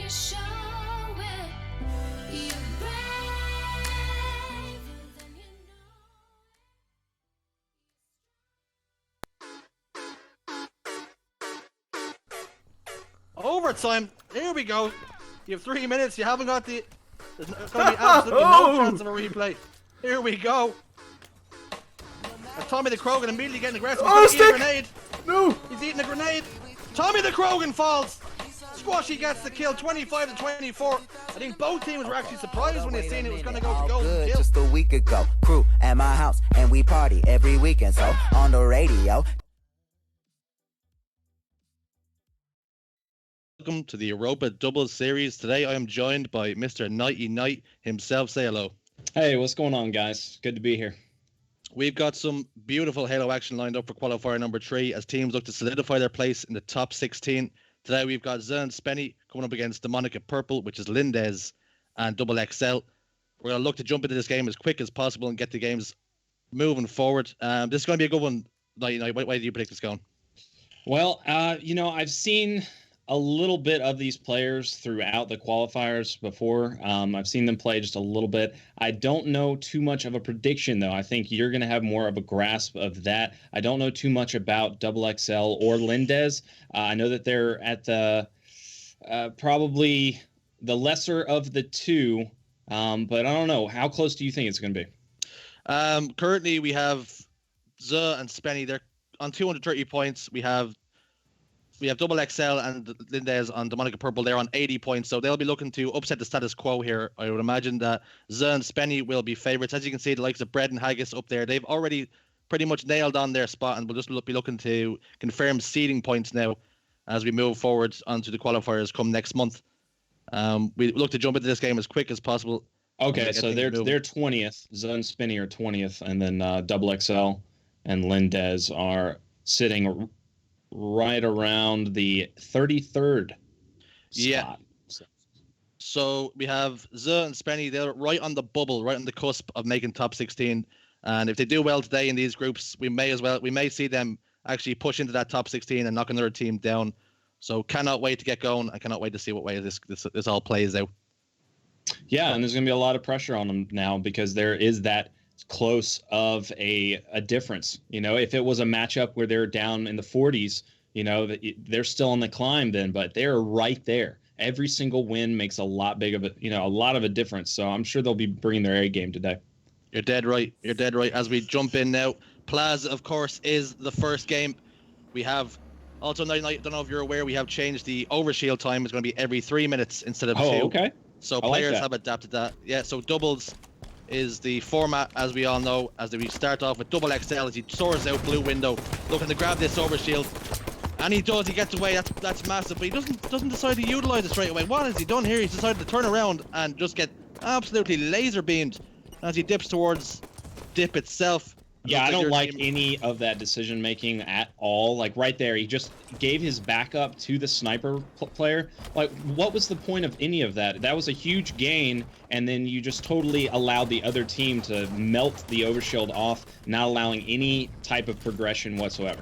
Overtime. Here we go. You have 3 minutes. You haven't got the. There's going to be absolutely no chance of a replay. Here we go. And Tommy the Krogan immediately getting aggressive. He's eating a grenade. No. He's eating a grenade. Tommy the Krogan falls. Squashy gets the kill, 25 to 24. I think both teams were actually surprised when they seen it was going to go to golden kill. Just a week ago, crew at my house, and we party every weekend. So on the radio. Welcome to the Europa Doubles Series. Today I am joined by Mr. Nighty Night himself. Say hello. Hey, what's going on, guys? Good to be here. We've got some beautiful Halo action lined up for qualifier number 3 as teams look to solidify their place in the top 16. Today we've got Zern and Spenny coming up against Demonica Purple, which is Lindez and Double XL. We're going to look to jump into this game as quick as possible and get the games moving forward. This is going to be a good one. Nighty Night, why do you predict this going? Well, I've seen a little bit of these players throughout the qualifiers before. I've seen them play just a little bit. I don't know too much of a prediction, though. I think you're going to have more of a grasp of that. I don't know too much about Double XL or Lindez. I know that they're at the probably the lesser of the two, but I don't know. How close do you think it's going to be? Currently, we have Z and Spenny. They're on 230 points. We have Double XL and Lindez on Demonica Purple. They're on 80 points, so they'll be looking to upset the status quo here. I would imagine that Z and Spenny will be favorites. As you can see, the likes of Bread and Haggis up there, they've already pretty much nailed on their spot, and we'll just be looking to confirm seeding points now as we move forward onto the qualifiers come next month. We look to jump into this game as quick as possible. Okay, so they're 20th. Z and Spenny are 20th, and then Double XL and Lindez are sitting right around the 33rd spot. Yeah. So we have Z and Spenny. They're right on the bubble, right on the cusp of making top 16. And if they do well today in these groups, we may see them actually push into that top 16 and knock another team down. So cannot wait to get going. I cannot wait to see what way this all plays out. Yeah, and there's going to be a lot of pressure on them now because there is that close of a difference. If it was a matchup where they're down in the 40s, they're still on the climb then, but they're right there. Every single win makes a lot of a difference. So I'm sure they'll be bringing their A game today. You're dead right. As we jump in now, Plaza, of course, is the first game. We have also, Night Night, I don't know if you're aware, we have changed the overshield time. It's going to be every 3 minutes instead of 2. Oh, okay. So players have adapted that. Yeah, so doubles is the format, as we all know, as we start off with Double XL as he soars out blue window, looking to grab this overshield. And he does, he gets away, that's massive, but he doesn't decide to utilize it straight away. What has he done here? He's decided to turn around and just get absolutely laser beamed as he dips towards dip itself. Yeah, I don't like any of that decision making at all. Like right there, he just gave his backup to the sniper player. Like, what was the point of any of that? That was a huge gain, and then you just totally allowed the other team to melt the overshield off, not allowing any type of progression whatsoever.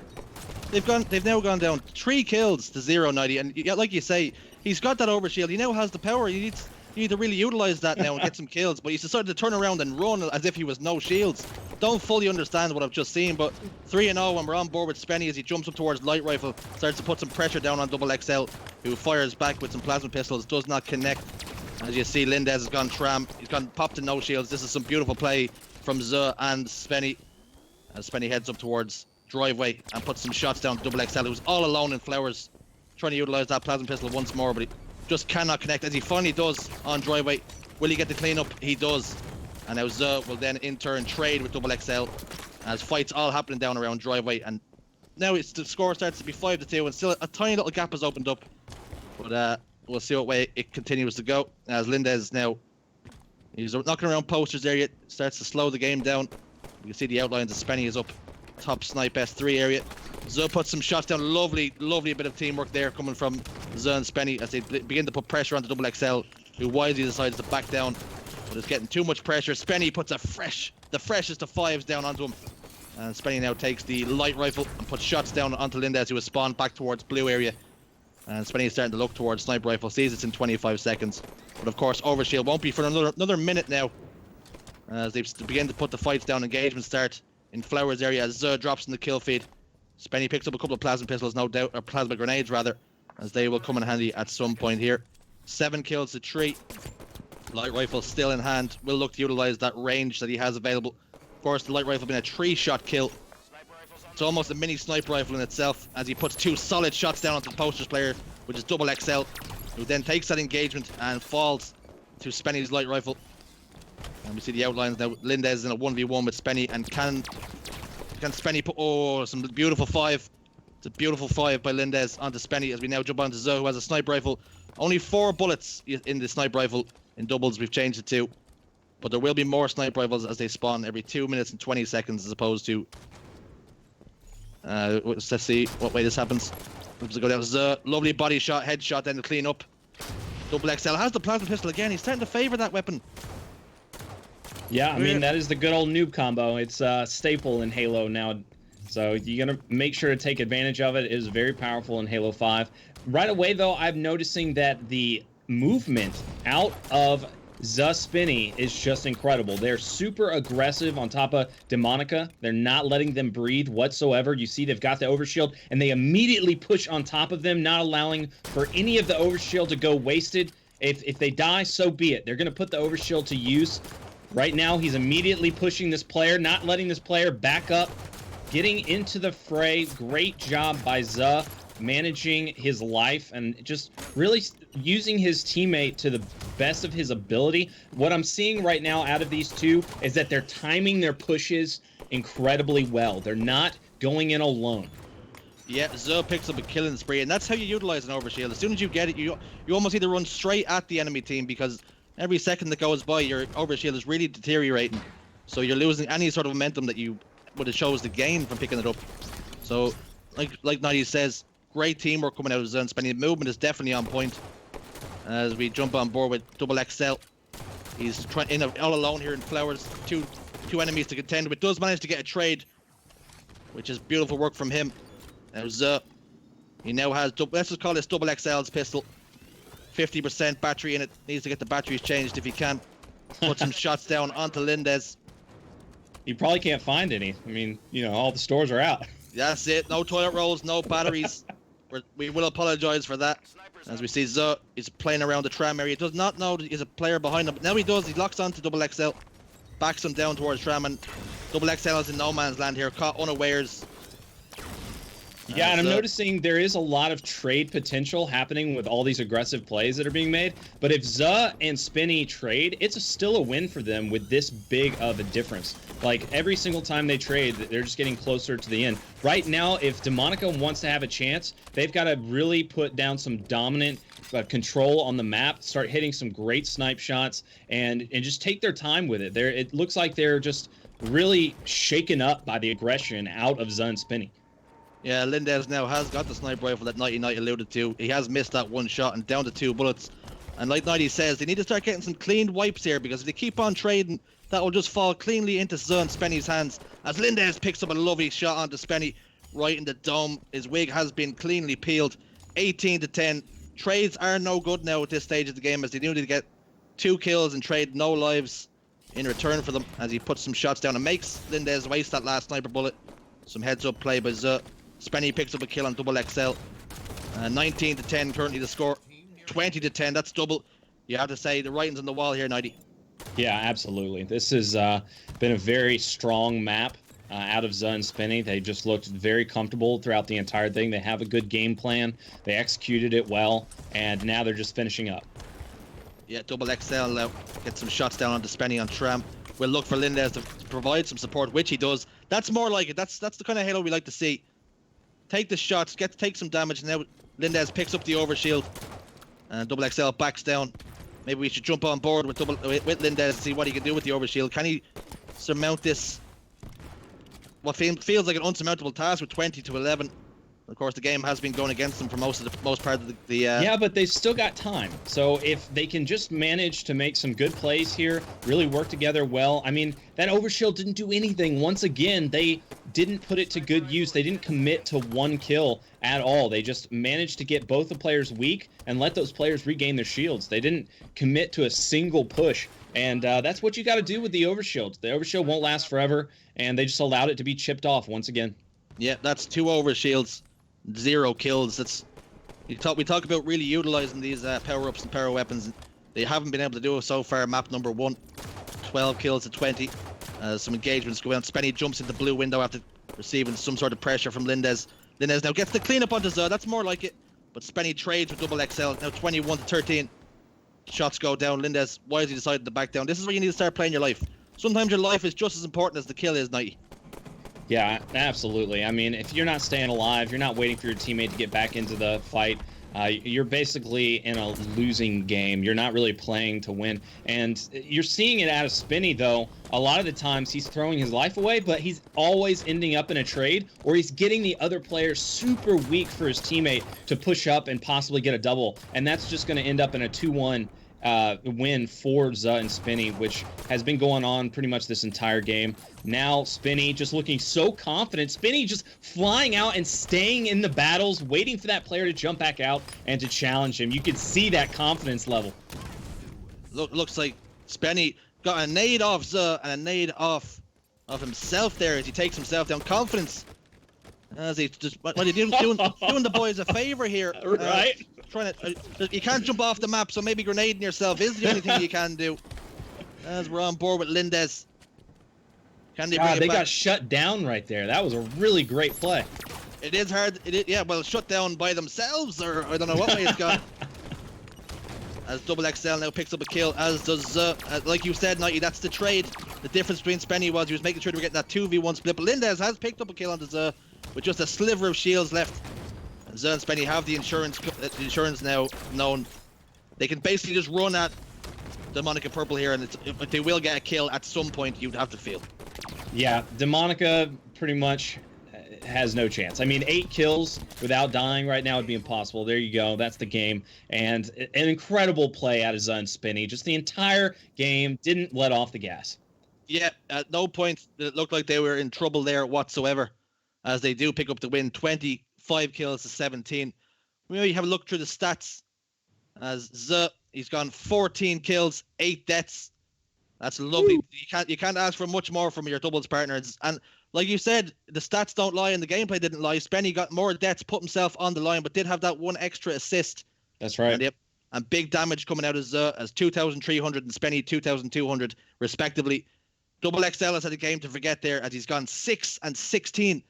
They've now gone down 3 kills to 0, 90, and like you say, he's got that overshield. He now has the power. You need to really utilize that now and get some kills, but he's decided to turn around and run as if he was no shields. Don't fully understand what I've just seen, but 3-0 and we're on board with Spenny as he jumps up towards light rifle, starts to put some pressure down on Double XL, who fires back with some plasma pistols, does not connect. As you see, Lindez has gone tram, he's gone popped to no shields. This is some beautiful play from Z and Spenny as Spenny heads up towards driveway and puts some shots down to Double XL, who's all alone in flowers, trying to utilize that plasma pistol once more, but he just cannot connect, as he finally does on driveway. Will he get the cleanup? He does. And now Z will then in turn trade with Double XL as fights all happening down around driveway, and now the score starts to be 5-2 and still a tiny little gap has opened up, but we'll see what way it continues to go as Lindez now, he's knocking around posters there, yet starts to slow the game down. You can see the outlines of Spenny is up top snipe S3 area. Z puts some shots down. Lovely bit of teamwork there coming from Z and Spenny as they begin to put pressure onto Double XL, who wisely decides to back down, but it's getting too much pressure. Spenny puts the freshest of 5s down onto him, and Spenny now takes the light rifle and puts shots down onto Lindez, who has spawned back towards blue area. And Spenny's starting to look towards sniper rifle, sees it's in 25 seconds. But of course, overshield won't be for another minute now. As they begin to put the fights down, engagement start in Flowers area as Zur drops in the kill feed. Spenny picks up a couple of plasma pistols, no doubt, or plasma grenades rather, as they will come in handy at some point here. 7 kills to 3. Light rifle still in hand. Will look to utilize that range that he has available. Of course, the light rifle being a 3-shot kill. It's almost a mini sniper rifle in itself, as he puts 2 solid shots down onto the posters player, which is double XL, who then takes that engagement and falls to Spenny's light rifle. And we see the outlines now. Lindez is in a 1v1 with Spenny, and can Spenny put some beautiful 5. It's a beautiful 5 by Lindez onto Spenny as we now jump onto Zoe, who has a sniper rifle. Only 4 bullets in the sniper rifle. In doubles we've changed it to, but there will be more sniper rifles as they spawn every 2 minutes and 20 seconds as opposed to let's see what way this happens. Let's go down to lovely body shot, headshot, then to clean up. Double XL has the plasma pistol again. He's starting to favor that weapon. Yeah, I mean, that is the good old noob combo. It's a staple in Halo now. So you're going to make sure to take advantage of it. It is very powerful in Halo 5. Right away, though, I'm noticing that the movement out of Spenny is just incredible. They're super aggressive on top of Demonica. They're not letting them breathe whatsoever. You see they've got the overshield, and they immediately push on top of them, not allowing for any of the overshield to go wasted. If they die, so be it. They're going to put the overshield to use. Right now, he's immediately pushing this player, not letting this player back up, getting into the fray. Great job by Zuh, managing his life and just really using his teammate to the best of his ability. What I'm seeing right now out of these two is that they're timing their pushes incredibly well. They're not going in alone. Yeah, Zuh picks up a killing spree, and that's how you utilize an overshield. As soon as you get it, you almost either run straight at the enemy team, because every second that goes by, your overshield is really deteriorating. So you're losing any sort of momentum that you would have chose to gain from picking it up. So, like Nighty says, great teamwork coming out of Zuh and Spenny. The movement is definitely on point. As we jump on board with double XL. He's all alone here in Flowers. Two enemies to contend with. Does manage to get a trade, which is beautiful work from him. Now Zuh, he now has, let's just call this double XL's pistol. 50% battery in it. Needs to get the batteries changed if he can. Put some shots down onto Lindez. You probably can't find any. I mean, you know, all the stores are out. That's it. No toilet rolls, no batteries. We will apologize for that. As we see Zuh is playing around the tram area. He does not know that he's a player behind him, but now he does. He locks onto double XL. Backs him down towards tram, and double XL is in no man's land here, caught unawares. Yeah, and I'm noticing there is a lot of trade potential happening with all these aggressive plays that are being made. But if Zuh and Spenny trade, it's still a win for them with this big of a difference. Like, every single time they trade, they're just getting closer to the end. Right now, if Demonica wants to have a chance, they've got to really put down some dominant control on the map, start hitting some great snipe shots, and just take their time with it. It looks like they're just really shaken up by the aggression out of Zuh and Spenny. Yeah, Lindez now has got the sniper rifle that Nighty Night alluded to. He has missed that one shot and down to 2 bullets. And like Nighty says, they need to start getting some clean wipes here, because if they keep on trading, that will just fall cleanly into Zuh and Spenny's hands. As Lindez picks up a lovely shot onto Spenny right in the dome. His wig has been cleanly peeled. 18-10. Trades are no good now at this stage of the game, as they do need to get 2 kills and trade no lives in return for them, as he puts some shots down and makes Lindez waste that last sniper bullet. Some heads up play by Zuh. Spenny picks up a kill on double XL. 19-10 currently the score. 20-10, that's double. You have to say the writing's on the wall here, Nighty. Yeah, absolutely. This has been a very strong map out of Zuh and Spenny. They just looked very comfortable throughout the entire thing. They have a good game plan. They executed it well, and now they're just finishing up. Yeah, double XL get some shots down onto Spenny on tram. We'll look for Lindez to provide some support, which he does. That's more like it. That's the kind of Halo we like to see. Take the shots, take some damage. Now Lindez picks up the overshield, and double XL backs down. Maybe we should jump on board with Lindez and see what he can do with the overshield. Can he surmount this? What feels like an unsurmountable task with 20-11. Of course, the game has been going against them for most part of the Yeah, but they've still got time. So if they can just manage to make some good plays here, really work together well. I mean, that overshield didn't do anything. Once again, they didn't put it to good use. They didn't commit to one kill at all. They just managed to get both the players weak and let those players regain their shields. They didn't commit to a single push. And that's what you got to do with the overshield. The overshield won't last forever, and they just allowed it to be chipped off once again. Yeah, that's 2 overshields, 0 kills. That's we talk about really utilizing these power-ups and power weapons. They haven't been able to do it so far. Map number 1, 12 kills to 20. Some engagements going on. Spenny jumps into the blue window after receiving some sort of pressure from Lindez. Lindez now gets the cleanup onto Zud. That's more like it. But Spenny trades with double XL. Now 21 to 13. Shots go down. Lindez wisely decided to back down. This is where you need to start playing your life. Sometimes your life is just as important as the kill is, Nighty. Yeah, absolutely. I mean, if you're not staying alive, you're not waiting for your teammate to get back into the fight, you're basically in a losing game. You're not really playing to win. And you're seeing it out of Spinny, though. A lot of the times he's throwing his life away, but he's always ending up in a trade, or he's getting the other player super weak for his teammate to push up and possibly get a double. And that's just going to end up in a 2-1 win for Za and Spinny, which has been going on pretty much this entire game. Now Spinny just looking so confident. Spinny just flying out and staying in the battles, waiting for that player to jump back out and to challenge him. You can see that confidence level. Looks like Spinny got a nade off Za and a nade off of himself there as he takes himself down. Confidence as he just what are you doing the boys a favor here, right? Trying to you can't jump off the map, so maybe grenading yourself is the only thing you can do. As we're on board with Lindez. Can they bring it they back? got shut down right there. That was a really great play. It is hard. Yeah, well, shut down by themselves, or I don't know what way it's gone. As double XL now picks up a kill, as does like you said, Nighty, that's the trade. The difference between Spenny was he was making sure they were getting that 2v1 split, but Lindez has picked up a kill on the with just a sliver of shields left. And Za and Spenny have the insurance now known. They can basically just run at Demonica Purple here, and they will get a kill at some point, you'd have to feel. Yeah, Demonica pretty much has no chance. I mean, 8 kills without dying right now would be impossible. There you go. That's the game. And an incredible play out of Za and Spinny. Just the entire game didn't let off the gas. Yeah, at no point did it look like they were in trouble there whatsoever, as they do pick up the win, 25 kills to 17. Maybe have a look through the stats. As Za, he's gone 14 kills, 8 deaths. That's lovely. Woo. You can't ask for much more from your doubles partners. And like you said, the stats don't lie and the gameplay didn't lie. Spenny got more deaths, put himself on the line, but did have that one extra assist. That's right. And, yep, and big damage coming out as 2,300 and Spenny 2,200 respectively. Double XL has had a game to forget there as he's gone 6 and 16.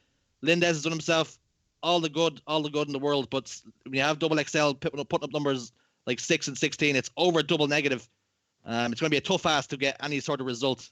Lindez has done himself all the good in the world, but when you have double XL putting up numbers like 6 and 16, it's over double negative. It's going to be a tough ask to get any sort of result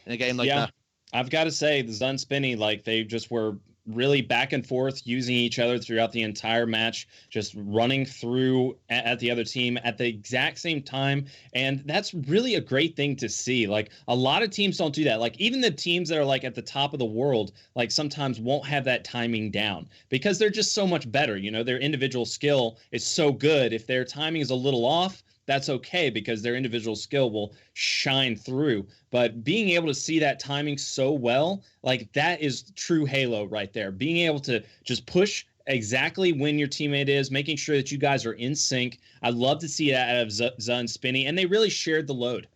in a game like that. I've got to say, the Zun Spinny, like, they just were really back and forth using each other throughout the entire match, just running through at the other team at the exact same time. And that's really a great thing to see. Like, a lot of teams don't do that. Like, even the teams that are like at the top of the world, like, sometimes won't have that timing down because they're just so much better. You know, their individual skill is so good. If their timing is a little off, that's okay because their individual skill will shine through. But being able to see that timing so well, like, that is true Halo right there. Being able to just push exactly when your teammate is, making sure that you guys are in sync. I love to see that out of Za and Spinny, and they really shared the load.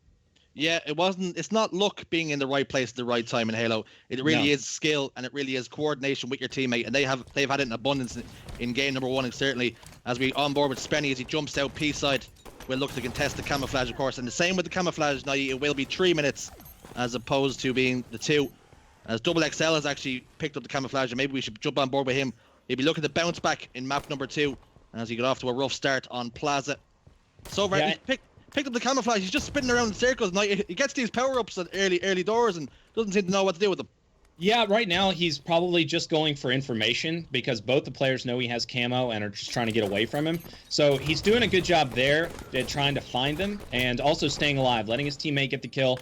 Yeah, it's not luck being in the right place at the right time in Halo. It really is skill, and it really is coordination with your teammate, and they've had it in abundance in game number 1, and certainly as we on board with Spenny as he jumps out P-side. We'll look to contest the camouflage, of course. And the same with the camouflage now. It will be 3 minutes as opposed to being the 2. As Double XL has actually picked up the camouflage, and maybe we should jump on board with him. He'll be looking to bounce back in map number 2 as he got off to a rough start on Plaza. So far, he's picked up the camouflage. He's just spinning around in circles. Now he gets these power-ups at early doors and doesn't seem to know what to do with them. Yeah, right now he's probably just going for information because both the players know he has camo and are just trying to get away from him. So he's doing a good job there at trying to find them and also staying alive, letting his teammate get the kill.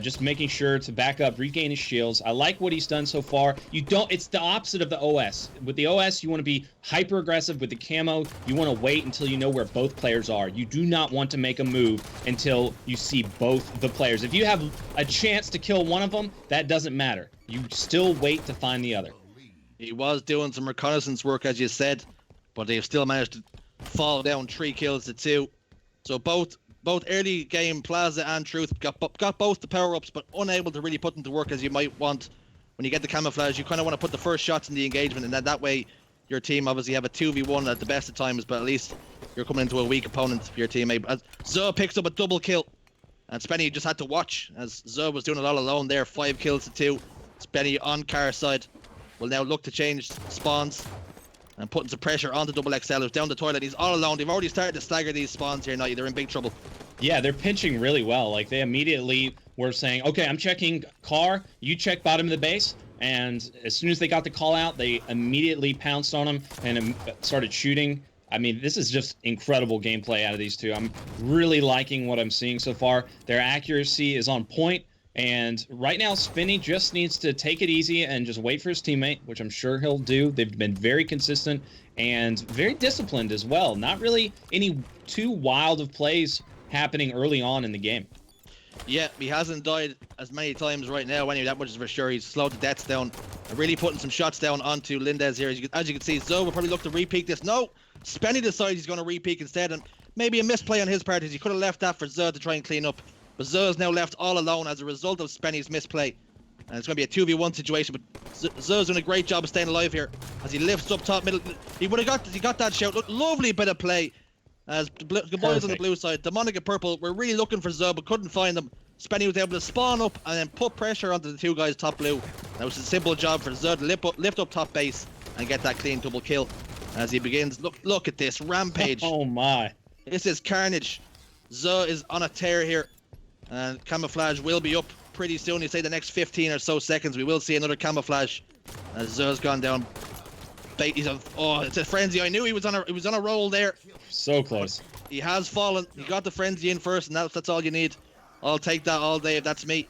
just making sure to back up, regain his shields. I like what he's done so far. It's the opposite of the OS. With the OS, you want to be hyper aggressive. With the camo, you want to wait until you know where both players are. You do not want to make a move until you see both the players. If you have a chance to kill one of them, that doesn't matter. You still wait to find the other. He was doing some reconnaissance work, as you said, but they've still managed to fall down 3 kills to 2. So both early game Plaza and Truth got both the power-ups, but unable to really put them to work as you might want. When you get the camouflage, you kind of want to put the first shots in the engagement, and that way your team obviously have a 2v1 at the best of times, but at least you're coming into a weak opponent for your teammate. As Zoe picks up a double kill, and Spenny just had to watch as Zoe was doing it all alone there. 5 kills to 2. Spenny on car side will now look to change spawns and putting some pressure on the Double XL, who's down the toilet. He's all alone. They've already started to stagger these spawns here now. They're in big trouble. Yeah, they're pinching really well. Like, they immediately were saying, okay, I'm checking car, you check bottom of the base. And as soon as they got the call out, they immediately pounced on him and started shooting. I mean, this is just incredible gameplay out of these two. I'm really liking what I'm seeing so far. Their accuracy is on point. And right now, Spinny just needs to take it easy and just wait for his teammate, which I'm sure he'll do. They've been very consistent and very disciplined as well. Not really any too wild of plays happening early on in the game. Yeah, he hasn't died as many times right now. Anyway, that much is for sure. He's slowed the deaths down and really putting some shots down onto Lindez here. As you can see, Zoe will probably look to repeat this. No, Spenny decides he's going to repeat instead, and maybe a misplay on his part is he could have left that for Zoe to try and clean up. But Zoe's now left all alone as a result of Spenny's misplay. And it's going to be a 2v1 situation, but Zoe's doing a great job of staying alive here as he lifts up top middle. He got that shout. Look, lovely bit of play. As the boys on the blue side, Demonic and Purple were really looking for Zoe but couldn't find them. Spenny was able to spawn up and then put pressure onto the 2 guys top blue. That was a simple job for Zoe to lift up top base and get that clean double kill. As he begins, look at this rampage. Oh my. This is carnage. Zoe is on a tear here. And camouflage will be up pretty soon. You say the next 15 or so seconds, we will see another camouflage. As Zoe's gone down. Oh, it's a frenzy. I knew he was on a roll there. So close. He has fallen. He got the frenzy in first, and that's all you need. I'll take that all day if that's me.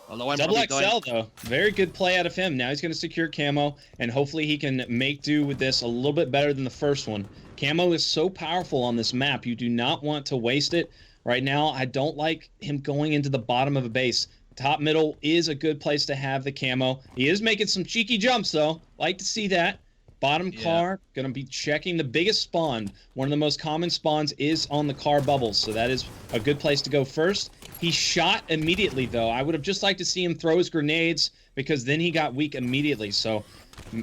Although I'm Double XL dying. though, very good play out of him. Now he's going to secure camo, and hopefully he can make do with this a little bit better than the first one. Camo is so powerful on this map. You do not want to waste it. Right now, I don't like him going into the bottom of a base. Top middle is a good place to have the camo. He is making some cheeky jumps, though. Like to see that. Bottom car, going to be checking the biggest spawn. One of the most common spawns is on the car bubbles, so that is a good place to go first. He shot immediately, though. I would have just liked to see him throw his grenades, because then he got weak immediately. So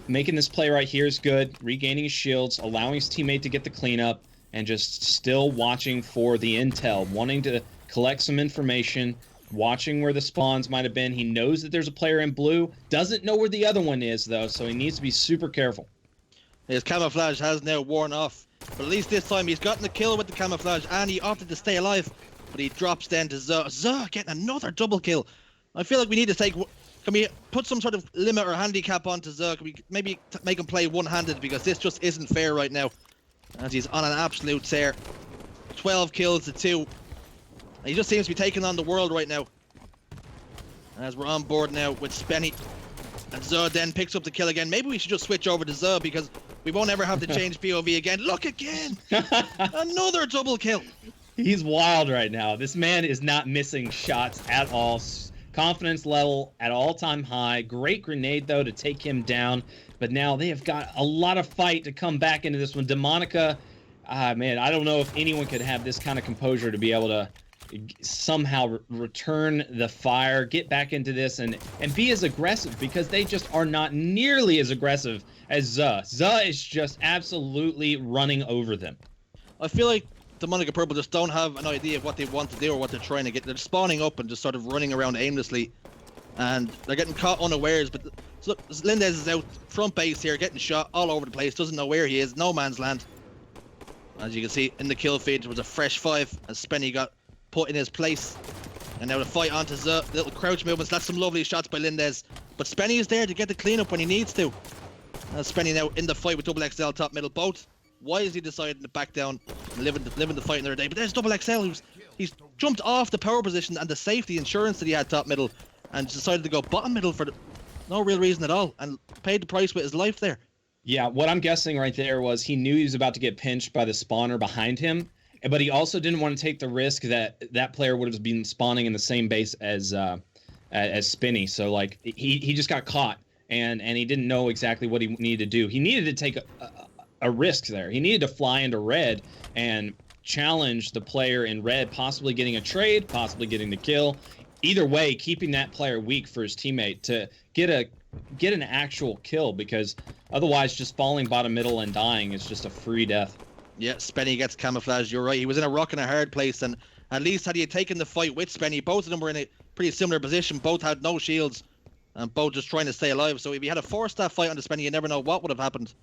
making this play right here is good. Regaining his shields, allowing his teammate to get the cleanup, and just still watching for the intel, wanting to collect some information, watching where the spawns might have been. He knows that there's a player in blue, doesn't know where the other one is, though, so he needs to be super careful. His camouflage has now worn off, but at least this time he's gotten the kill with the camouflage, and he opted to stay alive, but he drops then to Zoe. Zoe getting another double kill. I feel like we need to take... Can we put some sort of limit or handicap onto Zoe? Can we maybe make him play one-handed, because this just isn't fair right now. As he's on an absolute tear. 12 kills to 2. He just seems to be taking on the world right now. As we're on board now with Spenny. And Zoe then picks up the kill again. Maybe we should just switch over to Zoe because we won't ever have to change POV again. Look again! Another double kill! He's wild right now. This man is not missing shots at all. Confidence level at all-time high. Great grenade, though, to take him down. But now they have got a lot of fight to come back into this one. Demonica, man, I don't know if anyone could have this kind of composure to be able to somehow return the fire, get back into this, and be as aggressive, because they just are not nearly as aggressive as Zoe. Zoe is just absolutely running over them. I feel like Demonic and Purple just don't have an idea of what they want to do or what they're trying to get. They're spawning up and just sort of running around aimlessly, and they're getting caught unawares. But so look, Lindez is out front base here, getting shot all over the place, doesn't know where he is, no man's land. As you can see in the kill feed, there was a fresh 5 as Spenny got put in his place. And now the fight onto Zoe, little crouch movements. That's some lovely shots by Lindez. But Spenny is there to get the cleanup when he needs to. Spenny now in the fight with Double XL top middle. Both wisely deciding to back down and living the fight another day. But there's Double XL who's He's jumped off the power position and the safety insurance that he had top middle and decided to go bottom middle for no real reason at all and paid the price with his life there. Yeah, what I'm guessing right there was he knew he was about to get pinched by the spawner behind him, but he also didn't want to take the risk that that player would have been spawning in the same base as Spinny. So like he just got caught and he didn't know exactly what he needed to do. He needed to take a risk there. He needed to fly into red and challenge the player in red, possibly getting a trade, possibly getting the kill. Either way, keeping that player weak for his teammate to get an actual kill, because otherwise just falling bottom middle and dying is just a free death. Yeah, Spenny gets camouflaged. You're right. He was in a rock and a hard place, and at least had he taken the fight with Spenny, both of them were in a pretty similar position. Both had no shields, and both just trying to stay alive. So if he had forced that fight onto Spenny, you never know what would have happened.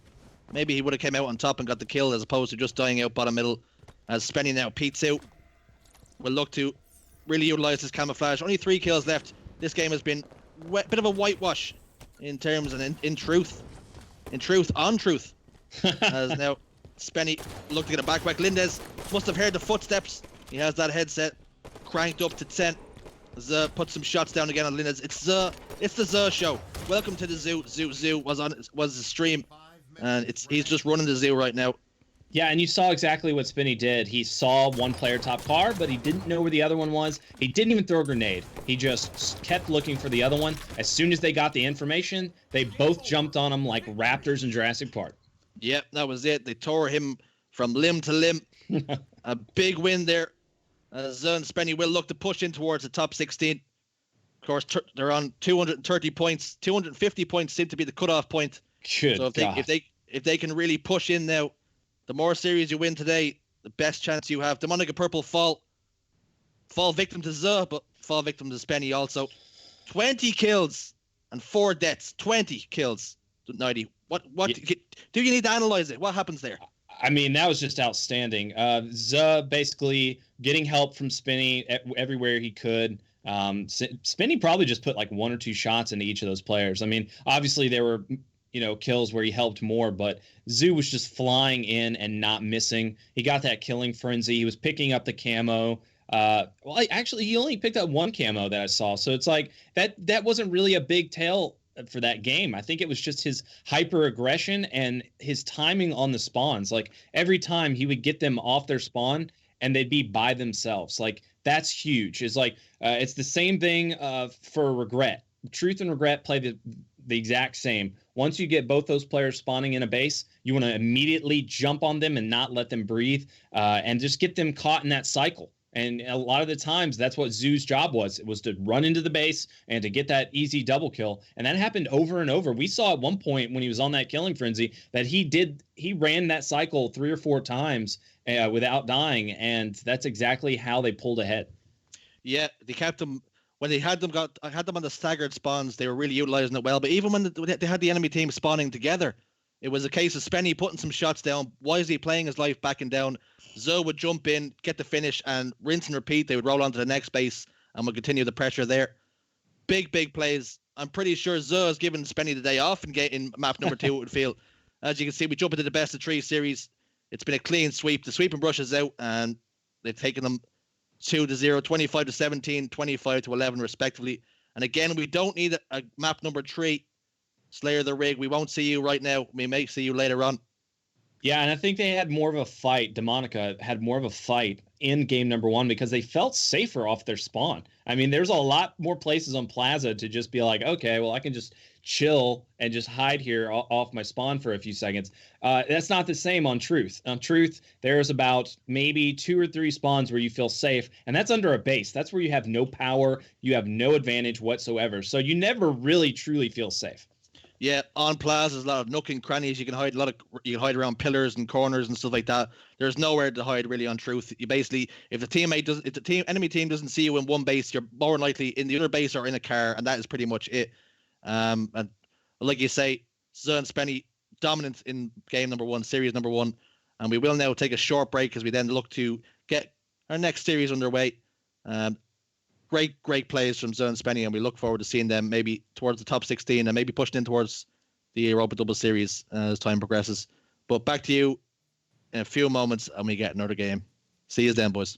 Maybe he would have came out on top and got the kill as opposed to just dying out bottom middle. As Spenny now peeks out, will look to really utilize his camouflage. Only 3 kills left. This game has been a bit of a whitewash in terms and in truth. As now Spenny looked to get a backpack. Lindez must have heard the footsteps. He has that headset cranked up to 10. Z put some shots down again on Lindez. It's the Z show. Welcome to the zoo. Zoo was the stream, and he's just running the zoo right now. Yeah, and you saw exactly what Spinny did. He saw one player top car, but he didn't know where the other one was. He didn't even throw a grenade. He just kept looking for the other one. As soon as they got the information, they both jumped on him like raptors in Jurassic Park. Yep, that was it. They tore him from limb to limb. A big win there. Zun Spenny will look to push in towards the top 16. Of course, they're on 230 points. 250 points seem to be the cutoff point. Good so if they can really push in now, the more series you win today, the best chance you have. Demonic and Purple fall victim to Z, but fall victim to Spenny also. 20 kills and 4 deaths. 20 kills. 90. What do you need to analyze it? What happens there? I mean, that was just outstanding. Z basically getting help from Spinny everywhere he could. Spinny probably just put like 1 or 2 shots into each of those players. I mean, obviously there were kills where he helped more, but Zoo was just flying in and not missing. He got that killing frenzy. He was picking up the camo. Actually, he only picked up 1 camo that I saw. So it's like that wasn't really a big tell for that game. I think it was just his hyper aggression and his timing on the spawns. Like every time he would get them off their spawn and they'd be by themselves. Like that's huge. It's like it's the same thing for Regret. Truth and Regret play the exact same. Once you get both those players spawning in a base, you want to immediately jump on them and not let them breathe, and just get them caught in that cycle. And a lot of the times, that's what Zoo's job was. It was to run into the base and to get that easy double kill. And that happened over and over. We saw at one point when he was on that killing frenzy that he ran that cycle 3 or 4 times without dying. And that's exactly how they pulled ahead. Yeah, they kept them. When they had them on the staggered spawns, they were really utilizing it well. But even when they had the enemy team spawning together, it was a case of Spenny putting some shots down, wisely playing his life backing down. Zoe would jump in, get the finish, and rinse and repeat. They would roll on to the next base and would continue the pressure there. Big plays. I'm pretty sure Zoe has given Spenny the day off in map number 2, it would feel. As you can see, we jump into the best of 3 series. It's been a clean sweep. The sweeping brush is out, and they've taken them 2-0, 25-17, 25-11, respectively. And again, we don't need a map number 3, Slayer the Rig. We won't see you right now. We may see you later on. Yeah, and I think they had more of a fight. Demonica had more of a fight in game number 1 because they felt safer off their spawn. I mean, there's a lot more places on Plaza to just be like, okay, well, I can just chill and just hide here off my spawn for a few seconds. That's not the same on Truth. On Truth, there's about maybe 2 or 3 spawns where you feel safe, and that's under a base. That's where you have no power, you have no advantage whatsoever. So you never really truly feel safe. Yeah, on Plaza, there's a lot of nook and crannies. You can hide you can hide around pillars and corners and stuff like that. There's nowhere to hide really on Truth. You basically, if the enemy team doesn't see you in one base, you're more likely in the other base or in a car, and that is pretty much it. And like you say, Zun Spenny dominant in game number 1, series number 1, and we will now take a short break as we then look to get our next series underway. Great plays from Zun Spenny, and we look forward to seeing them maybe towards the top 16 and maybe pushing in towards the Europa Double Series as time progresses. But back to you in a few moments, and we get another game. See you then, boys.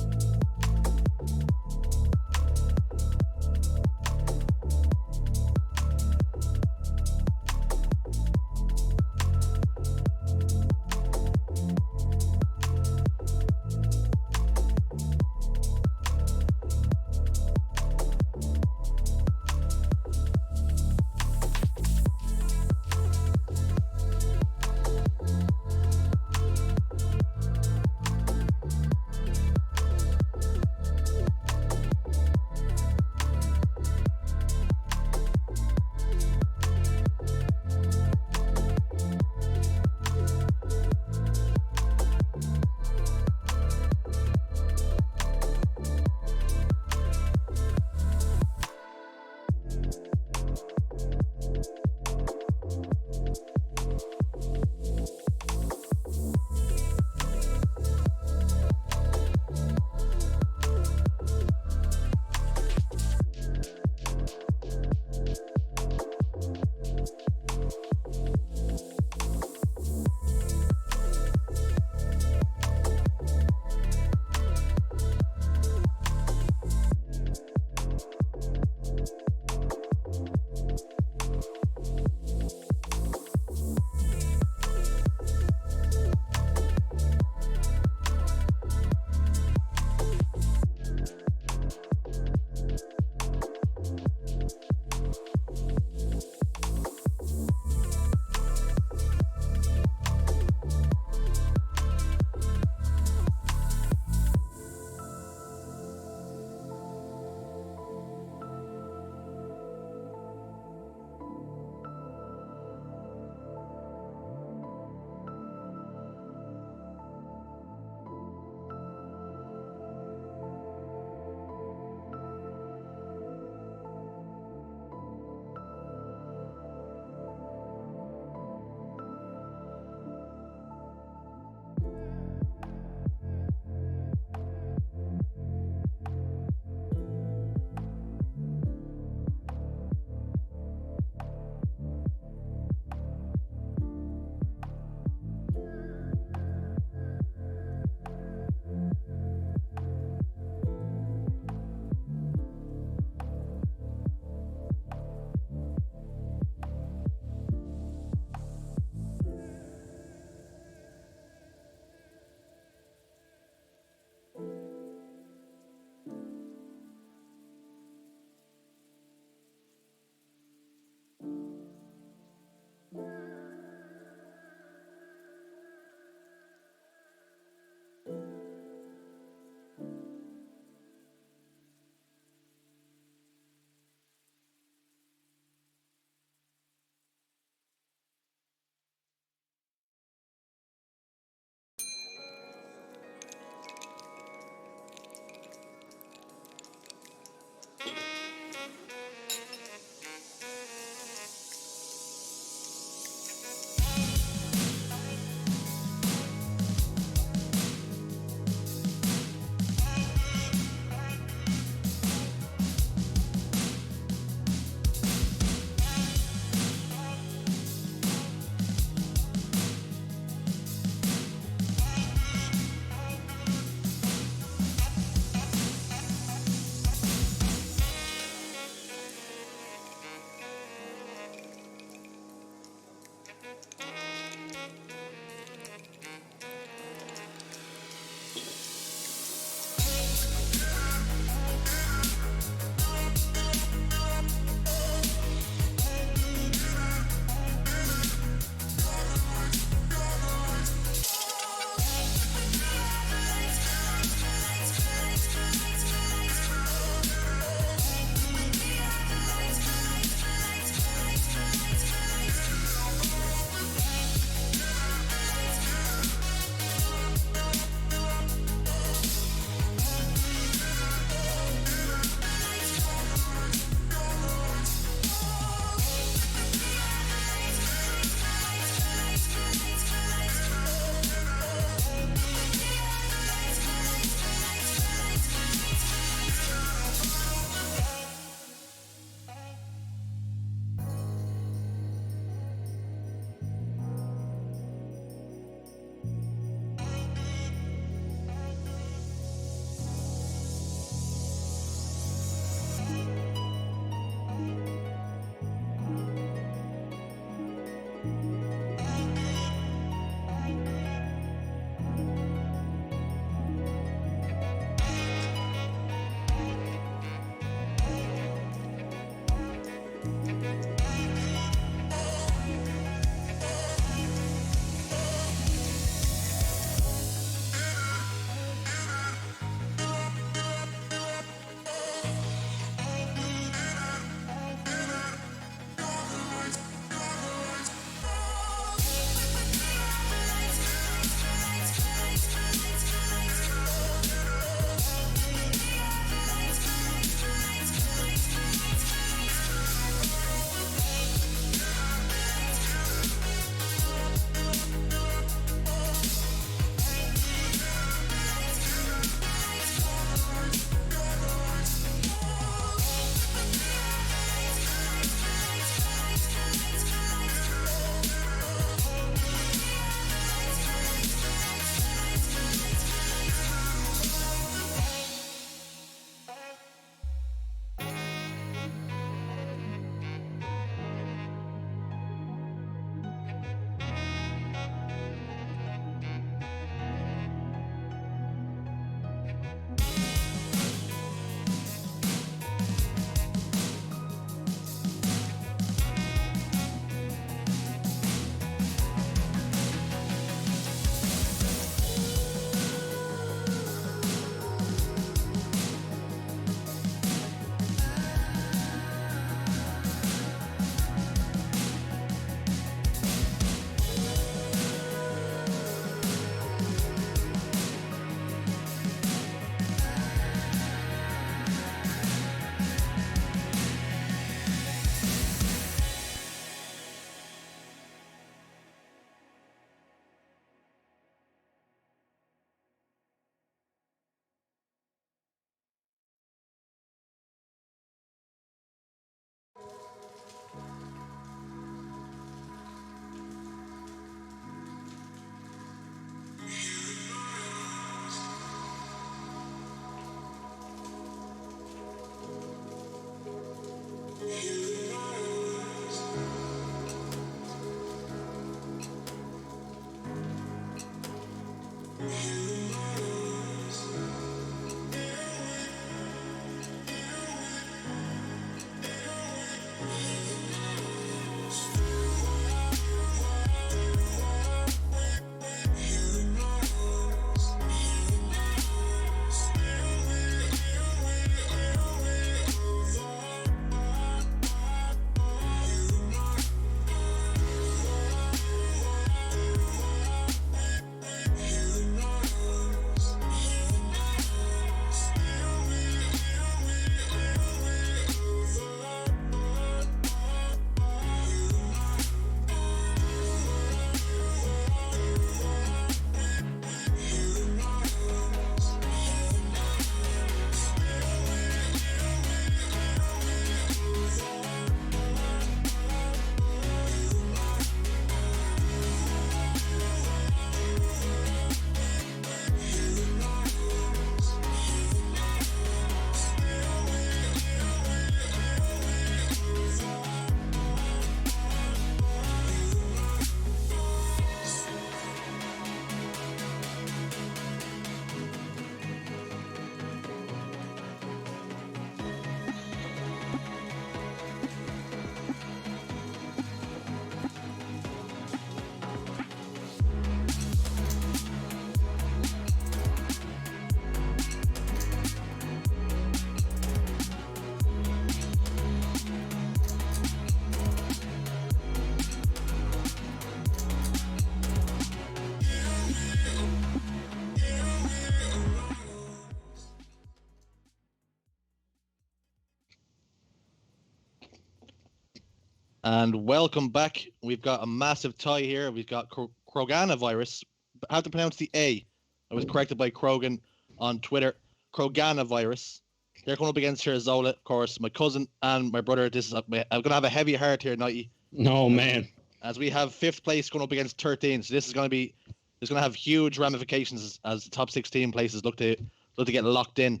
And welcome back. We've got a massive tie here. We've got Kroganavirus. I have to pronounce the A. I was corrected by Krogan on Twitter. Kroganavirus. They're going up against Sherzola, of course, my cousin and my brother. I'm going to have a heavy heart here, Nighty. No, man. As we have 5th place going up against 13. So this is going to have huge ramifications as the top 16 places look to get locked in.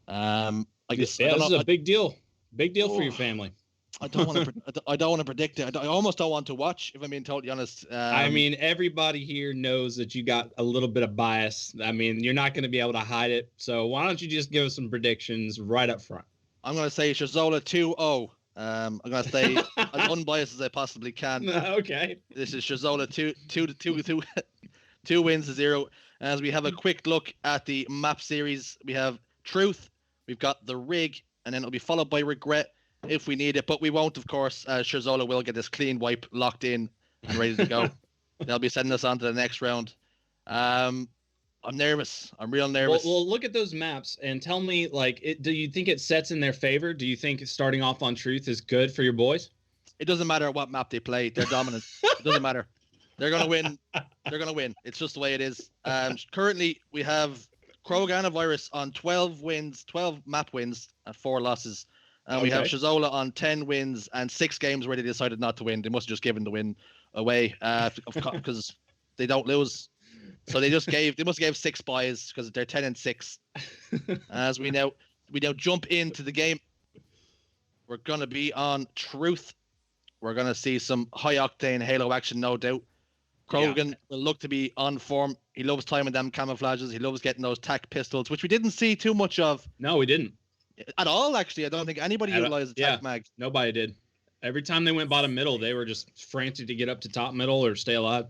I guess this is a big deal. Big deal for your family. I don't want to predict it. I almost don't want to watch, if I'm being totally honest. I mean, everybody here knows that you got a little bit of bias. I mean, you're not going to be able to hide it. So why don't you just give us some predictions right up front? I'm going to say Sherzola 2-0. I'm going to stay as unbiased as I possibly can. Okay. This is Sherzola 2 wins to 0. As we have a quick look at the map series, we have Truth, we've got the Rig, and then it'll be followed by Regret if we need it, but we won't, of course. Sherzola will get this clean wipe locked in and ready to go. They'll be sending us on to the next round. I'm nervous. I'm real nervous. Well, look at those maps and tell me, do you think it sets in their favor? Do you think starting off on Truth is good for your boys? It doesn't matter what map they play. They're dominant. It doesn't matter. They're going to win. They're going to win. It's just the way it is. Currently, we have Kroganavirus on 12 map wins and 4 losses. And we have Sherzola on 10 wins and 6 games where they decided not to win. They must have just given the win away because they don't lose. So they must have gave 6 buys because they're 10-6. As we now jump into the game. We're gonna be on Truth. We're gonna see some high octane Halo action, no doubt. Krogan will look to be on form. He loves timing them camouflages. He loves getting those tac pistols, which we didn't see too much of. No, we didn't. At all, actually. I don't think anybody utilized the tac mag. Nobody did. Every time they went bottom middle, they were just frantic to get up to top middle or stay alive.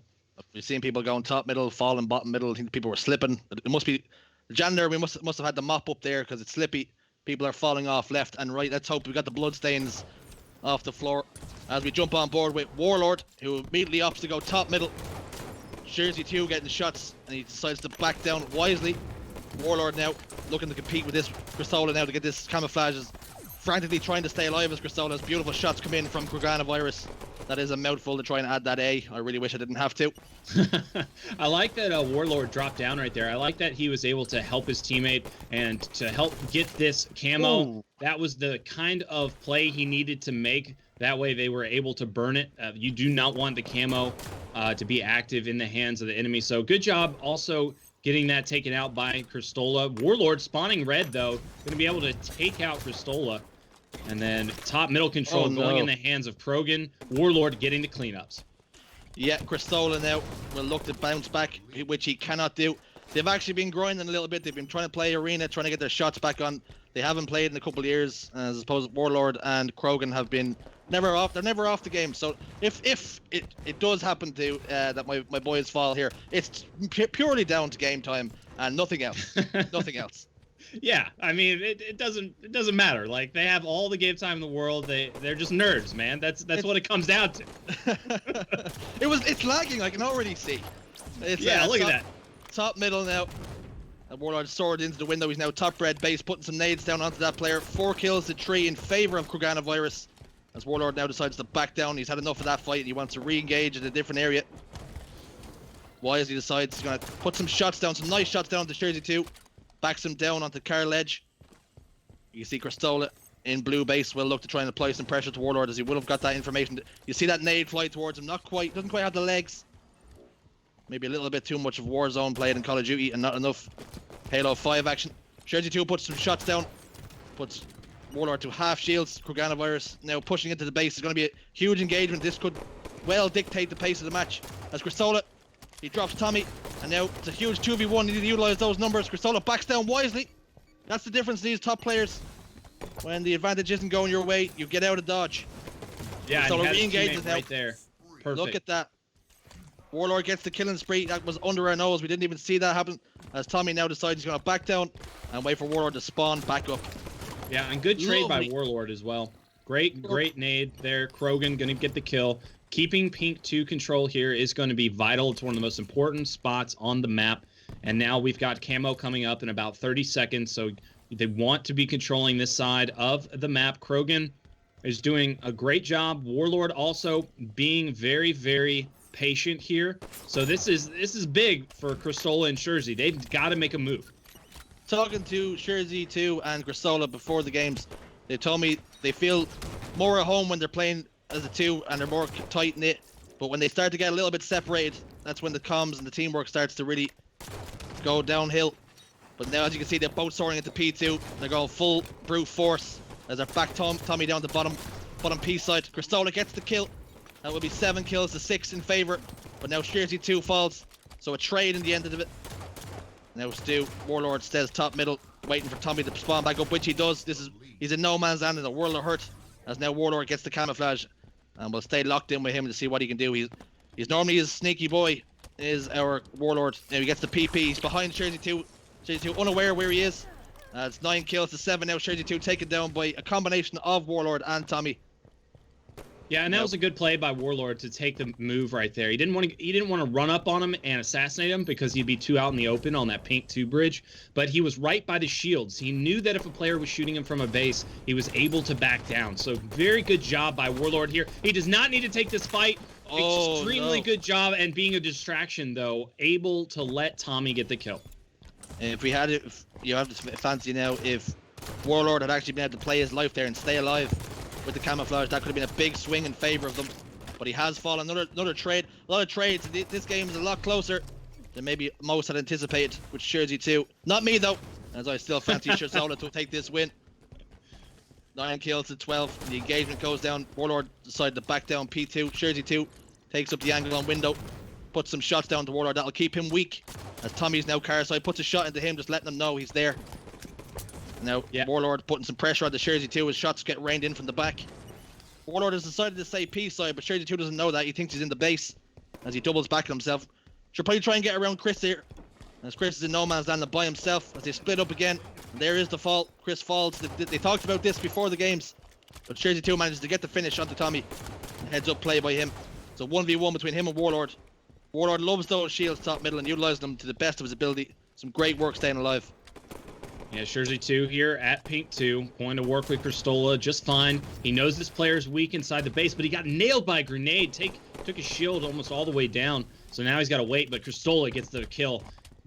We've seen people going top middle, falling bottom middle. I think people were slipping. It must be the janitor. We must have had the mop up there because it's slippy. People are falling off left and right. Let's hope we got the blood stains off the floor as we jump on board with Warlord, who immediately opts to go top middle. Jersey 2 getting shots, and he decides to back down wisely. Warlord now looking to compete with this Cristola now to get this camouflages, frantically trying to stay alive as Cristola's beautiful shots come in from Kroganavirus. That is a mouthful to try and add that A. I really wish I didn't have to. I like that Warlord dropped down right there. I like that he was able to help his teammate and to help get this camo. Ooh. That was the kind of play he needed to make. That way they were able to burn it. You do not want the camo to be active in the hands of the enemy. So good job also getting that taken out by Cristola. Warlord spawning red, though. Going to be able to take out Cristola. And then top middle control Oh, going no. in the hands of Krogan. Warlord getting the cleanups. Yeah, Cristola now will look to bounce back, which he cannot do. They've actually been grinding a little bit. They've been trying to play Arena, trying to get their shots back on. They haven't played in a couple of years, as opposed to Warlord and Krogan have been never off. They're never off the game. So if it does happen to that my boys fall here, it's purely down to game time and nothing else. Nothing else. Yeah, I mean it doesn't matter. Like they have all the game time in the world. They're just nerds, man. That's what it comes down to. It's lagging. I can already see. Yeah, look at that. Top middle now. Warlord soared into the window. He's now top red base, putting some nades down onto that player. 4 kills to 3 in favor of Virus. As Warlord now decides to back down. He's had enough of that fight and he wants to re-engage in a different area. Wisely decides he's going to put some shots down, some nice shots down to Jersey 2. Backs him down onto car ledge. You see Cristola in blue base will look to try and apply some pressure to Warlord, as he would have got that information. You see that nade fly towards him. Not quite, doesn't quite have the legs. Maybe a little bit too much of Warzone played in Call of Duty and not enough Halo 5 action. Jersey 2 puts some shots down. Puts Warlord to half shields. Virus now pushing into the base. It's going to be a huge engagement. This could well dictate the pace of the match. As Cristola, he drops Tommy. And now it's a huge 2v1. You need to utilize those numbers. Cristola backs down wisely. That's the difference in these top players. When the advantage isn't going your way, you get out of dodge. Yeah, Cristola and he has his re-engages teammate now. right there. Perfect. Look at that. Warlord gets the killing spree. That was under our nose. We didn't even see that happen. As Tommy now decides he's going to back down and wait for Warlord to spawn back up. Yeah, and good trade Lovely. by Warlord as well. Great nade there. Krogan going to get the kill. Keeping Pink 2 control here is going to be vital. It's one of the most important spots on the map. And now we've got camo coming up in about 30 seconds. So they want to be controlling this side of the map. Krogan is doing a great job. Warlord also being very, very patient here. So this is big for Cristola and Jersey. They've got to make a move. Talking to Jersey 2 and Cristola before the games, they told me they feel more at home when they're playing as a 2 and they're more tight-knit. But when they start to get a little bit separated, that's when the comms and the teamwork starts to really go downhill. But now, as you can see, they're both soaring into P2. They're going full brute force as they're back Tommy down the bottom P side. Cristola gets the kill. That will be 7 kills to 6 in favor. But now Jersey 2 falls. So a trade in the end of it. Now Stu, Warlord stays top middle, waiting for Tommy to spawn back up, which he does. He's in no man's land in a world of hurt. As now Warlord gets the camouflage. And we'll stay locked in with him to see what he can do. He's normally a sneaky boy, is our Warlord. Now he gets the PP. He's behind Jersey 2. Jersey 2 unaware where he is. It's 9 kills to 7 now. Jersey 2 taken down by a combination of Warlord and Tommy. Yeah, and that was a good play by Warlord to take the move right there. He didn't want to run up on him and assassinate him because he'd be too out in the open on that Pink 2 bridge, but he was right by the shields. He knew that if a player was shooting him from a base, he was able to back down. So very good job by Warlord here. He does not need to take this fight. Extremely good job, and being a distraction though, able to let Tommy get the kill. And if we had it, you have to fancy now, if Warlord had actually been able to play his life there and stay alive with the camouflage, that could have been a big swing in favor of them. But he has fallen. Another trade. A lot of trades. This game is a lot closer than maybe most had anticipated with Jersey 2. Not me though, as I still fancy Cristola to take this win. 9 kills to 12. The engagement goes down. Warlord decided to back down P2. Jersey 2 takes up the angle on window. Puts some shots down to Warlord. That'll keep him weak. As Tommy's now car side puts a shot into him, just letting him know he's there. Now, Warlord putting some pressure on the Jersey 2 as shots get rained in from the back. Warlord has decided to stay P side, but Jersey 2 doesn't know that. He thinks he's in the base as he doubles back on himself. Should probably try and get around Chris here. As Chris is in no man's land by himself as they split up again. And there is the fall. Chris falls. They talked about this before the games, but Jersey 2 manages to get the finish onto Tommy. Heads up play by him. So 1v1 between him and Warlord. Warlord loves those shields top middle and utilizes them to the best of his ability. Some great work staying alive. Yeah, Jersey 2 here at Pink 2, going to work with Cristola just fine. He knows this player's weak inside the base, but he got nailed by a grenade. Took his shield almost all the way down, so now he's got to wait, but Cristola gets the kill.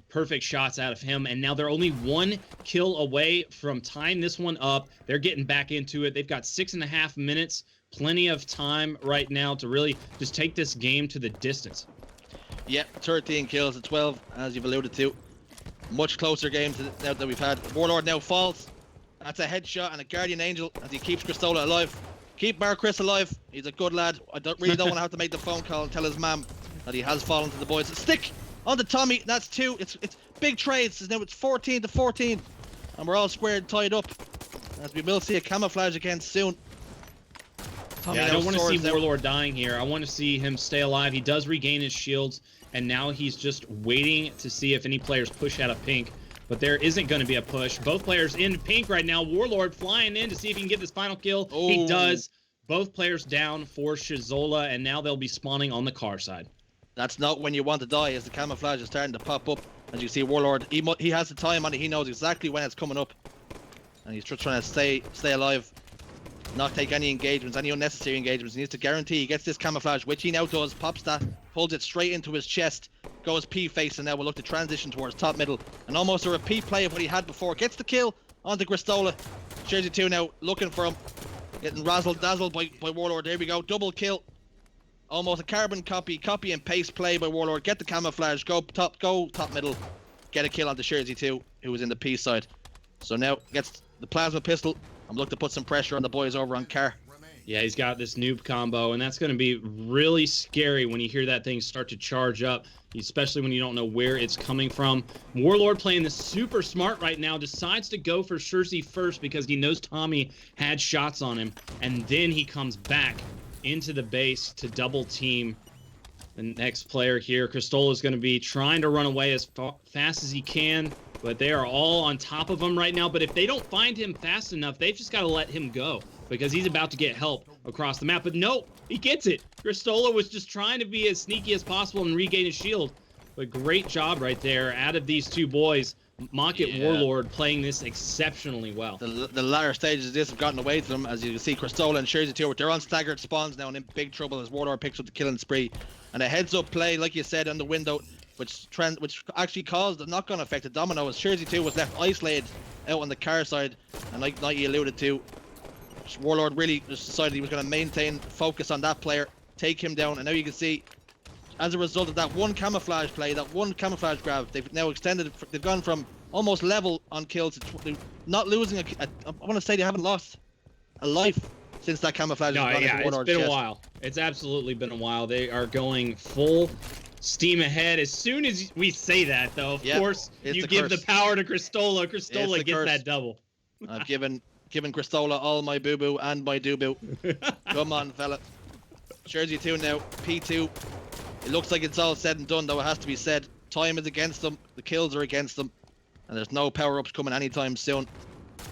Perfect shots out of him, and now they're only 1 kill away from tying this one up. They're getting back into it. They've got 6.5 minutes, plenty of time right now to really just take this game to the distance. Yeah, 13 kills to 12, as you've alluded to. Much closer game now that we've had. Warlord now falls. That's a headshot and a guardian angel as he keeps Cristola alive. Keep Bar Chris alive. He's a good lad. I really don't want to have to make the phone call and tell his mum that he has fallen to the boys. Stick on the Tommy. That's 2. It's big trades. Now it's 14 to 14, and we're all squared tied up. As we will see a camouflage again soon. Tommy, I don't want to see out. Warlord dying here. I want to see him stay alive. He does regain his shields, and now he's just waiting to see if any players push out of pink. But there isn't going to be a push. Both players in pink right now. Warlord flying in to see if he can get this final kill. Oh. He does. Both players down for Shizola, and now they'll be spawning on the car side. That's not when you want to die, as the camouflage is starting to pop up. As you see, Warlord, he has the time on it. He knows exactly when it's coming up. And he's just trying to stay alive. Not take any engagements, any unnecessary engagements. He needs to guarantee he gets this camouflage, which he now does. Pops that, pulls it straight into his chest. Goes P-face, and now we'll look to transition towards top middle. And almost a repeat play of what he had before. Gets the kill onto Gristola. Jersey 2 now looking for him. Getting razzle-dazzled by Warlord. There we go. Double kill. Almost a carbon copy and paste play by Warlord. Get the camouflage. Go top middle. Get a kill onto Jersey 2, who was in the P side. So now gets the plasma pistol. I'm looking to put some pressure on the boys over on Car. Yeah, he's got this noob combo, and that's going to be really scary when you hear that thing start to charge up, especially when you don't know where it's coming from. Warlord playing this super smart right now, decides to go for Shurzy first because he knows Tommy had shots on him, and then he comes back into the base to double team the next player here. Cristola is going to be trying to run away as fast as he can, but they are all on top of him right now. But if they don't find him fast enough, they've just got to let him go, because he's about to get help across the map. But no, he gets it. Cristola was just trying to be as sneaky as possible and regain his shield. But great job right there out of these two boys. Market Warlord playing this exceptionally well. The latter stages of this have gotten away to them. As you can see, Cristola and Shurzy 2, they're on staggered spawns now and in big trouble as Warlord picks up the killing spree. And a heads-up play, like you said, on the window, which actually caused the knock-on effect of domino, as Shurzy 2 was left isolated out on the car side. And like Nighty alluded to, Warlord really just decided he was going to maintain focus on that player, take him down, and now you can see, as a result of that one camouflage play, that one camouflage grab, they've now extended, they've gone from almost level on kills to not losing I want to say they haven't lost a life since that camouflage has gone into Warlord's it's been chest. a while. It's absolutely been a while. They are going full steam ahead. As soon as we say that, though, of course, you give the power to Cristola. Cristola gets that double. I've given Cristola all my boo-boo and my doo-boo. Come on, fella. Jersey 2 now, P2. It looks like it's all said and done, though it has to be said. Time is against them, the kills are against them, and there's no power-ups coming anytime soon.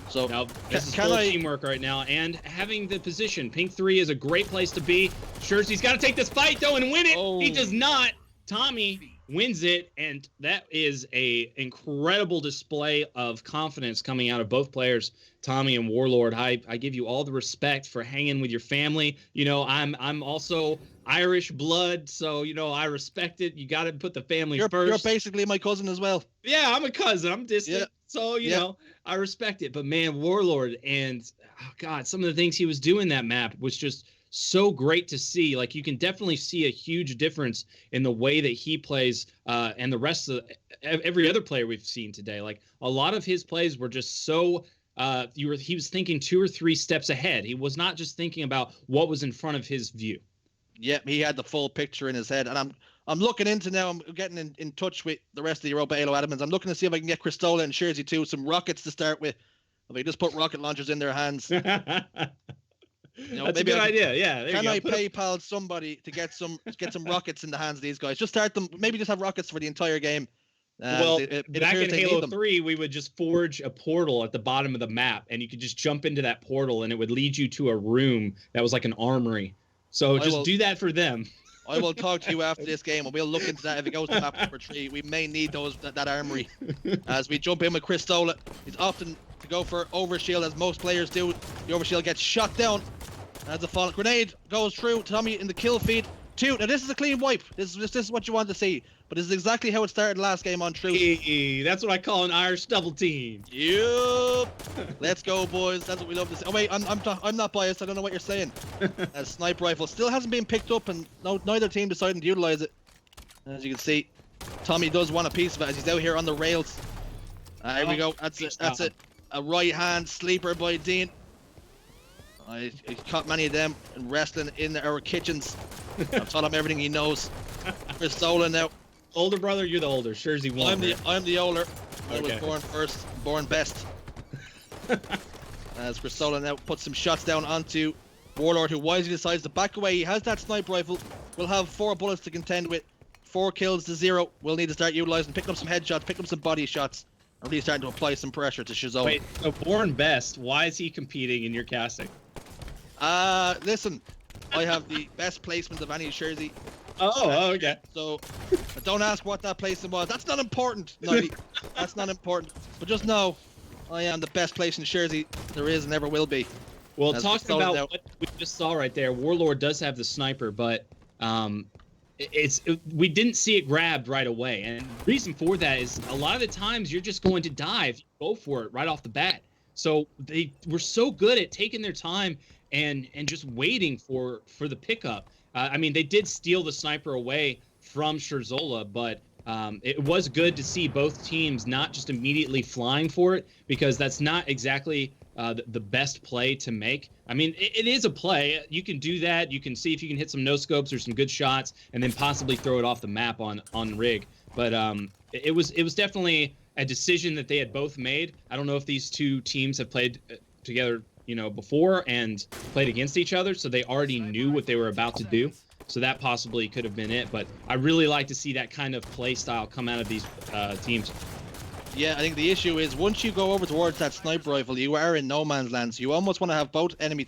So now, this is full teamwork right now, and having the position. Pink 3 is a great place to be. Shurzy's got to take this fight, though, and win it. Oh. He does not. Tommy wins it, and that is a incredible display of confidence coming out of both players, Tommy and Warlord. I give you all the respect for hanging with your family. You know, I'm also Irish blood, so you know I respect it. You got to put the family first. You're basically my cousin as well. Yeah, I'm a cousin. I'm distant, so you know I respect it. But man, Warlord, and oh God, some of the things he was doing that map was just so great to see. Like, you can definitely see a huge difference in the way that he plays and the rest of every other player we've seen today. Like, a lot of his plays were just so he was thinking 2 or 3 steps ahead. He was not just thinking about what was in front of his view. Yep, he had the full picture in his head. And I'm looking into now, I'm getting in touch with the rest of the Europa Elo admins. I'm looking to see if I can get Cristola and Shurzy 2 some rockets to start with. If I just put rocket launchers in their hands. You know, that's a good idea. Yeah. Can I PayPal somebody to get some rockets in the hands of these guys? Just start them. Maybe just have rockets for the entire game. Well, back in Halo 3, we would just forge a portal at the bottom of the map, and you could just jump into that portal, and it would lead you to a room that was like an armory. So just do that for them. I will talk to you after this game, and we'll look into that. If it goes to map number 3, we may need that armory. As we jump in with Cristola, he's often to go for overshield, as most players do. The overshield gets shot down. As a fallen grenade goes through, Tommy in the kill feed. 2. Now this is a clean wipe. This is what you want to see. But this is exactly how it started last game on Truth. Hey, that's what I call an Irish double team. Yup. Let's go, boys. That's what we love to see. Oh wait, I'm not biased. I don't know what you're saying. A sniper rifle still hasn't been picked up, and neither team deciding to utilize it. As you can see, Tommy does want a piece of it as he's out here on the rails. There we go. That's it. That's it. A right hand sleeper by Dean. I caught many of them in wrestling in our kitchens. I've taught him everything he knows. Christola now. Older brother, you're the older. Shurzy won. I'm the older. I was Okay. born first, born best. As Christola now puts some shots down onto Warlord, who wisely decides to back away. He has that sniper rifle. We'll have 4 bullets to contend with. 4 kills to 0. We'll need to start utilizing, picking up some headshots, picking up some body shots. And really starting to apply some pressure to Shizola. Wait, so born best, why is he competing in your casting? Listen, I have the best placement of any Shurzy. Oh, okay. So, don't ask what that placement was. That's not important, Nighty. That's not important. But just know, I am the best place in Shurzy there is and ever will be. Well, As talking Christola about now- what we just saw right there, Warlord does have the sniper, but we didn't see it grabbed right away. And the reason for that is a lot of the times you're just going to die if you go for it right off the bat. So they were so good at taking their time and just waiting for the pickup. I mean, they did steal the sniper away from Scherzola, but it was good to see both teams not just immediately flying for it, because that's not exactly the best play to make. I mean, it is a play. You can do that. You can see if you can hit some no scopes or some good shots, and then possibly throw it off the map on rig. But it was definitely a decision that they had both made. I don't know if these two teams have played together, before and played against each other, so they already knew what they were about to do. So that possibly could have been it. But I really like to see that kind of play style come out of these teams. Yeah, I think the issue is once you go over towards that sniper rifle, you are in no man's land. So you almost want to have both enemy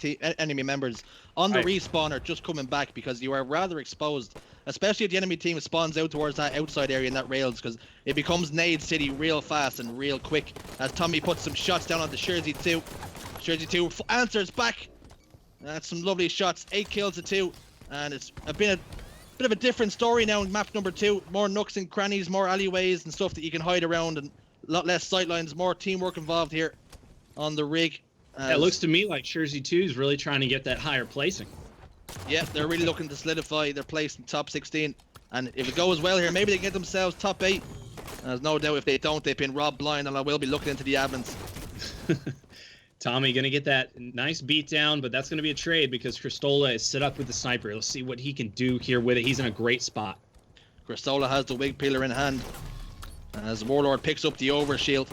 members on the Right. respawner just coming back, because you are rather exposed, especially if the enemy team spawns out towards that outside area in that rails, because it becomes nade city real fast and real quick. As Tommy puts some shots down on the Shurzy 2. Shurzy 2 answers back. That's some lovely shots. 8 kills to 2. And it's been a bit of a different story now in map number 2. More nooks and crannies, more alleyways and stuff that you can hide around, and a lot less sightlines, more teamwork involved here on the rig. It looks to me like Shurzy 2 is really trying to get that higher placing. Yeah, they're really looking to solidify their place in top 16. And if it goes well here, maybe they get themselves top 8. There's no doubt if they don't, they've been robbed blind, and I will be looking into the admins. Tommy gonna get that nice beat down, but that's gonna be a trade because Christola is set up with the sniper. Let's see what he can do here with it. He's in a great spot. Christola has the wig peeler in hand as Warlord picks up the overshield.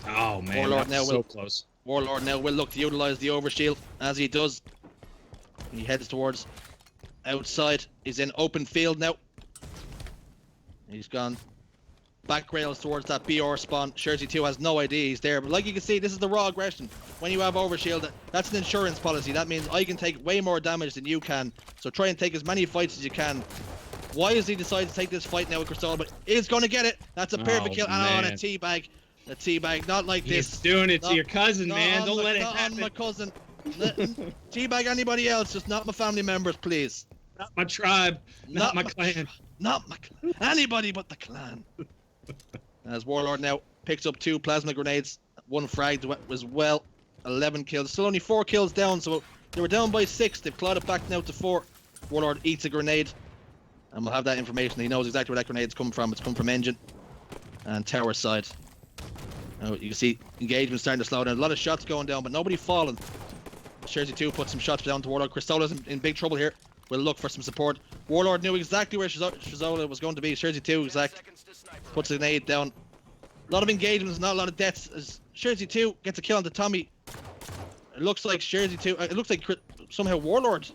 Oh man, Warlord that was now so will- close. Warlord now will look to utilize the overshield. As he does, he heads towards outside. He's in open field now. He's gone back rails towards that BR spawn. Shurzy 2 has no idea he's there, but like you can see, this is the raw aggression. When you have overshield, that's an insurance policy. That means I can take way more damage than you can, so try and take as many fights as you can. Why has he decided to take this fight now with Christola? But he's going to get it. That's a perfect kill. And man. a teabag. A teabag, not like He's this. doing it to Not- your cousin, Not man. on Don't my- let it not happen. on my cousin. Teabag anybody else, just not my family members, please. Not my tribe, not my clan. Not my clan. Anybody but the clan. As Warlord now picks up 2 plasma grenades, 1 fragged as well. 11 kills. Still only 4 kills down, so they were down by 6. They've clawed it back now to 4. Warlord eats a grenade. And we'll have that information. He knows exactly where that grenade's come from. It's come from engine and tower side. Now you can see engagement starting to slow down. A lot of shots going down, but nobody falling. Shurzy 2 put some shots down to Warlord. Christola's in big trouble here. We'll look for some support. Warlord knew exactly where Shizola was going to be. Shurzy 2 exact. Puts a grenade down. A lot of engagements, not a lot of deaths. As Shurzy 2 gets a kill onto Tommy. It looks like Shurzy 2. It looks like somehow Warlord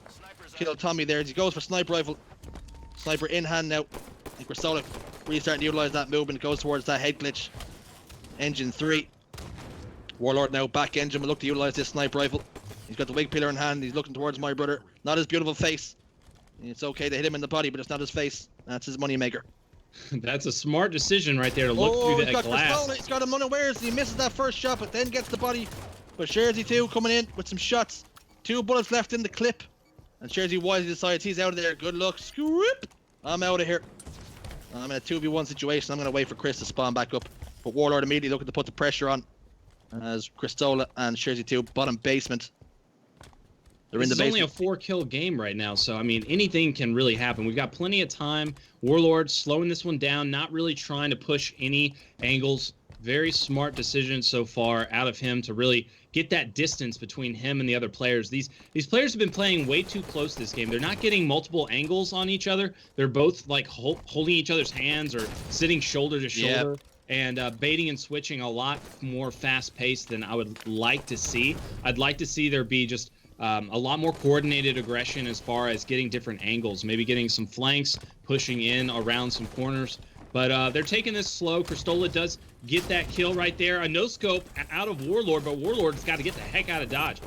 killed Tommy there as he goes for sniper rifle. Sniper in hand now. I think Christola really starting to utilize that movement. It goes towards that head glitch. Engine 3. Warlord now back engine will look to utilize this sniper rifle. He's got the wig peeler in hand. He's looking towards my brother. Not his beautiful face. It's okay to hit him in the body, but it's not his face. That's his moneymaker. That's a smart decision right there to look through He's that got glass. Christola. He's got him unawares. He misses that first shot, but then gets the body. But Shurzy 2 coming in with some shots. 2 bullets left in the clip. And Shurzy wisely decides he's out of there. Good luck. Scoop. I'm out of here. I'm in a 2v1 situation. I'm going to wait for Chris to spawn back up. But Warlord immediately looking to put the pressure on. As Christola and Shurzy 2 bottom basement. They're in the This is only basement. a 4-kill game right now, so I mean anything can really happen. We've got plenty of time. Warlord slowing this one down, not really trying to push any angles Very smart decision so far out of him to really get that distance between him and the other players. These players have been playing way too close this game. They're not getting multiple angles on each other. They're both like holding each other's hands or sitting shoulder to shoulder. Yep. And baiting and switching a lot more fast-paced than I would like to see. I'd like to see there be just a lot more coordinated aggression as far as getting different angles, maybe getting some flanks, pushing in around some corners. But they're taking this slow. Cristola does get that kill right there. A no-scope out of Warlord, but Warlord's got to get the heck out of dodge.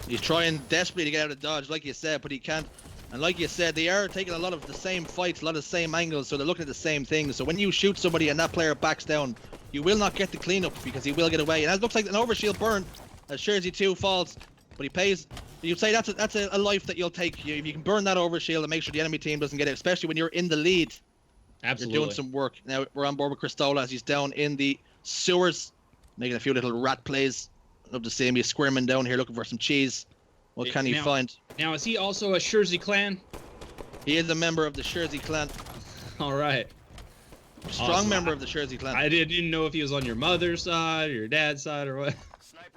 He's trying desperately to get out of dodge, like you said, but he can't. And like you said, they are taking a lot of the same fights, a lot of the same angles, so they're looking at the same things. So when you shoot somebody and that player backs down, you will not get the cleanup because he will get away. And that looks like an overshield burn as Jersey 2 falls, but he pays. You'd say that's a life that you'll take. If you can burn that overshield and make sure the enemy team doesn't get it, especially when you're in the lead. Absolutely. You're doing some work. Now we're on board with Cristola as he's down in the sewers, making a few little rat plays. Love to see him. He's squirming down here looking for some cheese. What can he find? Now, is he also a Jersey clan? He is a member of the Jersey clan. All right. Strong member of the Jersey clan. I didn't know if he was on your mother's side or your dad's side or what.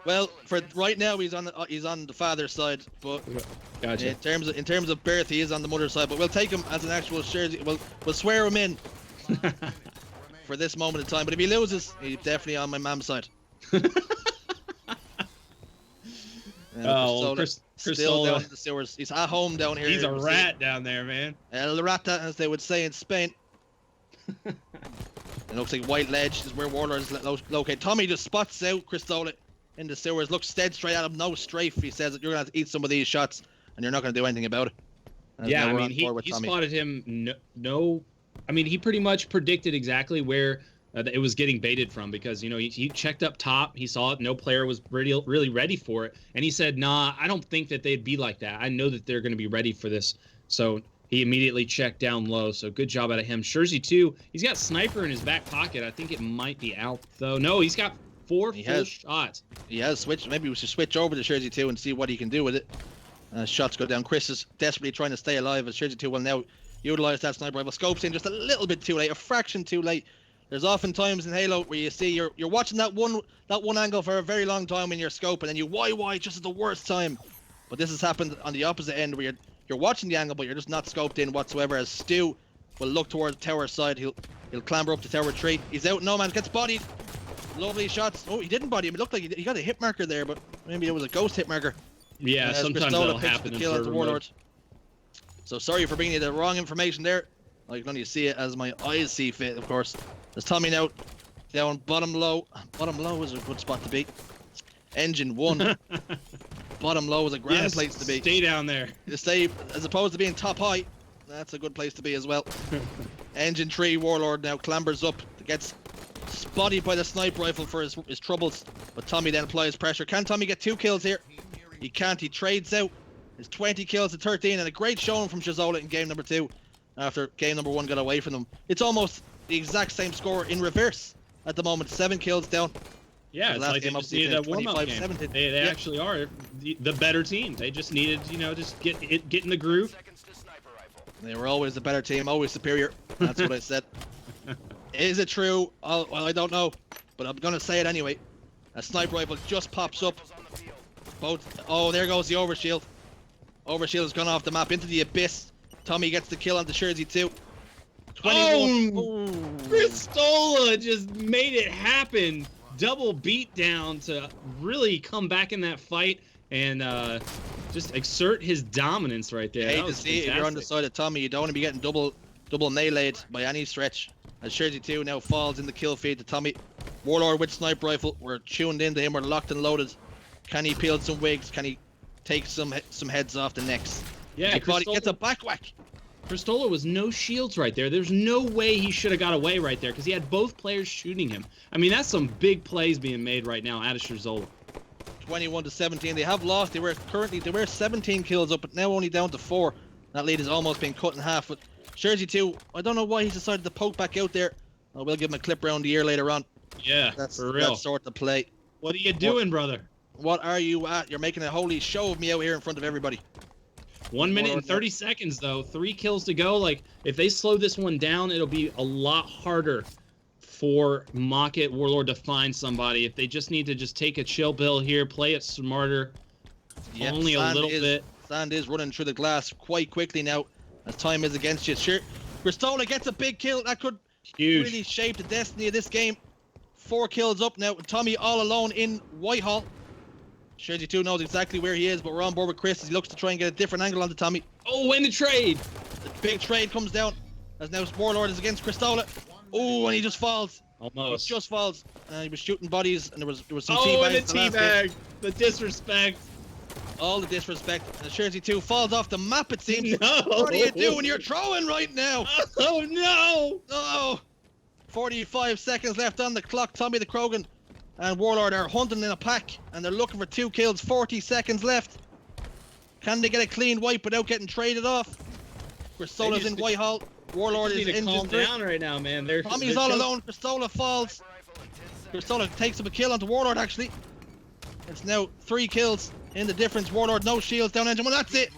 Well, for right now he's on the father's side, but gotcha. In terms of birth he is on the mother's side. But we'll take him as an actual Jersey. We'll swear him in for this moment in time. But if he loses, he's definitely on my mom's side. Oh, still down in the sewers. He's at home down here. He's a rat down there, man. El rata, as they would say in Spain. It looks like White Ledge is where Warlord is located. Tommy just spots out Cristola in the sewers, looks dead straight at him, no strafe. He says that you're going to have to eat some of these shots, and you're not going to do anything about it. Yeah, I mean, he spotted him. No, I mean, he pretty much predicted exactly where it was getting baited from because, you know, he checked up top. He saw it. No player was really ready for it. And he said, nah, I don't think that they'd be like that. I know that they're going to be ready for this. So he immediately checked down low. So good job out of him. Jersey 2, he's got sniper in his back pocket. I think it might be out, though. No, he's got four full shots. He has switched. Maybe we should switch over to Jersey 2 and see what he can do with it. Shots go down. Chris is desperately trying to stay alive as Jersey 2 will now utilize that sniper rifle. Scopes in just a little bit too late, a fraction too late. There's often times in Halo where you see you're watching that one angle for a very long time in your scope, and then you why just at the worst time. But this has happened on the opposite end where you're watching the angle, but you're just not scoped in whatsoever. As Stu will look towards the tower side, he'll clamber up to tower 3. He's out. No man gets bodied. Lovely shots. Oh, he didn't body him. It looked like he got a hit marker there, but maybe it was a ghost hit marker. Yeah, sometimes that'll happen. So sorry for bringing you the wrong information there. I can only see it as my eyes see fit, of course. There's Tommy now down bottom low. Bottom low is a good spot to be. Engine 1. Bottom low is a grand place to be. Stay down there. To stay, as opposed to being top high, that's a good place to be as well. Engine 3 Warlord now clambers up, gets spotted by the sniper rifle for his troubles, but Tommy then applies pressure. Can Tommy get 2 kills here? He can't. He trades out his 20 kills to 13, and a great showing from Shazola in game number 2 after game number 1 got away from them. It's almost the exact same score in reverse at the moment. 7 kills down. Yeah, it's like they just needed a warm-up game. They actually are the better team. They just needed, you know, just get in the groove. They were always the better team, always superior. That's what I said. Is it true? Oh, well, I don't know, but I'm gonna say it anyway. A sniper rifle just pops up. Oh, there goes the overshield. Overshield has gone off the map into the abyss. Tommy gets the kill on the Jersey 2. 21. Oh, Cristola just made it happen. Double beat down to really come back in that fight and just exert his dominance right there. I hate to see it if you're on the side of Tommy. You don't want to be getting double meleeed by any stretch. As Jersey 2 now falls in the kill feed to Tommy. Warlord with sniper rifle. We're tuned into him. We're locked and loaded. Can he peel some wigs? Can he take some heads off the necks? Yeah, Cristola gets a back whack. Cristola was no shields right there. There's no way he should have got away right there because he had both players shooting him. I mean, that's some big plays being made right now out of Shazola. 21-17. They have lost. They were 17 kills up, but now only down to 4. That lead has almost been cut in half. But Jersey 2, I don't know why he's decided to poke back out there. We'll give him a clip round the ear later on. Yeah, for real. That's sort of play. What are you doing, brother? What are you at? You're making a holy show of me out here in front of everybody. 1 minute and 30 seconds, though. 3 kills to go. Like, if they slow this one down, it'll be a lot harder for Mocket Warlord to find somebody. If they just need to just take a chill pill here, play it smarter, Yep, only a little bit. Sand is running through the glass quite quickly now, as time is against you. Sure, Gristola gets a big kill. That could really shape the destiny of this game. 4 kills up now. Tommy all alone in Whitehall. Jersey 2 knows exactly where he is, but we're on board with Chris as he looks to try and get a different angle onto Tommy. Oh, and the trade. The big trade comes down as now Warlord is against Gristola. Oh, and he just falls. Almost. He just falls. He was shooting bodies, and there was some teabags. Oh, and the teabag. The disrespect. All the disrespect. And Jersey 2 falls off the map, it seems. No. What are you doing? You're throwing right now. Oh, no. Oh. 45 seconds left on the clock. Tommy the Krogan and Warlord are hunting in a pack, and they're looking for 2 kills. 40 seconds left. Can they get a clean wipe without getting traded off? Gristola's in Whitehall. Warlord is in. Calm down right now, man. Tommy's all alone. Gristola falls. Gristola takes up a kill onto Warlord, actually. It's now 3 kills in the difference. Warlord, no shields, down engine. Well, that's it.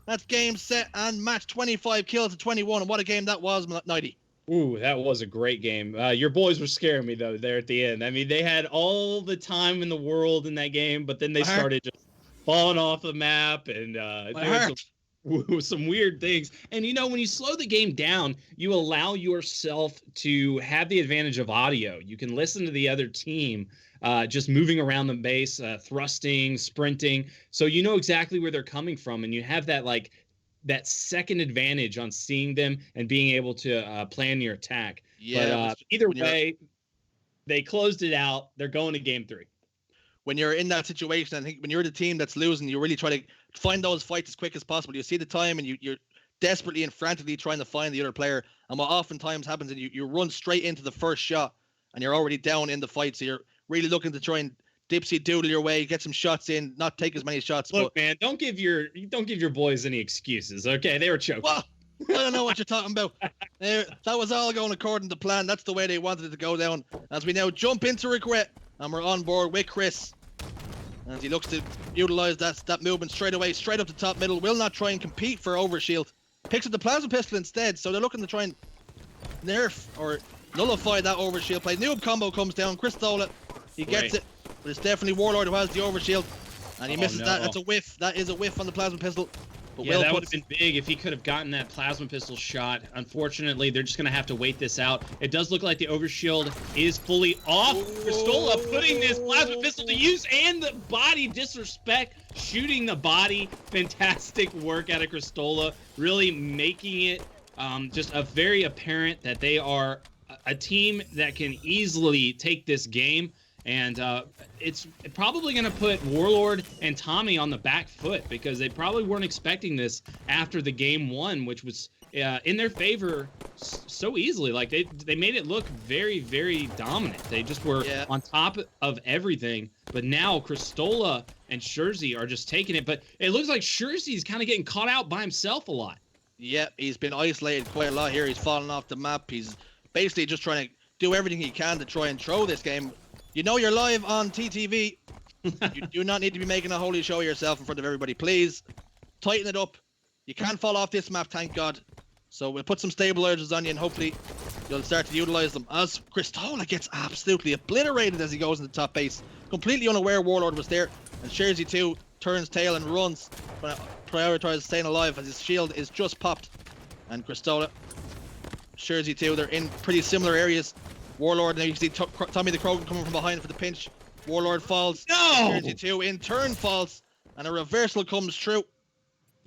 That's game, set, and match. 25 kills to 21. And what a game that was, Nighty. Ooh, that was a great game. Your boys were scaring me, though, there at the end. I mean, they had all the time in the world in that game, but then they started just falling off the map and doing some weird things. And, you know, when you slow the game down, you allow yourself to have the advantage of audio. You can listen to the other team just moving around the base, thrusting, sprinting. So you know exactly where they're coming from, and you have that, like, that second advantage on seeing them and being able to plan your attack. Yeah. But either way, they closed it out. They're going to game 3. When you're in that situation, I think when you're the team that's losing, you really try to find those fights as quick as possible. You see the time and you're desperately and frantically trying to find the other player. And what oftentimes happens is you run straight into the first shot and you're already down in the fight. So you're really looking to try and dipsy doodle your way, get some shots in, not take as many shots. Look, man, don't give your boys any excuses. Okay, they were choking. Well, I don't know what you're talking about. That was all going according to plan. That's the way they wanted it to go down. As we now jump into regret, and we're on board with Chris. As he looks to utilize that movement straight away, straight up the top middle. Will not try and compete for overshield. Picks up the plasma pistol instead. So they're looking to try and nerf or nullify that overshield play. Noob combo comes down. Gristola, he gets it. But it's definitely Warlord who has the overshield. And he misses that. That's a whiff. That is a whiff on the plasma pistol. But yeah, that would have been big if he could have gotten that plasma pistol shot. Unfortunately, they're just going to have to wait this out. It does look like the overshield is fully off. Gristola putting this plasma pistol to use, and the body disrespect, shooting the body. Fantastic work out of Gristola, really making it just a very apparent that they are a team that can easily take this game. And it's probably going to put Warlord and Tommy on the back foot because they probably weren't expecting this after the game 1, which was in their favor so easily. Like they made it look very, very dominant. They just were on top of everything. But now Gristola and Schurzy are just taking it. But it looks like Schurzy's kind of getting caught out by himself a lot. Yeah, he's been isolated quite a lot here. He's fallen off the map. He's basically just trying to do everything he can to try and throw this game. You know you're live on TTV. You do not need to be making a holy show of yourself in front of everybody. Please tighten it up. You can't fall off this map, thank God. So we'll put some stabilizers on you and hopefully you'll start to utilize them. As Gristola gets absolutely obliterated as he goes into top base. Completely unaware Warlord was there. And Jersey 2 turns tail and runs. Prioritizes staying alive as his shield is just popped. And Gristola, Jersey 2, they're in pretty similar areas. Warlord, now you can see Tommy the Krogan coming from behind for the pinch. Warlord falls. No! Jersey 2 in turn falls. And a reversal comes through.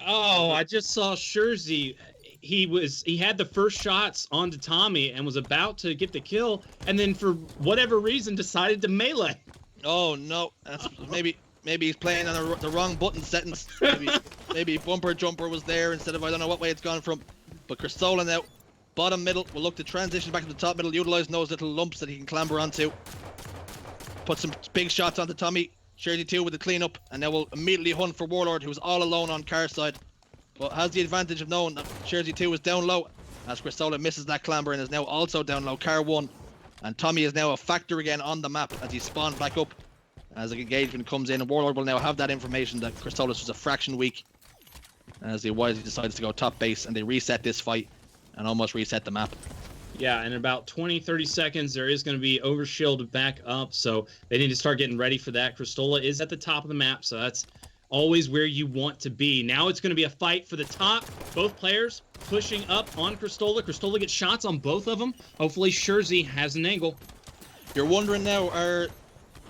Oh, I just saw Schurzy. He had the first shots onto Tommy and was about to get the kill, and then for whatever reason decided to melee. Oh no, that's maybe he's playing on the wrong button settings. Maybe bumper jumper was there instead of I don't know what way it's gone from. But Gristola now, bottom middle, will look to transition back to the top middle, utilizing those little lumps that he can clamber onto. Put some big shots onto Tommy. Jersey 2 with the cleanup, and now we'll immediately hunt for Warlord, who's all alone on car side. But has the advantage of knowing that Jersey 2 is down low, as Gristola misses that clamber and is now also down low, car 1. And Tommy is now a factor again on the map as he spawned back up. As the engagement comes in, and Warlord will now have that information that Gristola was a fraction weak. As he wisely decides to go top base, and they reset this fight, and almost reset the map. Yeah, in about 20-30 seconds, there is going to be overshielded back up, so they need to start getting ready for that. Kristola is at the top of the map, so that's always where you want to be. Now it's going to be a fight for the top. Both players pushing up on Kristola. Kristola gets shots on both of them. Hopefully, Scherzi has an angle. You're wondering now, are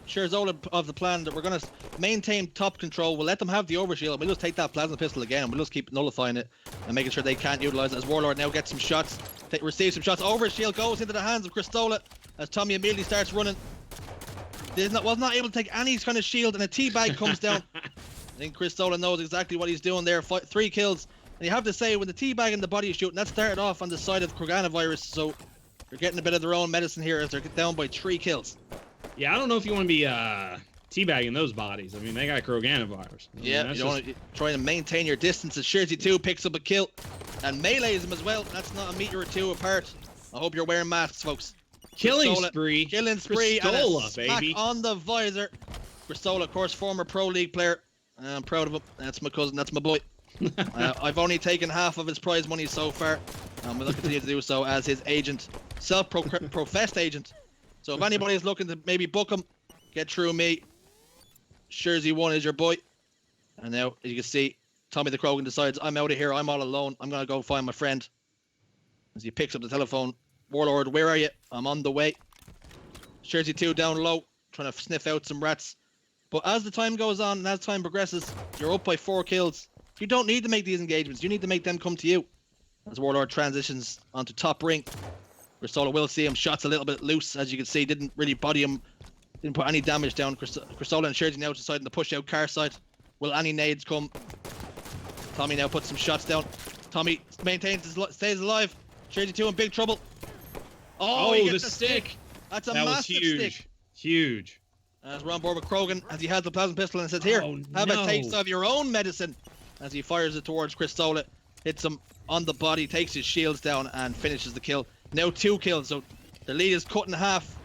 Scherzola of the plan that we're going to maintain top control? We'll let them have the overshield. We'll just take that plasma pistol again. We'll just keep nullifying it and making sure they can't utilize it. As Warlord now gets some shots, receives some shots. Overshield goes into the hands of Kristola as Tommy immediately starts running. Was not able to take any kind of shield, and a teabag comes down. I think Kristola knows exactly what he's doing there. 3 kills. And you have to say, with the teabag in the body shooting, that started off on the side of Kroganavirus, so they're getting a bit of their own medicine here as they're down by 3 kills. Yeah, I don't know if you want to be teabagging those bodies. I mean, they got Kroganavirus. Yeah, you don't want to try to maintain your distance. As Scherzi 2 picks up a kill and melees him as well. That's not a meter or 2 apart. I hope you're wearing masks, folks. Killing Kristola, spree. Killing spree. Kristola, and a smack baby. on the visor. Kristola, of course, former Pro League player. I'm proud of him. That's my cousin. That's my boy. I've only taken half of his prize money so far. We'll continue to do so as his agent. Self-professed agent. So if anybody's looking to maybe book him, get through me. Scherzi 1 is your boy. And now, as you can see, Tommy the Krogan decides, I'm out of here. I'm all alone. I'm going to go find my friend. As he picks up the telephone. Warlord, where are you? I'm on the way. Scherzi 2 down low, trying to sniff out some rats. But as the time goes on and as time progresses, you're up by 4 kills. You don't need to make these engagements. You need to make them come to you. As Warlord transitions onto top ring. Kristola will see him. Shots a little bit loose, as you can see. Didn't really body him. Didn't put any damage down. Kristola and Scherzi now deciding to push out car side. Will any nades come? Tommy now puts some shots down. Tommy maintains stays alive. Scherzi 2 in big trouble. Oh, he gets the stick. That's a That was massive huge. stick. Huge. As we're on board with Krogan, as he has the plasma pistol and says, here, have a taste of your own medicine. As he fires it towards Kristola, hits him on the body, takes his shields down and finishes the kill. Now 2 kills, so the lead is cut in half.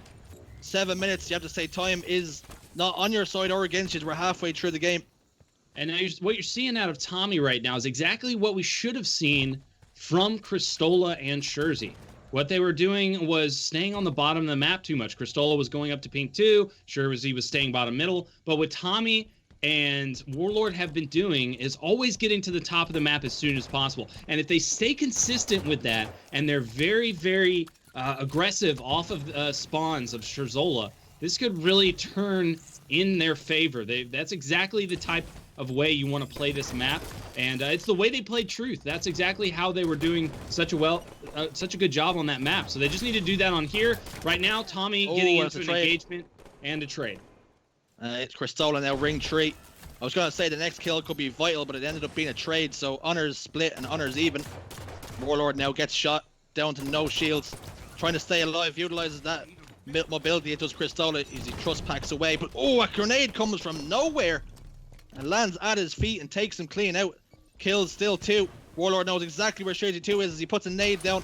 7 minutes, you have to say time is not on your side or against you. We're halfway through the game. And now what you're seeing out of Tommy right now is exactly what we should have seen from Kristola and Scherzi. What they were doing was staying on the bottom of the map too much. Kristola was going up to pink 2. Scherzi was staying bottom middle. But what Tommy and Warlord have been doing is always getting to the top of the map as soon as possible. And if they stay consistent with that, and they're very, very aggressive off of spawns of Scherzola, this could really turn in their favor. That's exactly the type of way you want to play this map, and it's the way they played Truth. That's exactly how they were doing such a good job on that map. So they just need to do that on here. Right now, Tommy getting into an engagement and a trade. It's Kristola now, ring 3. I was going to say the next kill could be vital, but it ended up being a trade, so honors split and honors even. Warlord now gets shot down to no shields, trying to stay alive, utilizes that mobility. It does Kristola as he thrust packs away, but a grenade comes from nowhere and lands at his feet and takes him clean out. Kills still 2. Warlord knows exactly where Scherzi 2 is as he puts a nade down.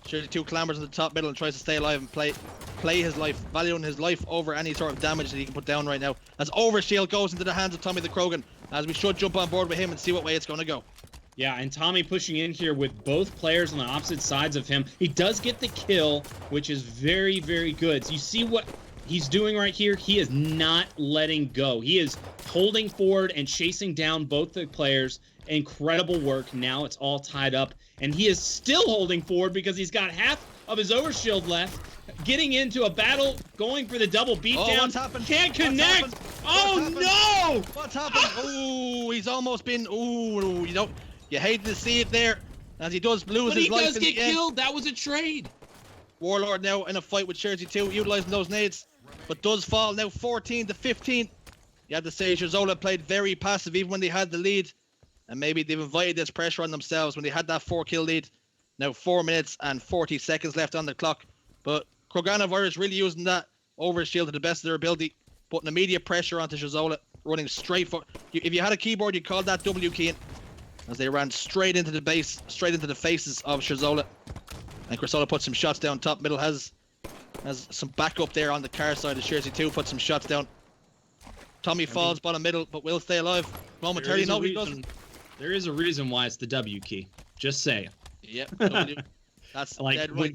Scherzi 2 clambers in the top middle and tries to stay alive and play his life, valuing his life over any sort of damage that he can put down right now. As Overshield goes into the hands of Tommy the Krogan, as we should jump on board with him and see what way it's going to go. Yeah, and Tommy pushing in here with both players on the opposite sides of him. He does get the kill, which is very, very good. So you see what he's doing right here? He is not letting go. He is holding forward and chasing down both the players. Incredible work. Now it's all tied up, and he is still holding forward because he's got half of his overshield left. Getting into a battle, going for the double beatdown. What's happened? Can't connect. No! What's happened? Oh, he's almost been. Oh, you hate to see it there, as he does lose his life. But he does in get the end. killed. That was a trade. Warlord now in a fight with Scherzi 2, utilizing those nades, but does fall now 14 to 15. You have to say Scherzola played very passive even when they had the lead, and maybe they've invited this pressure on themselves when they had that 4-kill lead. Now 4 minutes and 40 seconds left on the clock, but Kroganavirus really using that overshield to the best of their ability, putting immediate pressure onto Scherzola, running straight for. If you had a keyboard, you'd call that W keying, as they ran straight into the base, straight into the faces of Scherzola. And Kristola puts some shots down top middle, has some backup there on the car side of Scherzi 2, puts some shots down. Tommy falls bottom middle, but will stay alive momentarily. No, he doesn't. There is a reason why it's the W key. Just saying. Yep. W. That's like dead right.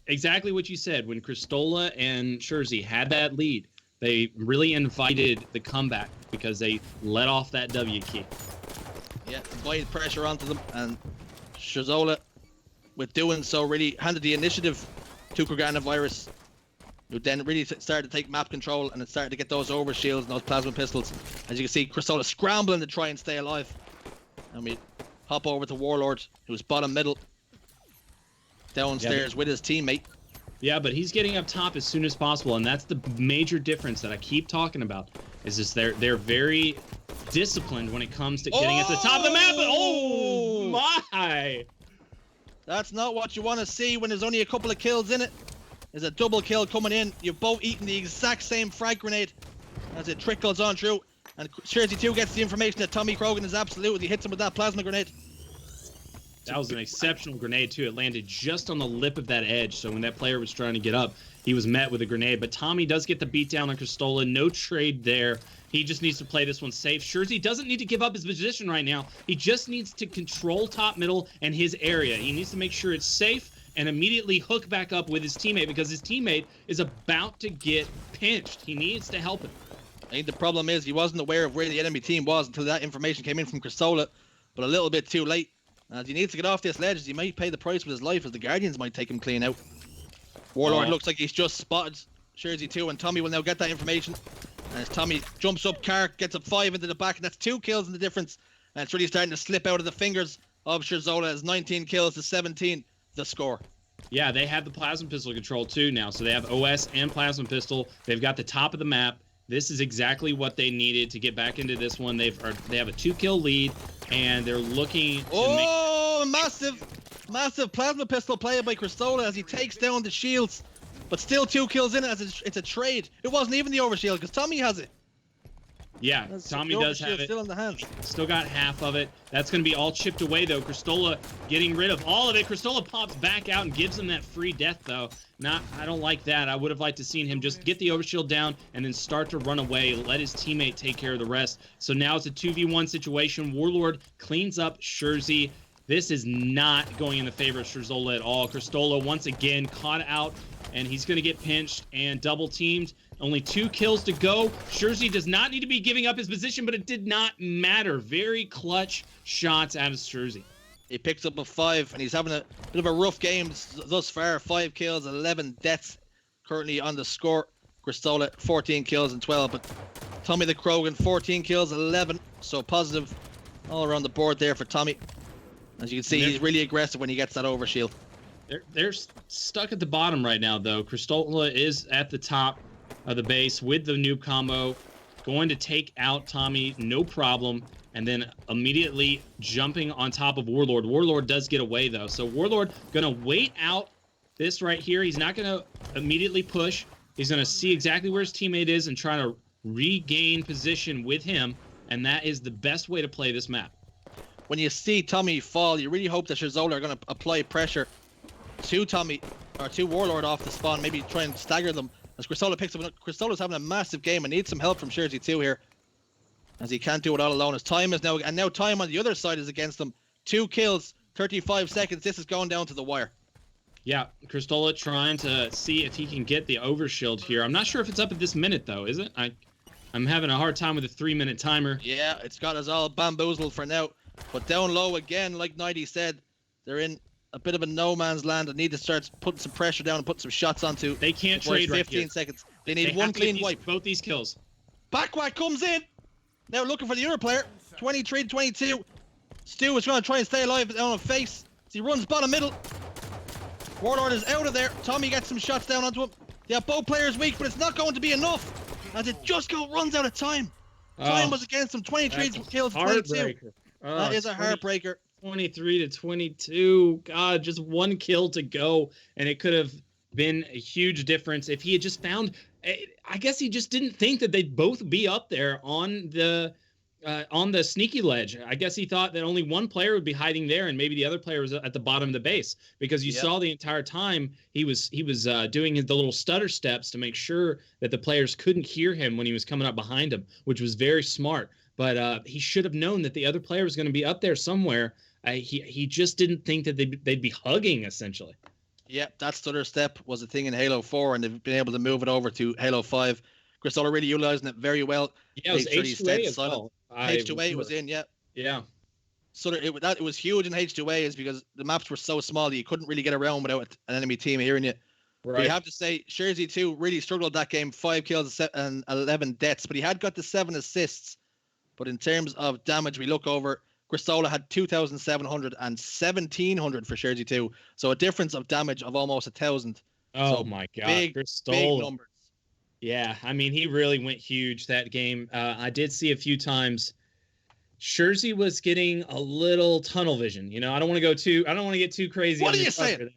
exactly what you said. When Kristola and Scherzi had that lead, they really invited the comeback because they let off that W key. Yeah, invited pressure onto them, and Scherzola, with doing so, really handed the initiative to Virus, who then really started to take map control, and it started to get those overshields and those plasma pistols. As you can see, Kristola scrambling to try and stay alive. And we hop over to Warlord, who's bottom middle, downstairs with his teammate. Yeah, but he's getting up top as soon as possible, and that's the major difference that I keep talking about. Is just they're very disciplined when it comes to getting at the top of the map. Oh my! That's not what you want to see when there's only a couple of kills in it. There's a double kill coming in. You've both eaten the exact same frag grenade as it trickles on through. And Scherzi 2 gets the information that Tommy Krogan is absolute. He hits him with that plasma grenade. That was an exceptional grenade, too. It landed just on the lip of that edge, so when that player was trying to get up, he was met with a grenade. But Tommy does get the beatdown on Kristola. No trade there. He just needs to play this one safe. Scherzi doesn't need to give up his position right now. He just needs to control top, middle, and his area. He needs to make sure it's safe and immediately hook back up with his teammate because his teammate is about to get pinched. He needs to help him. I think the problem is he wasn't aware of where the enemy team was until that information came in from Kristola, but a little bit too late. As he needs to get off this ledge, he might pay the price with his life, as the Guardians might take him clean out. Warlord looks like he's just spotted Scherzi 2, and Tommy will now get that information. And as Tommy jumps up, Kark gets a 5 into the back, and that's 2 kills in the difference. And it's really starting to slip out of the fingers of Scherzola as 19 kills to 17, the score. Yeah, they have the plasma pistol control too now, so they have OS and plasma pistol. They've got the top of the map. This is exactly what they needed to get back into this one. They have a 2-kill lead, and they're looking to massive plasma pistol play by Kristola as he takes down the shields, but still 2 kills in it as it's a trade. It wasn't even the overshield because Tommy has it. Yeah, Tommy does have it. Still in the hands. Still got half of it. That's going to be all chipped away, though. Kristola getting rid of all of it. Kristola pops back out and gives him that free death, though. I don't like that. I would have liked to seen him just get the overshield down and then start to run away. Let his teammate take care of the rest. So now it's a 2v1 situation. Warlord cleans up Scherzi. This is not going in the favor of Scherzola at all. Kristola once again caught out, and he's going to get pinched and double teamed. Only 2 kills to go. Scherzi does not need to be giving up his position, but it did not matter. Very clutch shots out of Scherzi. He picks up a 5, and he's having a bit of a rough game thus far. 5 kills, 11 deaths currently on the score. Kristola, 14 kills and 12, but Tommy the Krogan, 14 kills, 11. So positive all around the board there for Tommy. As you can see, he's really aggressive when he gets that overshield. They're stuck at the bottom right now, though. Kristola is at the top of the base with the noob combo, going to take out Tommy, no problem, and then immediately jumping on top of Warlord. Warlord does get away, though, so Warlord gonna wait out this right here. He's not gonna immediately push. He's gonna see exactly where his teammate is and try to regain position with him, and that is the best way to play this map. When you see Tommy fall, you really hope that Scherzola are gonna apply pressure to Tommy, or to Warlord off the spawn, maybe try and stagger them. As Kristola picks up, Kristola's having a massive game and needs some help from Scherzi 2 here, as he can't do it all alone. His time is now, and now time on the other side is against him. 2 kills, 35 seconds. This is going down to the wire. Yeah, Kristola trying to see if he can get the overshield here. I'm not sure if it's up at this minute, though, is it? I'm having a hard time with a 3-minute timer. Yeah, it's got us all bamboozled for now. But down low again, like Nighty said, they're in a bit of a no man's land and need to start putting some pressure down and put some shots onto. They can't trade 15 seconds. They need one clean wipe. Both these kills. Backwhack comes in. Now looking for the other player. 23 to 22. Stu is going to try and stay alive on a face. As he runs bottom middle. Warlord is out of there. Tommy gets some shots down onto him. They have both players weak, but it's not going to be enough. As it just runs out of time. Time was against him. 23 kills to 22. That is a heartbreaker. 23 to 22. God, just 1 kill to go, and it could have been a huge difference if he had just found. I guess he just didn't think that they'd both be up there on the sneaky ledge. I guess he thought that only one player would be hiding there, and maybe the other player was at the bottom of the base, because you saw the entire time he was doing the little stutter steps to make sure that the players couldn't hear him when he was coming up behind him, which was very smart. But he should have known that the other player was going to be up there somewhere. He just didn't think that they'd be hugging, essentially. Yeah, that stutter step was a thing in Halo 4, and they've been able to move it over to Halo 5. Grisola really utilizing it very well, Yeah, it was making sure he H2A stayed as silent. well. I H2A was remember. in, yeah. Yeah. So it was huge in H2A is because the maps were so small that you couldn't really get around without an enemy team hearing you. But you Right. have to say, Jersey 2 really struggled that game, 5 kills and 11 deaths, but he had got the 7 assists. But in terms of damage, we look over, Grisola had 2,700 and 1,700 for Jersey 2. So a difference of damage of almost 1,000. Oh So my God, big Cristola. numbers. Yeah, I mean, he really went huge that game. I did see a few times. Jersey was getting a little tunnel vision. You know, I don't want to get too crazy What on are your you saying? brother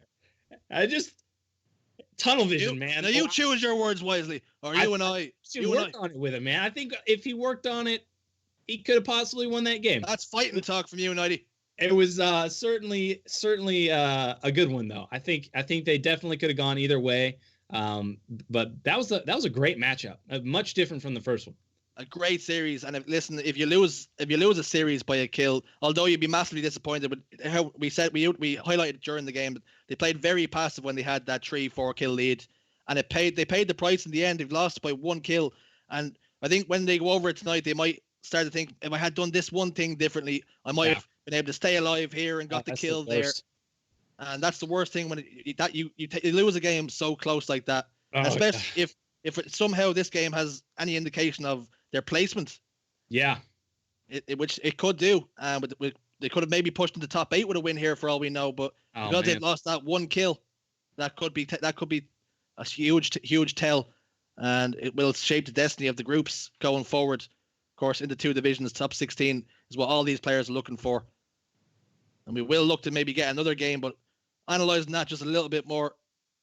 there. I just tunnel vision, man. Now you choose your words wisely, or you and I. Should work on it with him, man. I think if he worked on it, he could have possibly won that game. That's fighting talk from you, Nighty. It was certainly a good one though. I think they definitely could have gone either way. But that was a great matchup, much different from the first one. A great series, and if you lose a series by a kill, although you'd be massively disappointed with how we highlighted during the game, they played very passive when they had that 3-4 kill lead, and they paid the price in the end. They've lost by 1 kill, and I think when they go over it tonight, they might start to think, if I had done this one thing differently, I might have been able to stay alive here and got the kill there. And that's the worst thing when you lose a game so close like that, especially if somehow this game has any indication of their placement. Yeah, which it could do. They could have maybe pushed into top 8 with a win here for all we know, but because they've lost that 1 kill, that could be a huge tell, and it will shape the destiny of the groups going forward. Of course, in the 2 divisions, top 16 is what all these players are looking for, and we will look to maybe get another game, but analyzing that just a little bit more,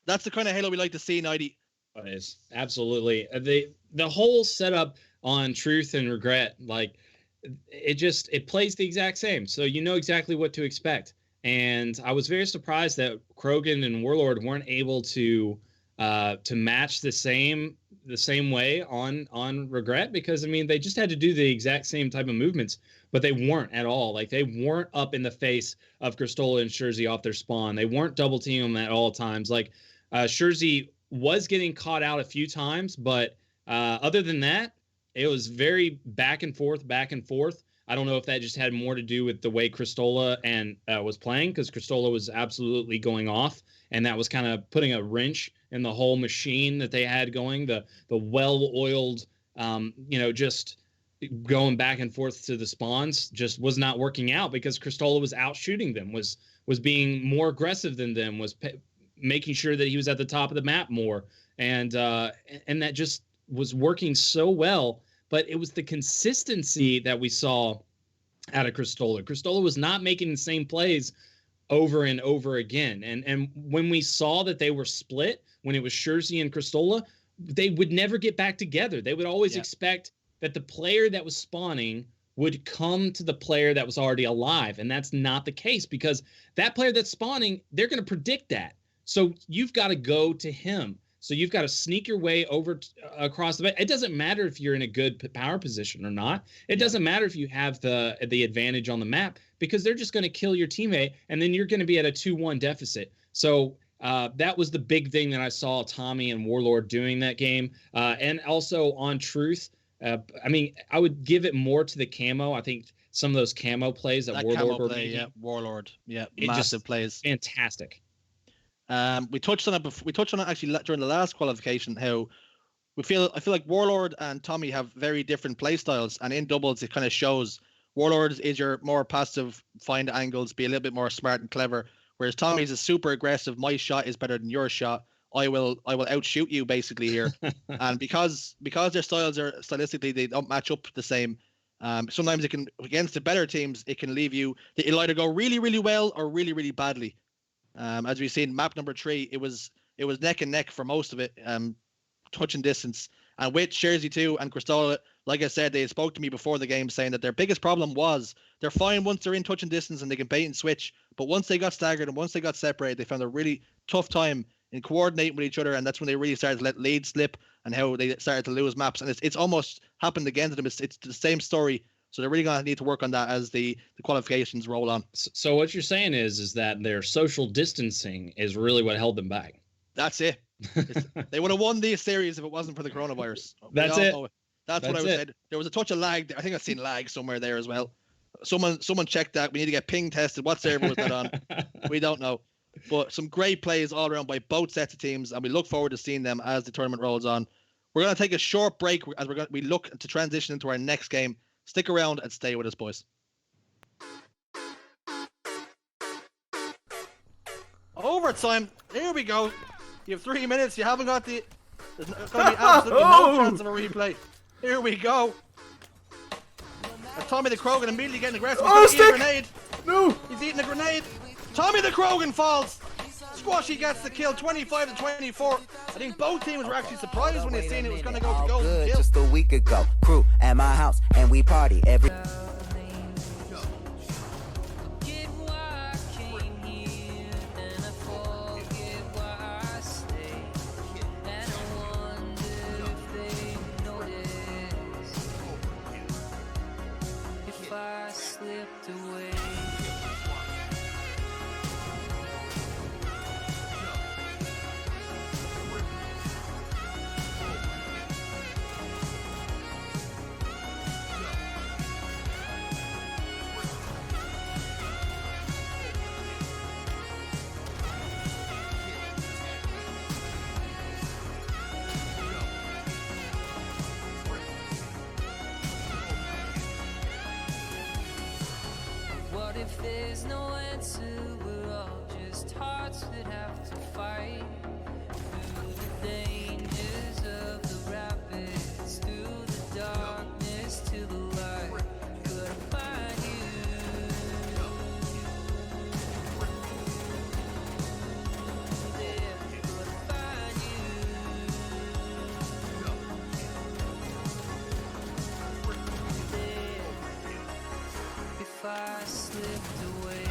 that's the kind of Halo we like to see, Nighty. It is absolutely the whole setup on Truth and Regret, like it plays the exact same, so you know exactly what to expect. And I was very surprised that Krogan and Warlord weren't able to match the same way on Regret, because I mean they just had to do the exact same type of movements, but they weren't at all. Like they weren't up in the face of Cristola and Jersey off their spawn. They weren't double teaming them at all times. Like Jersey was getting caught out a few times, but other than that, it was very back and forth. I don't know if that just had more to do with the way Cristola and was playing, because Cristola was absolutely going off, and that was kind of putting a wrench in the whole machine that they had going. The well-oiled, just going back and forth to the spawns just was not working out, because Cristola was out shooting them, was being more aggressive than them, was making sure that he was at the top of the map more, and that just was working so well. But it was the consistency that we saw out of Cristola. Cristola was not making the same plays over and over again. And when we saw that they were split, when it was Jersey and Cristola, they would never get back together. They would always expect that the player that was spawning would come to the player that was already alive. And that's not the case, because that player that's spawning, they're going to predict that. So you've got to go to him. So you've got to sneak your way over across the map. It doesn't matter if you're in a good power position or not. It doesn't matter if you have the advantage on the map, because they're just going to kill your teammate, and then you're going to be at a 2-1 deficit. So that was the big thing that I saw Tommy and Warlord doing that game. And also on Truth, I mean, I would give it more to the camo. I think some of those camo plays that Warlord were making, Warlord, massive plays, fantastic. We touched on it. We touched on it actually during the last qualification. How I feel like Warlord and Tommy have very different play styles, and in doubles it kind of shows. Warlord is your more passive, find angles, be a little bit more smart and clever, whereas Tommy's is super aggressive. My shot is better than your shot. I will outshoot you basically here, and because their styles are stylistically, they don't match up the same. Sometimes it can, against the better teams, it can leave you. It'll either go really really well or really really badly. As we've seen, map number 3, it was neck and neck for most of it, touching distance. And with Jersey 2 and Cristola, like I said, they spoke to me before the game saying that their biggest problem was they're fine once they're in touching distance and they can bait and switch, but once they got staggered and once they got separated, they found a really tough time in coordinating with each other, and that's when they really started to let leads slip and how they started to lose maps. And it's almost happened again to them. It's the same story So they're really going to need to work on that as the qualifications roll on. So what you're saying is that their social distancing is really what held them back. That's it. They would have won this series if it wasn't for the coronavirus. That's it. That's what I would say. There was a touch of lag. I think I've seen lag somewhere there as well. Someone checked that. We need to get ping tested. What server was that on? We don't know. But some great plays all around by both sets of teams, and we look forward to seeing them as the tournament rolls on. We're going to take a short break as we look to transition into our next game. Stick around and stay with us, boys. Overtime. Here we go. You have 3 minutes. You haven't got the... There's going to be absolutely no chance of a replay. Here we go. And Tommy the Krogan immediately getting aggressive. He's eating a grenade. No! He's eating a grenade. Tommy the Krogan falls. Squashy gets the kill, 25-24. I think both teams were actually surprised when they seen it was going to go to goal. Just a week ago, crew at my house, and we party every... If there's no answer, we're all just hearts that have to fight through the dangers of the rapids, through the darkness to the light. Could I find you there? Could I find you there? If I slipped away.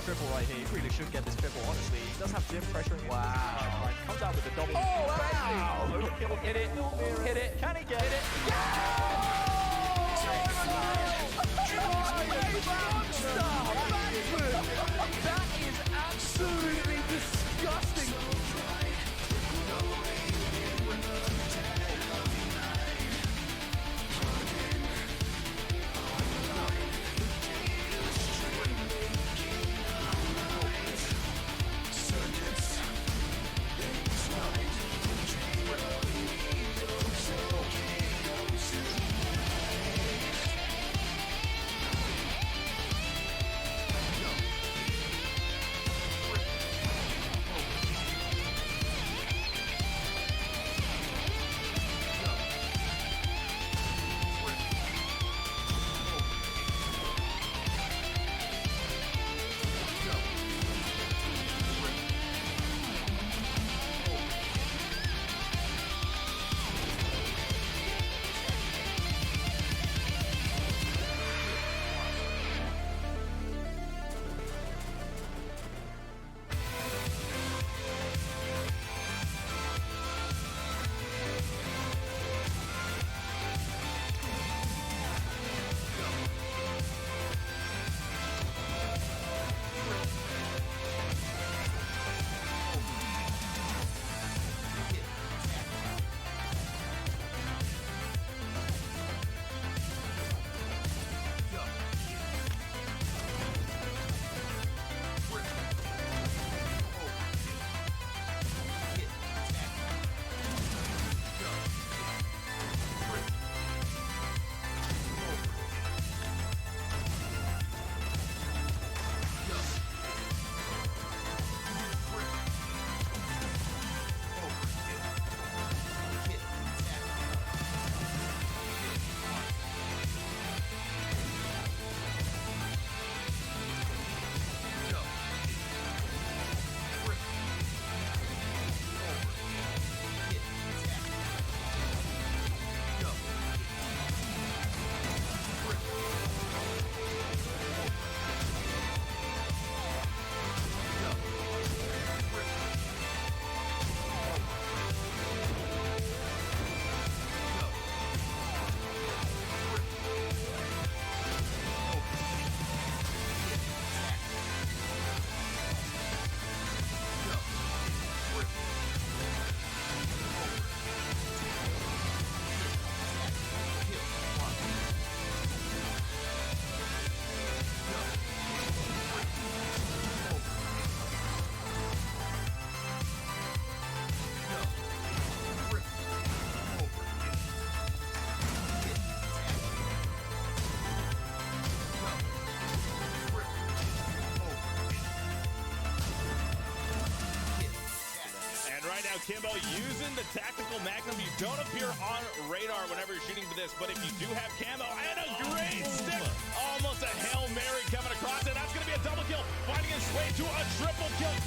Triple right here. He really should get this triple, honestly. He does have Jim pressuring him. Wow. Comes out with the double. Oh, wow. Hit it. Hit it. Can he get it? That is absolutely disgusting. Kimbo using the tactical magnum. You don't appear on radar whenever you're shooting for this, but if you do have camo and a great stick, almost a Hail Mary coming across, and that's going to be a double kill, finding his way to a triple kill.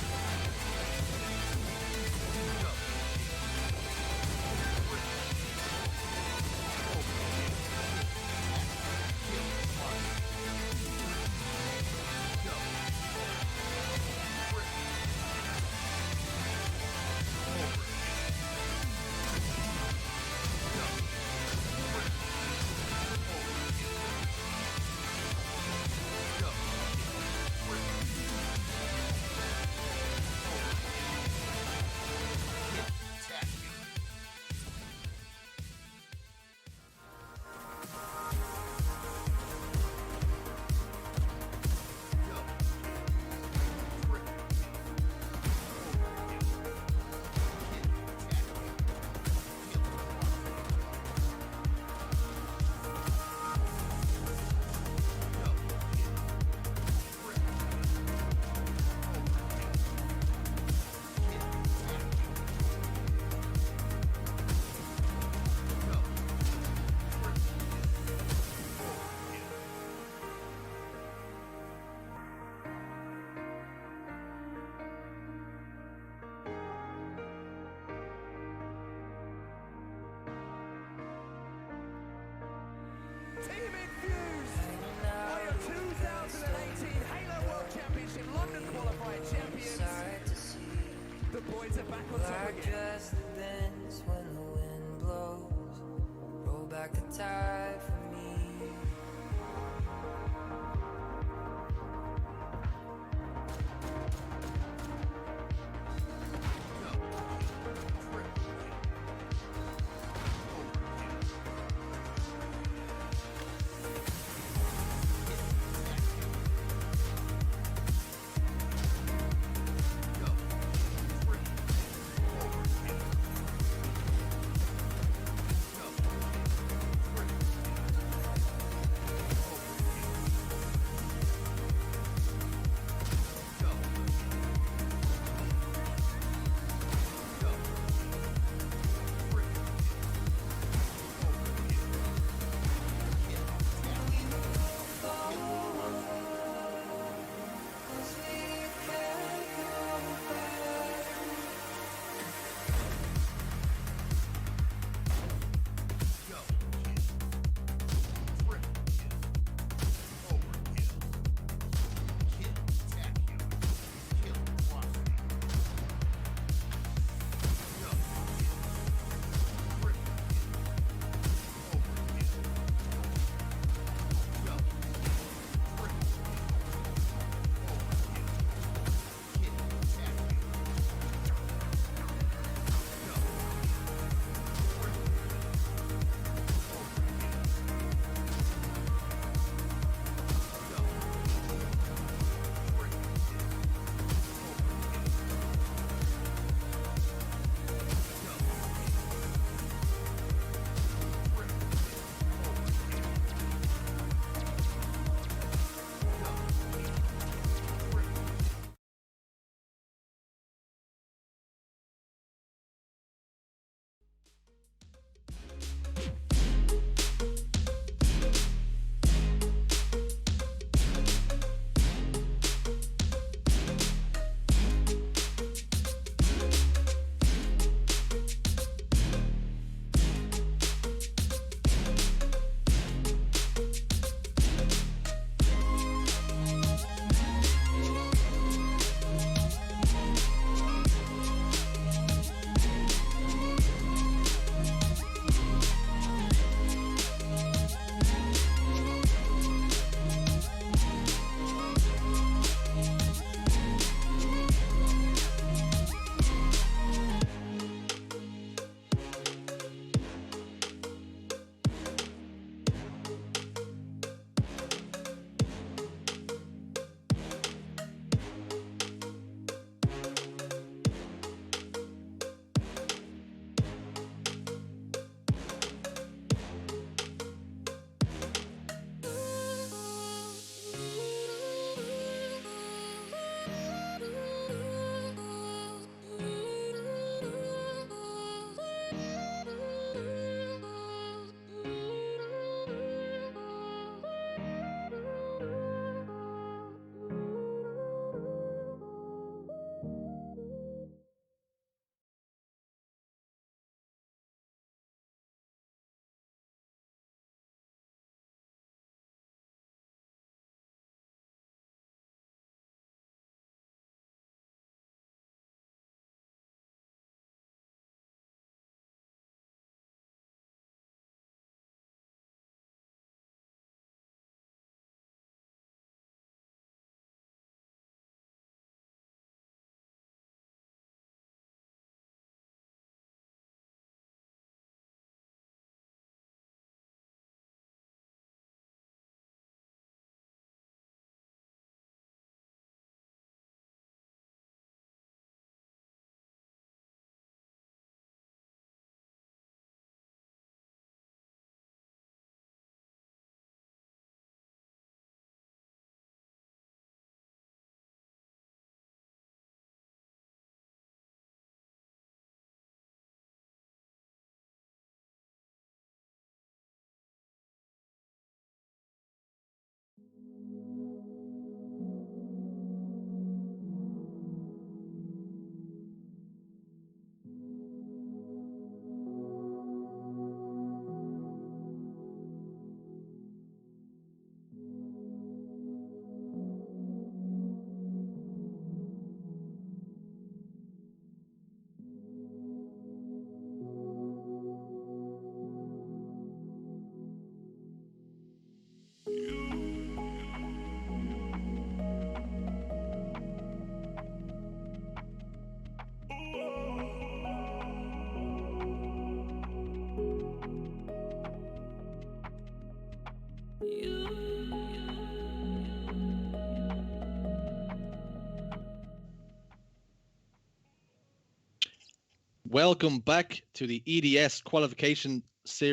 Welcome back to the EDS qualification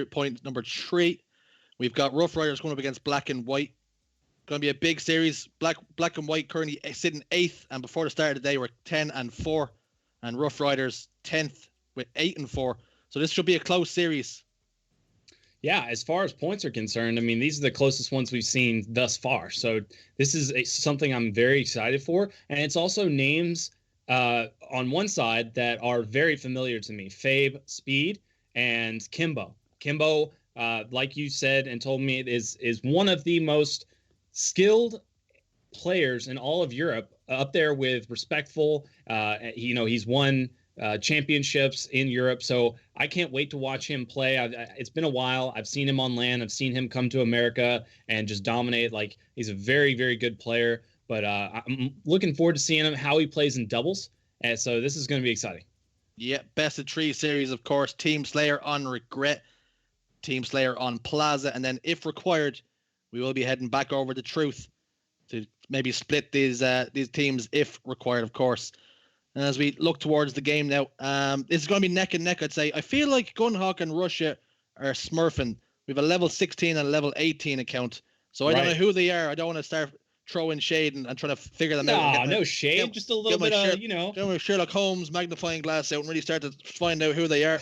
point number 3. We've got Rough Riders going up against Black and White. Going to be a big series. Black and White currently sitting 8th, and before the start of the day we're 10-4, and Rough Riders 10th with 8-4. So this should be a close series. Yeah, as far as points are concerned, I mean, these are the closest ones we've seen thus far. So this is something I'm very excited for. And it's also names on one side that are very familiar to me. Fabe, Speed, and Kimbo. Kimbo, like you said and told me, is one of the most skilled players in all of Europe, up there with Respectful. He's won championships in Europe, so I can't wait to watch him play. It's been a while. I've seen him on LAN. I've seen him come to America and just dominate. Like, he's a very, very good player, but I'm looking forward to seeing him, how he plays in doubles, and so this is going to be exciting. Yeah, best of 3 series, of course. Team Slayer on Regret, Team Slayer on Plaza, and then if required, we will be heading back over to Truth to maybe split these teams if required, of course. And as we look towards the game now, this is going to be neck and neck, I'd say. I feel like Gunhawk and Russia are smurfing. We have a level 16 and a level 18 account. So I don't know who they are. I don't want to start throwing shade and trying to figure them out. No shade, just a little bit of, Get my Sherlock Holmes magnifying glass out and really start to find out who they are.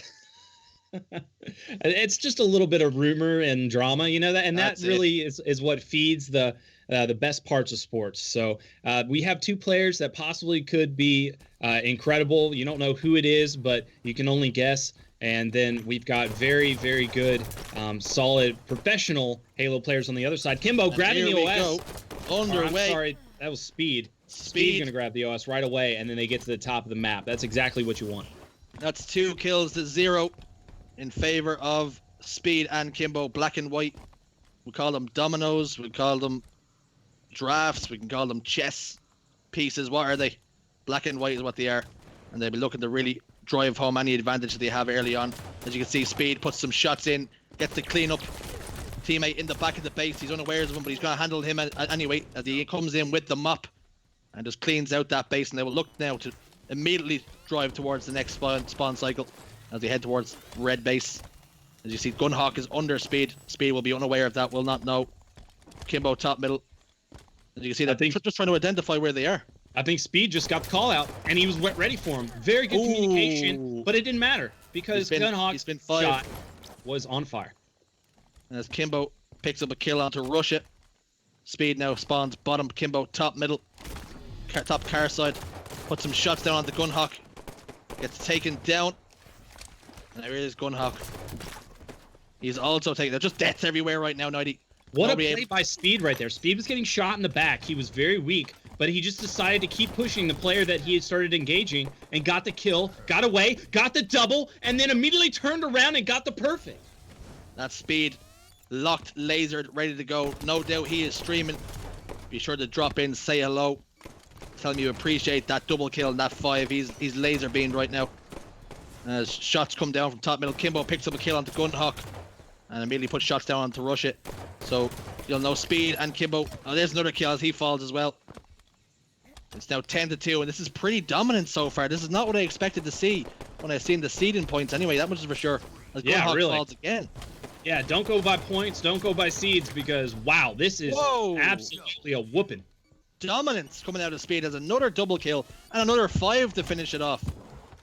It's just a little bit of rumor and drama, and that really is what feeds the best parts of sports. So we have 2 players that possibly could be incredible. You don't know who it is, but you can only guess. And then we've got very, very good, solid, professional Halo players on the other side. Kimbo grabbing the OS. Underway. I'm sorry, that was Speed. Speed's going to grab the OS right away, and then they get to the top of the map. That's exactly what you want. That's 2 kills to 0 in favor of Speed and Kimbo. Black and White, we call them dominoes, we call them drafts, we can call them chess pieces. What are they? Black and White is what they are, and they'll be looking to really drive home any advantage that they have early on. As you can see, Speed puts some shots in, gets the clean up teammate in the back of the base. He's unaware of him, but he's going to handle him anyway as he comes in with the mop and just cleans out that base. And they will look now to immediately drive towards the next spawn cycle as they head towards red base. As you see, Gunhawk is under Speed. Speed will be unaware of that, will not know. Kimbo top middle. As you can see, they're just trying to identify where they are. I think Speed just got the call out, and he was ready for him. Very good communication, but it didn't matter because Gunhawk's shot was on fire. And as Kimbo picks up a kill onto Russia, Speed now spawns bottom, Kimbo top middle, top car side, puts some shots down onto Gunhawk, gets taken down. And there is Gunhawk. He's also taking. There's just deaths everywhere right now, 90. What a play by Speed right there. Speed was getting shot in the back. He was very weak, but he just decided to keep pushing the player that he had started engaging and got the kill, got away, got the double, and then immediately turned around and got the perfect. That's Speed. Locked, lasered, ready to go. No doubt he is streaming. Be sure to drop in, say hello. Tell him you appreciate that double kill and that 5. He's laser beamed right now. As shots come down from top middle, Kimbo picks up a kill onto Gunhawk and immediately puts shots down onto Russia. So you'll know Speed and Kimbo. Oh, there's another kill as he falls as well. It's now 10-2, and this is pretty dominant so far. This is not what I expected to see when I seen the seeding points anyway. That much is for sure. As Gunhawk falls again. Yeah, don't go by points, don't go by seeds, because wow, this is absolutely a whooping. Dominance coming out of Speed as another double kill and another 5 to finish it off.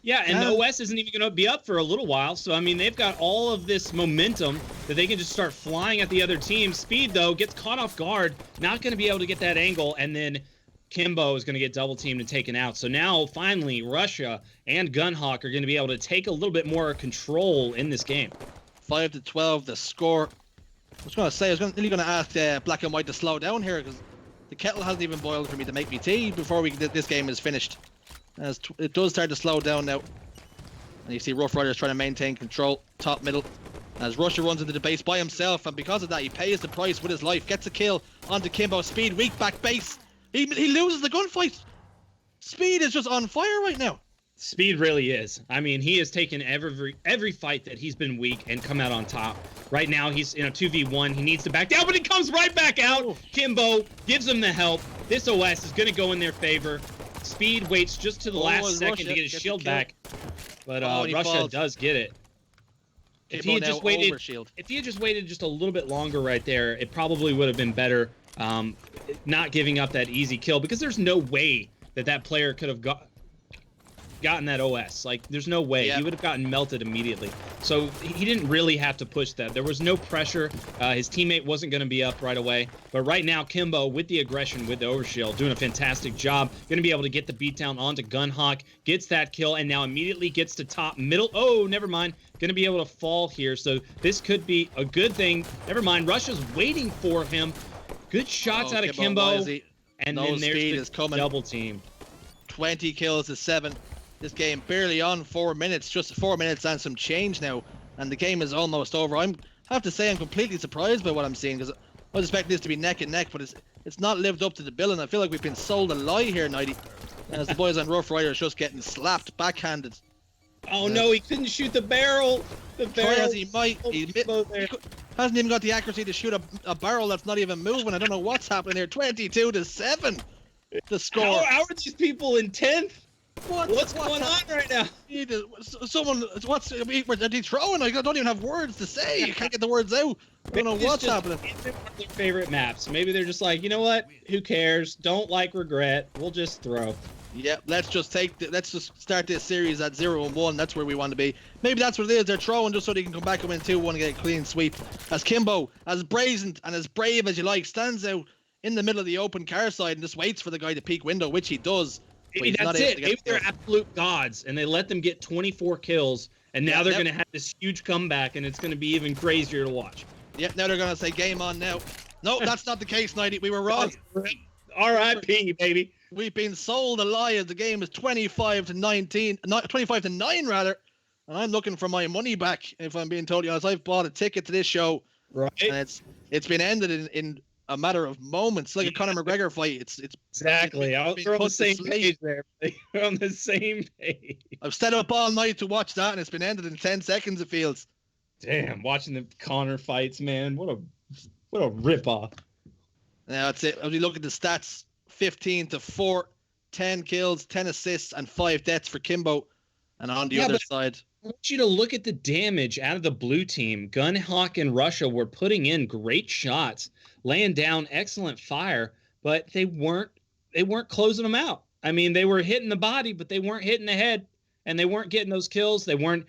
Yeah, and the OS isn't even going to be up for a little while, so I mean, they've got all of this momentum that they can just start flying at the other team. Speed, though, gets caught off guard, not going to be able to get that angle, and then Kimbo is going to get double teamed and taken out. So now, finally, Russia and Gunhawk are going to be able to take a little bit more control in this game. 5-12, the score. I was going to say, I was really going to ask Black and White to slow down here because the kettle hasn't even boiled for me to make me tea before this game is finished. As it does start to slow down now. And you see Rough Riders trying to maintain control, top middle. As Russia runs into the base by himself, and because of that, he pays the price with his life. Gets a kill onto Kimbo. Speed, weak back base. He loses the gunfight. Speed is just on fire right now. Speed really is. I mean, he has taken every fight that he's been weak and come out on top. Right now, he's in a 2v1. He needs to back down, but he comes right back out. Oh. Kimbo gives him the help. This OS is going to go in their favor. Speed waits just to the last second to get his shield back. but and he Russia falls. does get it. If he Kimbo had now just waited, over shield. if he had just waited just a little bit longer right there, it probably would have been better. Not giving up that easy kill, because there's no way that player could have gotten that OS. Like, there's no way. Yeah. He would have gotten melted immediately. So he didn't really have to push that. There was no pressure. His teammate wasn't going to be up right away. But right now, Kimbo, with the aggression, with the overshield, doing a fantastic job. Going to be able to get the beatdown onto Gunhawk, gets that kill, and now immediately gets to top middle. Oh, never mind. Going to be able to fall here. So this could be a good thing. Never mind. Russia's waiting for him. Good shots out of Kimbo. And then there's the double team. 20 kills to 7. This game barely on 4 minutes, just 4 minutes and some change now, and the game is almost over. I have to say I'm completely surprised by what I'm seeing, because I was expecting this to be neck and neck, but it's not lived up to the billing. I feel like we've been sold a lie here, 90. As the boys on Rough Riders just getting slapped backhanded. Oh no, he couldn't shoot the barrel. The barrel. Try as he might, he hasn't even got the accuracy to shoot a barrel that's not even moving. I don't know what's happening there. 22 to 7. The score. How are these people in 10th? What's going on right now? Someone, are they throwing? I don't even have words to say. You can't get the words out. I don't know what's happening. It's one of their favorite maps. Maybe they're just like, you know what? Who cares? Don't like regret. We'll just throw. Yeah, let's just start this series at 0-1. That's where we want to be. Maybe that's what it is. They're throwing just so they can come back and win 2-1 and get a clean sweep. As Kimbo, as brazen and as brave as you like, stands out in the middle of the open car side and just waits for the guy to peek window, which he does. Maybe that's it. Maybe they're absolute gods, and they let them get 24 kills, and now they're going to have this huge comeback, and it's going to be even crazier to watch. Yeah, now they're going to say game on now. No, that's not the case, 90. We were wrong. R.I.P. baby. We've been sold a lie as the game is 25 to 19, 25 to 9 rather, and I'm looking for my money back. If I'm being totally honest, I've bought a ticket to this show, right? And it's been ended in a matter of moments, like a Conor McGregor fight. It's exactly. We're on the same page there. We're on the same page. I've stayed up all night to watch that, and it's been ended in 10 seconds. It feels. Damn, watching the Conor fights, man. What a ripoff. Now that's it. As we look at the stats, 15 to 4, 10 kills, 10 assists, and 5 deaths for Kimbo. And on the other side, I want you to look at the damage out of the blue team. Gunhawk and Russia were putting in great shots, laying down excellent fire, but they weren't closing them out. I mean, they were hitting the body, but they weren't hitting the head, and they weren't getting those kills. They weren't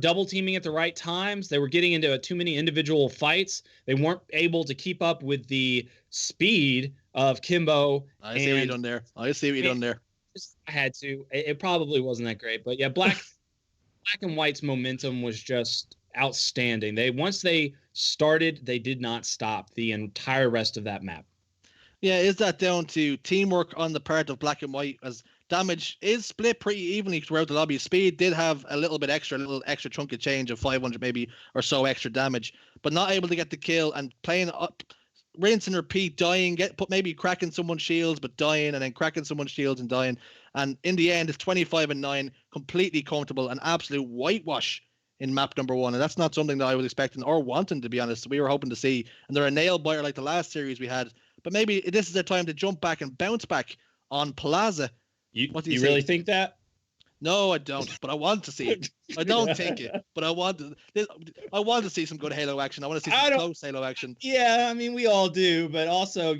double teaming at the right times. They were getting into too many individual fights. They weren't able to keep up with the speed of Kimbo. I see what you done there. I had to. It probably wasn't that great, but yeah, Black and White's momentum was just outstanding. Once they started, they did not stop the entire rest of that map. Yeah, is that down to teamwork on the part of Black and White, as damage is split pretty evenly throughout the lobby? Speed did have a little extra chunk of change of 500 maybe or so extra damage, but not able to get the kill and playing up, rinse and repeat, dying, maybe cracking someone's shields but dying, and then cracking someone's shields and dying. And in the end, it's 25-9, completely comfortable, an absolute whitewash in map number 1. And that's not something that I was expecting or wanting, to be honest. We were hoping to see, and they're a nail biter like the last series we had. But maybe this is their time to jump back and bounce back on Plaza. You really think that? No, I don't, but I want to see it. I don't think it, but I want to see some good Halo action. I want to see some close Halo action. Yeah, I mean, we all do, but also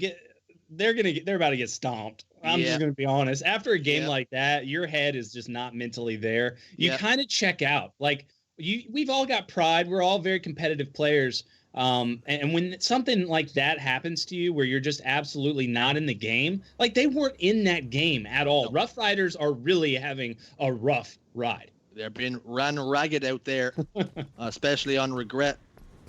they're about to get stomped. I'm just going to be honest. After a game like that, your head is just not mentally there. You kind of check out. Like, we've all got pride. We're all very competitive players. And when something like that happens to you, where you're just absolutely not in the game, like they weren't in that game at all. No. Rough Riders are really having a rough ride. They're being ran ragged out there, especially on regret.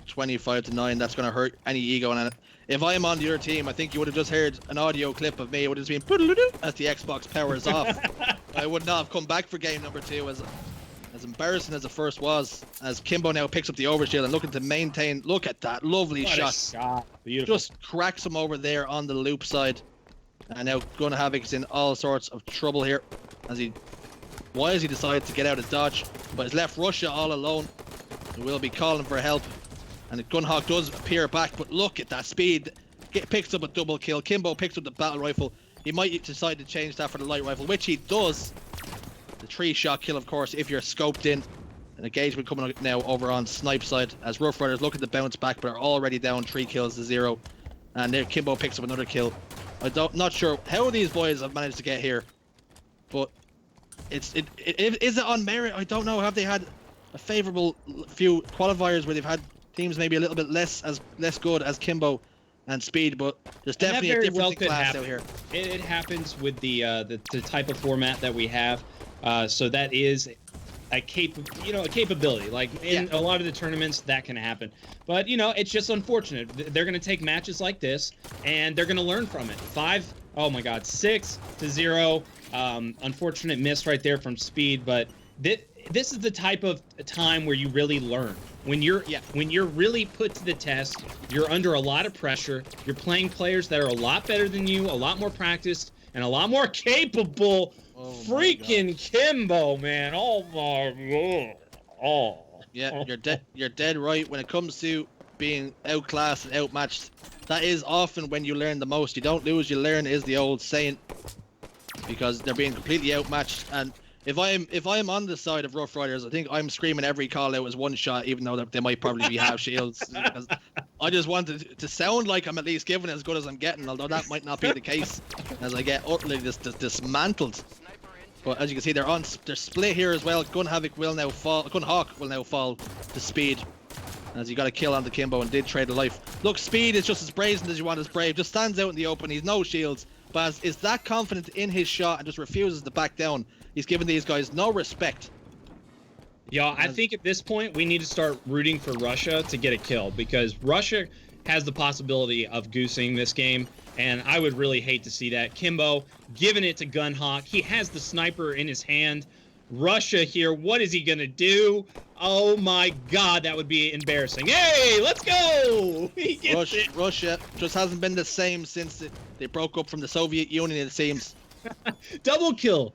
25-9. That's going to hurt any ego. And if I'm on the other team, I think you would have just heard an audio clip of me. It would have just been as the Xbox powers off. I would not have come back for game number 2 as embarrassing as the first was, as Kimbo now picks up the overshield and looking to maintain. Look at that lovely shot. Beautiful. Just cracks him over there on the loop side. And now Gun Havoc's in all sorts of trouble here, as he decided to get out of dodge, but has left Russia all alone. He will be calling for help, and Gunhawk does appear back, but look at that speed. Picks up a double kill. Kimbo picks up the battle rifle. He might decide to change that for the light rifle, which he does. The 3-shot kill, of course, if you're scoped in. An engagement coming up now over on Snipe side as Rough Riders looking to bounce back, but are already down 3 kills to 0. And there Kimbo picks up another kill. Not sure how these boys have managed to get here, but is it on merit? I don't know. Have they had a favorable few qualifiers where they've had teams maybe a little bit less good as Kimbo and Speed, but there's definitely a difference in class out here. It happens with the type of format that we have, so that is a capability. Like in a lot of the tournaments, that can happen. But it's just unfortunate. They're going to take matches like this, and they're going to learn from it. 6 to 0. Unfortunate miss right there from Speed, but this is the type of time where you really learn. When you're really put to the test, you're under a lot of pressure. You're playing players that are a lot better than you, a lot more practiced, and a lot more capable. Freaking Kimbo, man! Oh my god! Oh. Yeah, you're dead right. When it comes to being outclassed and outmatched, that is often when you learn the most. You don't lose, you learn is the old saying, because they're being completely outmatched. And if I'm on the side of Rough Riders, I think I'm screaming every call out as one shot, even though they might probably be half shields. Because I just want to sound like I'm at least giving as good as I'm getting, although that might not be the case as I get utterly dismantled. But as you can see, they're split here as well. Gunhawk will now fall to Speed, as he got a kill on the Kimbo and did trade a life. Look, Speed is just as brazen as you want as brave. Just stands out in the open. He's no shields, but is that confident in his shot and just refuses to back down. He's giving these guys no respect. Yeah, I think at this point we need to start rooting for Russia to get a kill, because Russia has the possibility of goosing this game, and I would really hate to see that. Kimbo giving it to Gunhawk. He has the sniper in his hand. Russia here, what is he gonna do? Oh my god, that would be embarrassing. Hey, let's go! He gets it. Russia just hasn't been the same since they broke up from the Soviet Union, it seems. Double kill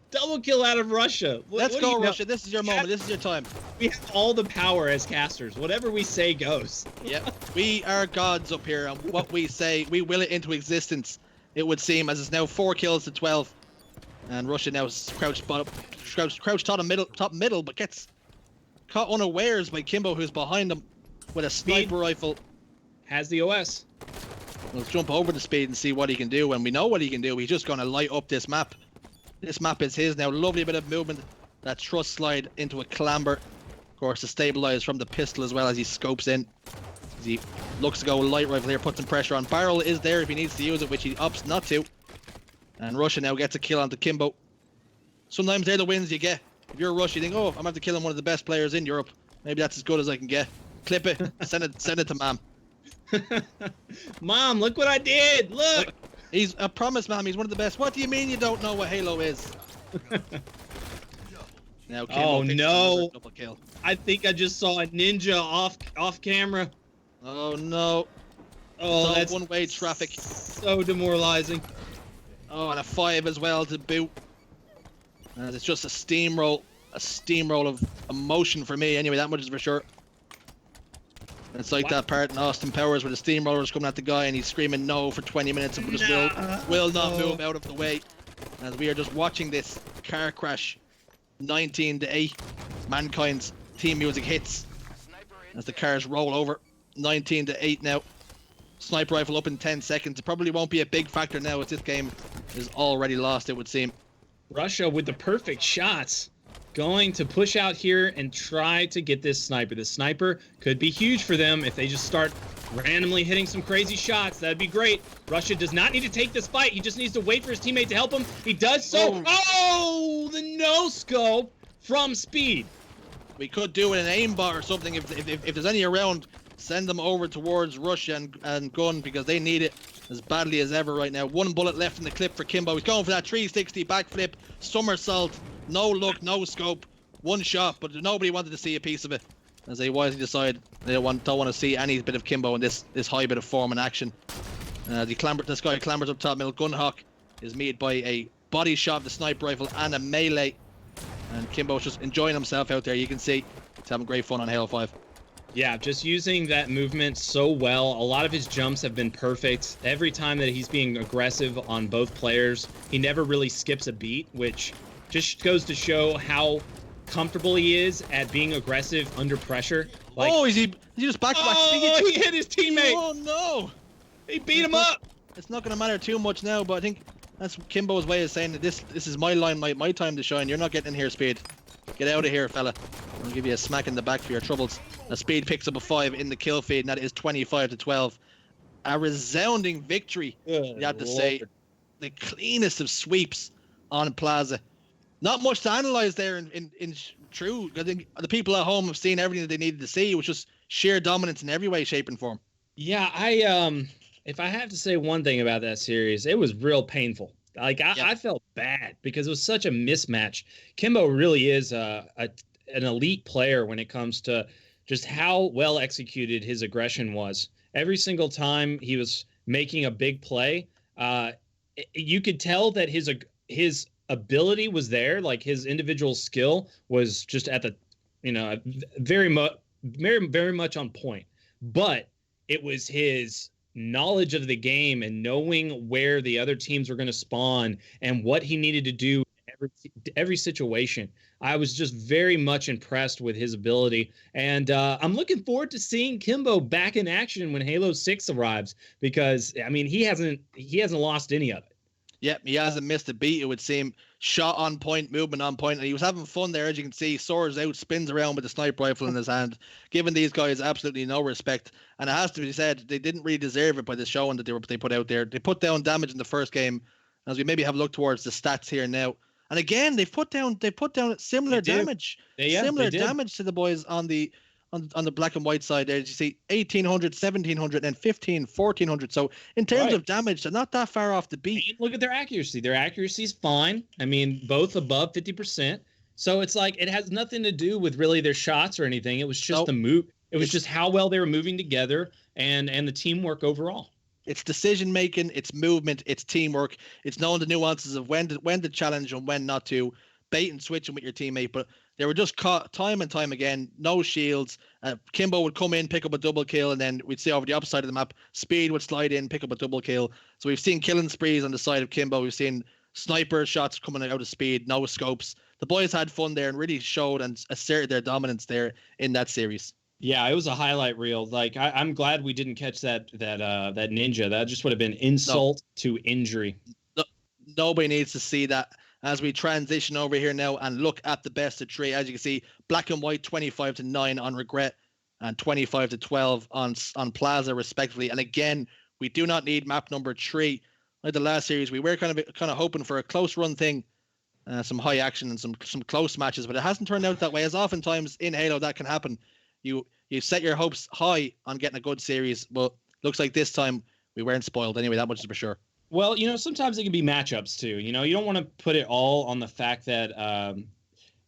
out of Russia. Let's go, Russia. This is your moment. This is your time. We have all the power as casters. Whatever we say goes. Yep. We are gods up here, and what we say, we will it into existence, it would seem, as it's now 4 kills to 12. And Russia now is crouched top middle, but gets caught unawares by Kimbo, who's behind him with a sniper rifle. Has the OS. Let's jump over the Speed and see what he can do, and we know what he can do. He's just going to light up this map. This map is his now. Lovely bit of movement. That thrust slide into a clamber. Of course, to stabilize from the pistol as well as he scopes in. As he looks to go light rifle here, puts some pressure on. Barrel is there if he needs to use it, which he opts not to. And Russia now gets a kill onto Kimbo. Sometimes they're the wins you get. If you're Russia, you think, oh, I'm going to kill one of the best players in Europe. Maybe that's as good as I can get. Clip it. Send it to Mom. Mom, look what I did! Look! I promise, Mom, he's one of the best. What do you mean you don't know what Halo is? Now, oh no! Double kill. I think I just saw a ninja off camera. Oh no! Oh, that's one-way traffic. So demoralizing. Oh, and a 5 as well to boot. And it's just a steamroll of emotion for me. Anyway, that much is for sure. It's like that part in Austin Powers where the steamroller's coming at the guy and he's screaming no for 20 minutes and just will not move out of the way. As we are just watching this car crash. 19-8. Mankind's team music hits as the cars roll over. 19-8 now. Sniper rifle up in 10 seconds. It probably won't be a big factor now as this game is already lost, it would seem. Russia with the perfect shots. Going to push out here and try to get this sniper. The sniper could be huge for them if they just start randomly hitting some crazy shots. That'd be great. Russia does not need to take this fight. He just needs to wait for his teammate to help him. He does so. Oh, the no-scope from Speed. We could do an aimbot or something if there's any around. Send them over towards Russia and Gun, because they need it as badly as ever right now. 1 bullet left in the clip for Kimbo. He's going for that 360 backflip, somersault. No look, no scope, 1 shot, but nobody wanted to see a piece of it, as they wisely decide they don't want to see any bit of Kimbo in this high bit of form and action. This guy clambers up top middle. Gunhawk is met by a body shot of the sniper rifle and a melee, and Kimbo's just enjoying himself out there. You can see he's having great fun on Halo 5. Yeah, just using that movement so well. A lot of his jumps have been perfect. Every time that he's being aggressive on both players, he never really skips a beat, which just goes to show how comfortable he is at being aggressive under pressure. Like, oh, is he just back to back? oh, he hit his teammate. Oh no! He beat him up. It's not going to matter too much now, but I think that's Kimbo's way of saying that this is my line, my time to shine. You're not getting in here, Speed. Get out of here, fella. I'll give you a smack in the back for your troubles. Speed picks up a 5 in the kill feed, and that is 25-12. A resounding victory, you have to say. The cleanest of sweeps on Plaza. Not much to analyze there in true. I think the people at home have seen everything that they needed to see. It was just sheer dominance in every way, shape, and form. Yeah, if I have to say one thing about that series, it was real painful. Like I felt bad because it was such a mismatch. Kimbo really is an elite player when it comes to just how well executed his aggression was. Every single time he was making a big play, you could tell that his ability was there. Like his individual skill was just at the, very much on point. But it was his knowledge of the game and knowing where the other teams were going to spawn and what he needed to do every situation. I was just very much impressed with his ability, and I'm looking forward to seeing Kimbo back in action when Halo 6 arrives, because I mean he hasn't lost any of it. Yep, he hasn't missed a beat, it would seem. Shot on point, movement on point, and he was having fun there, as you can see. Soars out, spins around with a sniper rifle in his hand, giving these guys absolutely no respect. And it has to be said, they didn't really deserve it by the showing that they put out there. They put down damage in the first game, as we maybe have looked towards the stats here now. And again, they've put down similar damage, similar damage to the boys on the black and white side there. As you see, 1800, 1700, and 1400. So in terms of damage, they're not that far off the beat. And look at their accuracy. Their accuracy is fine. I mean, both above 50%. So it's like it has nothing to do with really their shots or anything. It was just the move. It was just how well they were moving together and the teamwork overall. It's decision making, it's movement, it's teamwork, it's knowing the nuances of when to challenge and when not to, bait and switching with your teammate. But they were just caught time and time again, no shields. Kimbo would come in, pick up a double kill, and then we'd see over the opposite side of the map, Speed would slide in, pick up a double kill. So we've seen killing sprees on the side of Kimbo. We've seen sniper shots coming out of Speed, no scopes. The boys had fun there and really showed and asserted their dominance there in that series. Yeah, it was a highlight reel. Like I'm glad we didn't catch that ninja. That just would have been insult to injury. Nobody needs to see that. As we transition over here now and look at the best of 3, as you can see, black and white 25-9 on Regret and 25-12 on Plaza respectively. And again, we do not need map number 3 like the last series. We were kind of hoping for a close run thing, some high action and some close matches, but it hasn't turned out that way. As oftentimes in Halo that can happen. You set your hopes high on getting a good series, but looks like this time we weren't spoiled anyway. That much is for sure. Well, sometimes it can be matchups too. You don't want to put it all on the fact that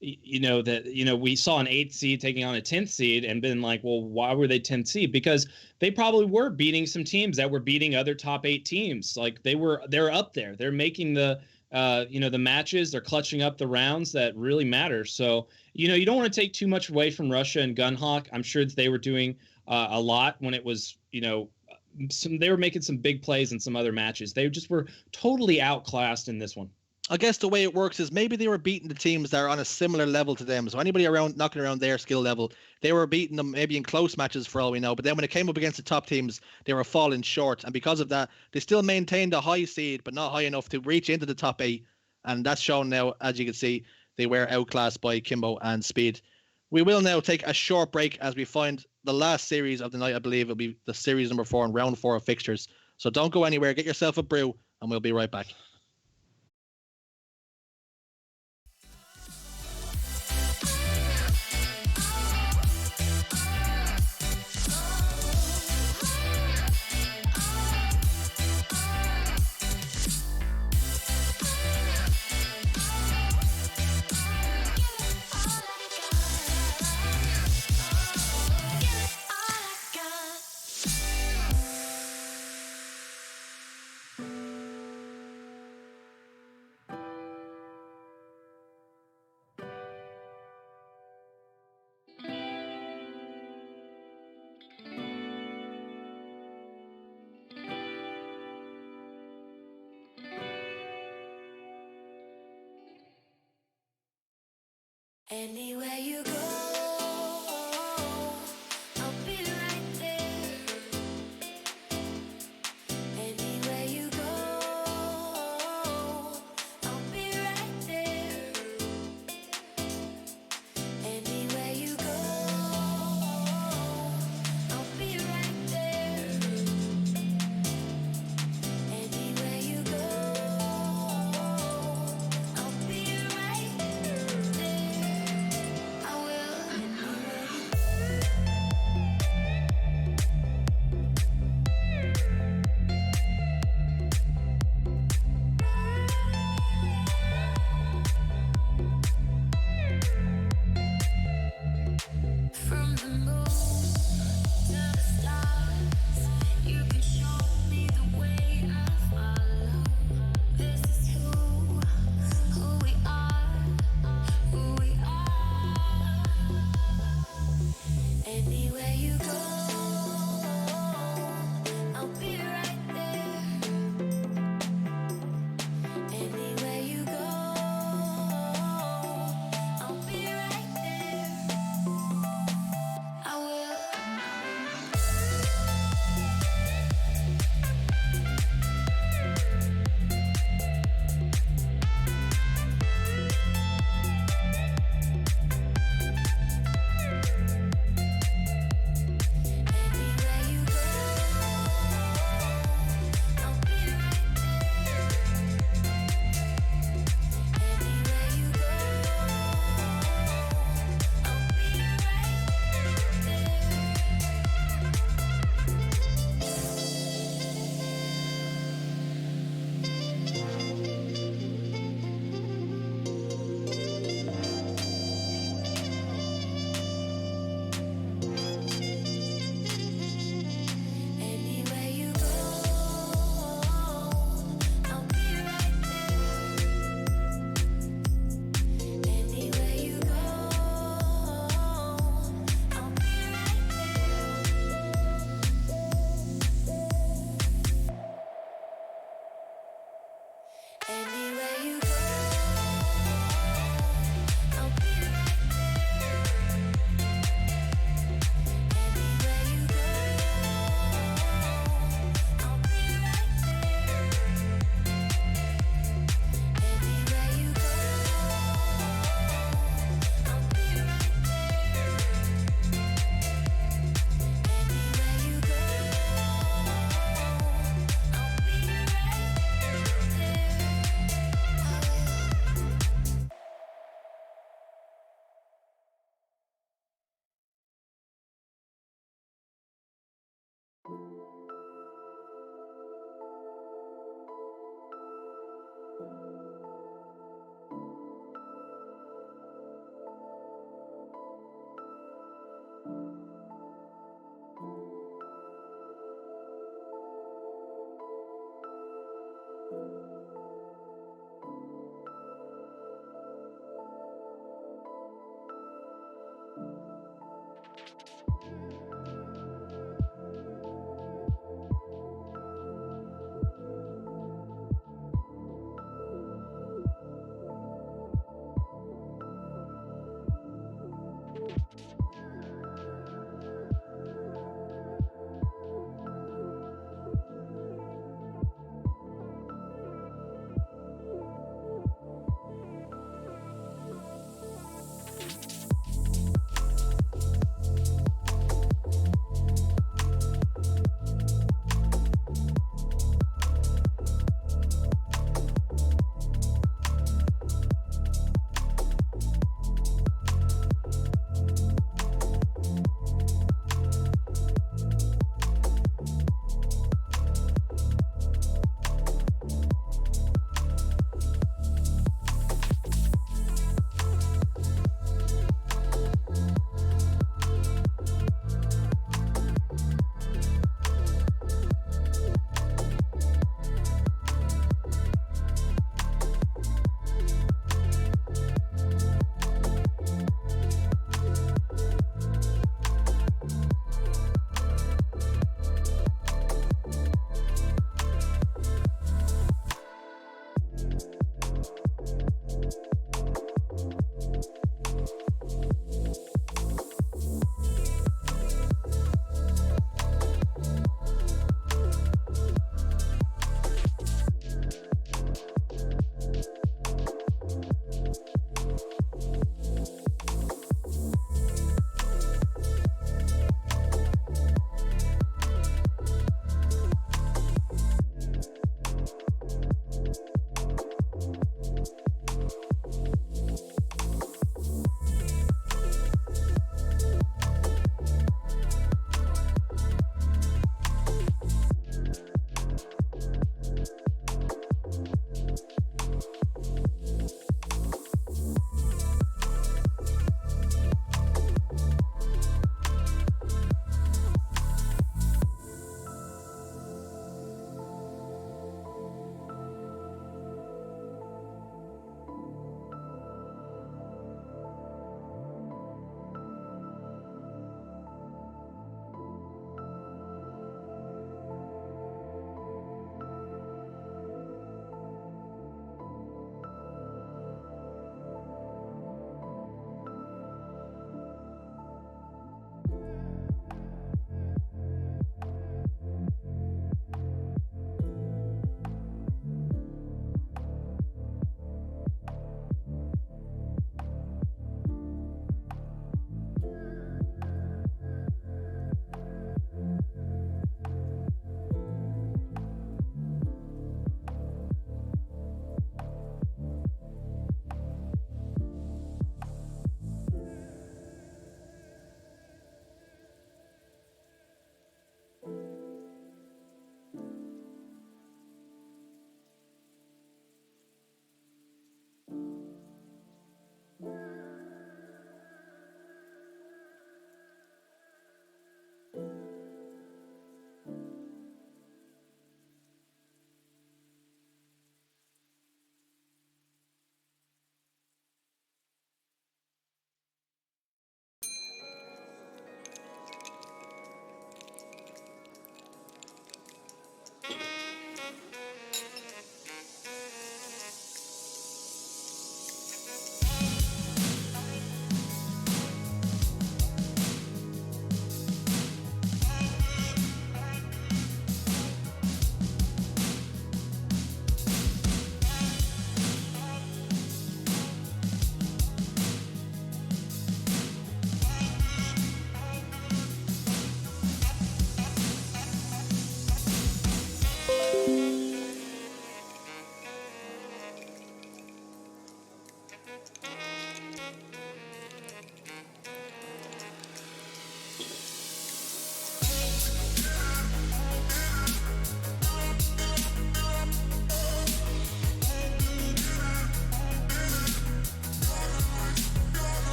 we saw an 8th seed taking on a 10th seed and been like, well, why were they 10th seed? Because they probably were beating some teams that were beating other top 8 teams. Like they're up there. They're making the matches. They're clutching up the rounds that really matter. So you don't want to take too much away from Russia and Gunhawk. I'm sure that they were doing a lot when it was they were making some big plays in some other matches. They just were totally outclassed in this one. I guess the way it works is maybe they were beating the teams that are on a similar level to them. So anybody knocking around their skill level, they were beating them maybe in close matches for all we know. But then when it came up against the top teams, they were falling short. And because of that, they still maintained a high seed, but not high enough to reach into the top 8. And that's shown now, as you can see, they were outclassed by Kimbo and Speed. We will now take a short break as we find the last series of the night. I believe it'll be the series number 4 and round 4 of fixtures. So don't go anywhere. Get yourself a brew, and we'll be right back. Anywhere you go, I'll be right there. Anywhere you go, I'll be right there. Anywhere you go, I'll be right there. Anywhere you go, I'll be right there. I will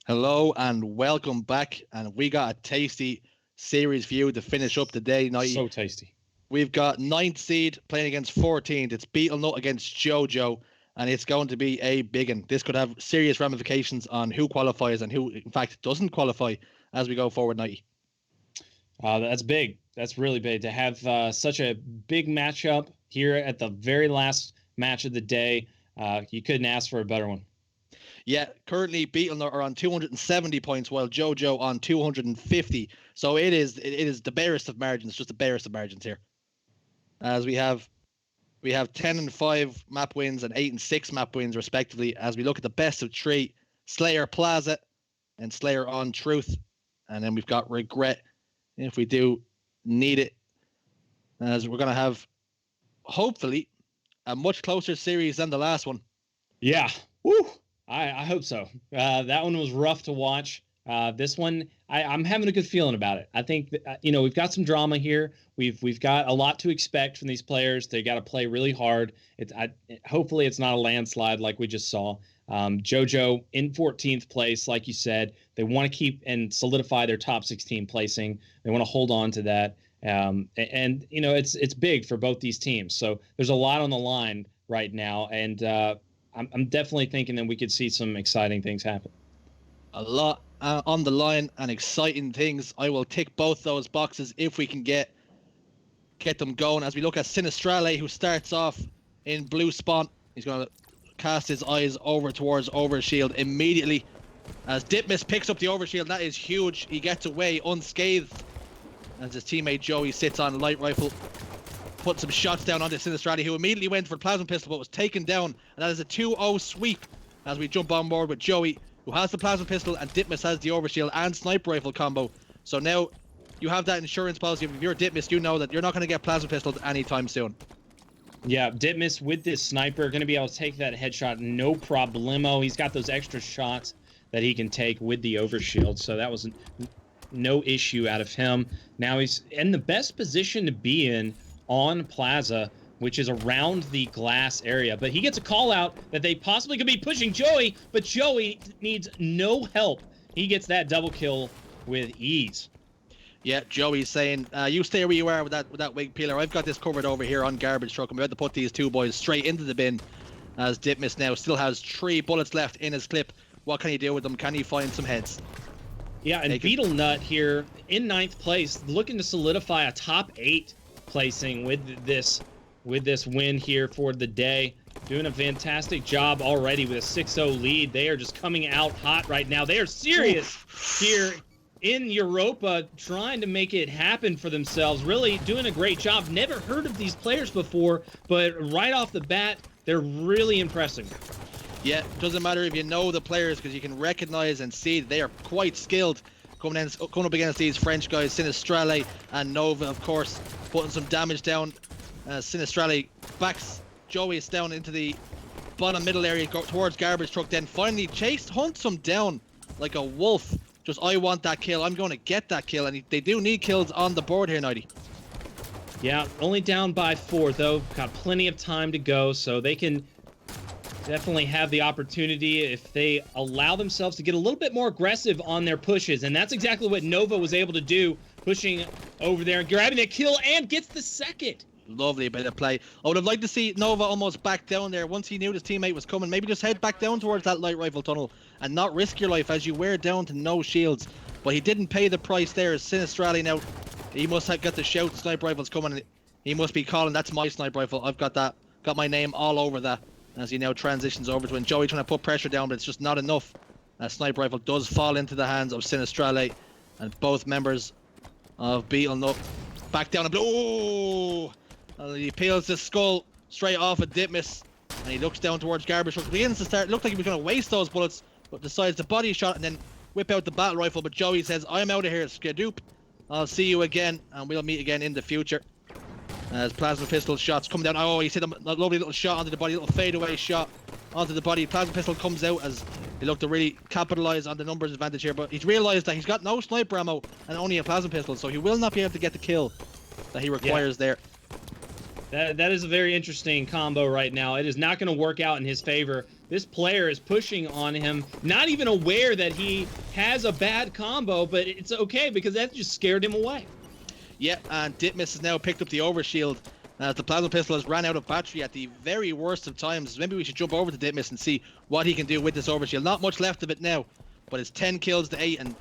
Hello and welcome back. And we got a tasty series for you to finish up the day. So tasty. We've got 9th seed playing against 14th. It's Beetle against JoJo, and it's going to be a big one. This could have serious ramifications on who qualifies and who, in fact, doesn't qualify as we go forward, Nighty. That's big. That's really big to have such a big matchup here at the very last match of the day. You couldn't ask for a better one. Yeah, currently Beetle are on 270 points while JoJo on 250. So it is the barest of margins, just the barest of margins here. As we have 10 and 5 map wins and 8 and 6 map wins respectively. As we look at the best of 3, Slayer Plaza and Slayer on Truth, and then we've got Regret if we do need it. As we're gonna have hopefully a much closer series than the last one. Yeah. Woo. I hope so. That one was rough to watch. This one, I'm having a good feeling about it. I think that, we've got some drama here. We've got a lot to expect from these players. They got to play really hard. Hopefully it's not a landslide like we just saw. JoJo in 14th place, like you said. They want to keep and solidify their top 16 placing. They want to hold on to that. It's big for both these teams. So there's a lot on the line right now, and I'm definitely thinking that we could see some exciting things happen. A lot on the line and exciting things. I will tick both those boxes if we can get them going. As we look at Sinistrale, who starts off in blue spawn. He's going to cast his eyes over towards Overshield immediately. As Ditmus picks up the Overshield, that is huge. He gets away unscathed. As his teammate Joey sits on a light rifle. Put some shots down onto Sinistrati, who immediately went for the plasma pistol but was taken down, and that is a 2-0 sweep as we jump on board with Joey, who has the plasma pistol, and Ditmus has the overshield and sniper rifle combo. So now you have that insurance policy. If you're Ditmus, you know that you're not going to get plasma pistoled anytime soon. Yeah, Ditmus with this sniper going to be able to take that headshot no problemo. He's got those extra shots that he can take with the overshield, so that was no issue out of him. Now he's in the best position to be in on Plaza, which is around the glass area, but he gets a call out that they possibly could be pushing Joey, but Joey needs no help. He gets that double kill with ease. Yeah, Joey's saying, you stay where you are with that wig peeler. I've got this covered over here on garbage truck. I'm about to put these two boys straight into the bin, as Ditmus now still has 3 bullets left in his clip. What can he do with them? Can he find some heads? Yeah, and Beetle Nut here in 9th place, looking to solidify a top 8 placing with this win here for the day. Doing a fantastic job already with a 6-0 lead. They are just coming out hot right now. They are serious here in Europa, trying to make it happen for themselves. Really doing a great job. Never heard of these players before, but right off the bat, they're really impressive. Yeah, doesn't matter if you know the players, because you can recognize and see they are quite skilled. Coming up against these French guys, Sinistrale and Nova, of course, putting some damage down. Sinistrale backs Joey down into the bottom middle area towards garbage truck, then finally hunts him down like a wolf. Just, I want that kill. I'm going to get that kill, and they do need kills on the board here, Nighty. Yeah, only down by 4 though. Got plenty of time to go, so they can definitely have the opportunity if they allow themselves to get a little bit more aggressive on their pushes, and that's exactly what Nova was able to do, pushing over there and grabbing the kill and gets the second. Lovely bit of play. I would have liked to see Nova almost back down there once he knew his teammate was coming. Maybe just head back down towards that light rifle tunnel and not risk your life as you wear down to no shields. But he didn't pay the price there. Sinistrale now, he must have got the shout sniper rifles coming. He must be calling, that's my sniper rifle. I've got that, got my name all over that. As he now transitions over to when Joey trying to put pressure down, but it's just not enough. That sniper rifle does fall into the hands of Sinistrale, and both members of Beetle back down. Oh! He peels the skull straight off of Ditmus, and he looks down towards garbage truck. Begins to start. Looked like he was going to waste those bullets, but decides to body shot and then whip out the battle rifle. But Joey says, "I'm out of here, Skadoop. I'll see you again, and we'll meet again in the future." As plasma pistol shots come down. Oh, he hit a lovely little shot onto the body, little fadeaway shot onto the body. Plasma pistol comes out as he looked to really capitalize on the numbers advantage here, but he's realized that he's got no sniper ammo and only a plasma pistol, so he will not be able to get the kill that he requires there. That is a very interesting combo right now. It is not going to work out in his favor This player is pushing on him, not even aware that he has a bad combo, but it's okay because that just scared him away. Yeah, and Ditmus has now picked up the overshield as the plasma pistol has ran out of battery at the very worst of times. Maybe we should jump over to Ditmus and see what he can do with this overshield. Not much left of it now, but it's 10 kills to 8, and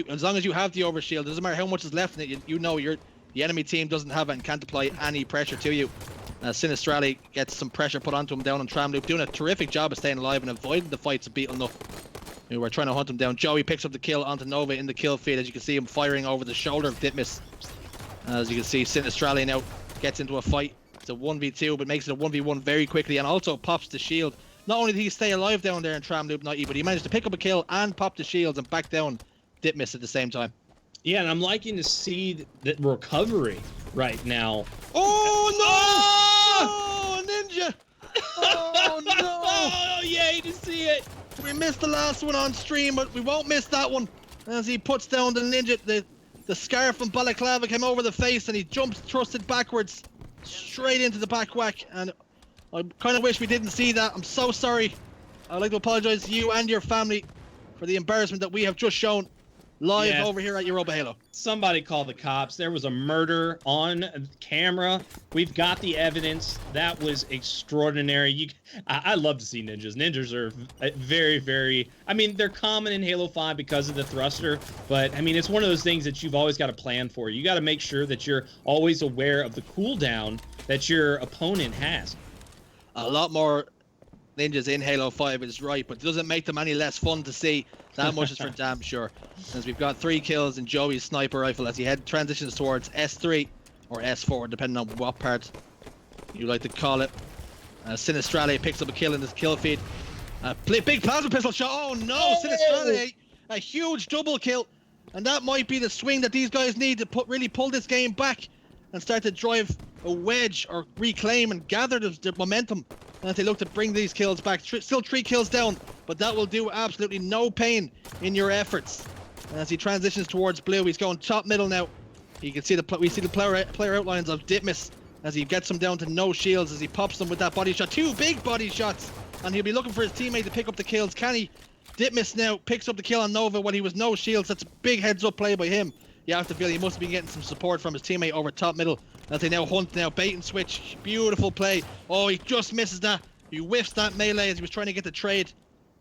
as long as you have the overshield, it doesn't matter how much is left in it, you know the enemy team doesn't have it and can't apply any pressure to you. Sinistrali gets some pressure put onto him down on Tram Loop, doing a terrific job of staying alive and avoiding the fights of Beetle Nuff, who were trying to hunt him down. Joey picks up the kill onto Nova in the kill feed, as you can see him firing over the shoulder of Ditmus. As you can see, Sinistrali now gets into a fight. It's a 1v2, but makes it a 1v1 very quickly, and also pops the shield. Not only did he stay alive down there in Tram Loop Nighty, but he managed to pick up a kill and pop the shields and back down Ditmus at the same time. Yeah, and I'm liking to see the recovery right now. Oh, no! Oh, Ninja! Oh, no! Oh, yay to see it! We missed the last one on stream, but we won't miss that one. As he puts down the Ninja, the scarf from Balaclava came over the face, and he jumps thrusted backwards straight into the back whack. And I kind of wish we didn't see that. I'm so sorry. I'd like to apologize to you and your family for the embarrassment that we have just shown live over here at Europa Halo. Somebody call the cops. There was a murder on camera. We've got the evidence. That was extraordinary. I love to see ninjas. Ninjas are very, very, I mean, they're common in Halo 5 because of the thruster, but I mean, it's one of those things that you've always got to plan for. You got to make sure that you're always aware of the cooldown that your opponent has. A lot more ninjas in Halo 5 is right, but it doesn't make them any less fun to see. That much is for damn sure. As we've got 3 kills in Joey's sniper rifle as he transitions towards S3 or S4, depending on what part you like to call it. Sinistrali picks up a kill in this kill feed. Big plasma pistol shot. Oh no! Sinistrali, a huge double kill, and that might be the swing that these guys need to really pull this game back and start to drive a wedge or reclaim and gather the momentum as they look to bring these kills back. Still 3 kills down, but that will do absolutely no pain in your efforts. And as he transitions towards blue, he's going top middle now. You can see we see the player outlines of Ditmus as he gets him down to no shields as he pops them with that body shot. 2 big body shots, and he'll be looking for his teammate to pick up the kills. Can he? Ditmus now picks up the kill on Nova when he was no shields. That's a big heads up play by him. You have to feel he must have been getting some support from his teammate over top middle as they now hunt now. Bait and switch. Beautiful play. Oh, he just misses that. He whiffs that melee as he was trying to get the trade.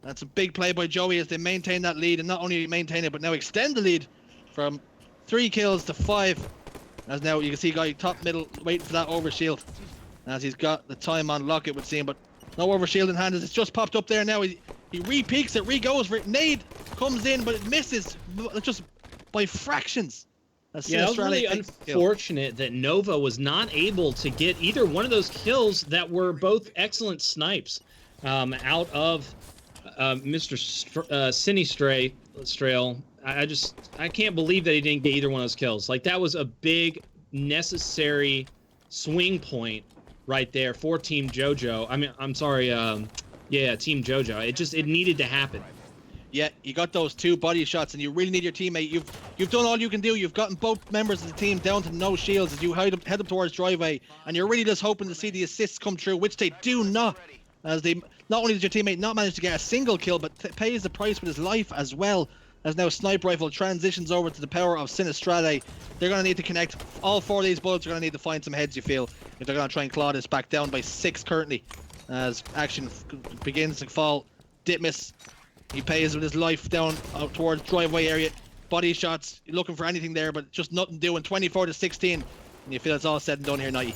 That's a big play by Joey as they maintain that lead, and not only maintain it, but now extend the lead from 3 kills to 5. As now you can see guy top middle waiting for that overshield as he's got the time on lock, it would seem, but no overshield in hand as it's just popped up there now. He re-peeks it, re-goes for it. Nade comes in, but it misses just by fractions. Yeah, it was really unfortunate that Nova was not able to get either one of those kills that were both excellent snipes out of Mr. Sinistrali. I can't believe that he didn't get either one of those kills. Like, that was a big necessary swing point right there for Team JoJo. I mean, I'm sorry, yeah, Team JoJo. It needed to happen. Yeah, you got those 2 body shots, and you really need your teammate. You've done all you can do. You've gotten both members of the team down to no shields as you head up towards driveway, and you're really just hoping to see the assists come through, which they do not. As they not only does your teammate not manage to get a single kill, but pays the price with his life as well. As now Sniper Rifle transitions over to the power of Sinistrali. They're going to need to connect. All 4 of these bullets are going to need to find some heads, you feel, if they're going to try and claw this back down by 6 currently. As action begins to fall. Ditmus, he pays with his life down out towards driveway area. Body shots, you're looking for anything there, but just nothing doing. 24 to 16, and you feel it's all said and done here, Nighty.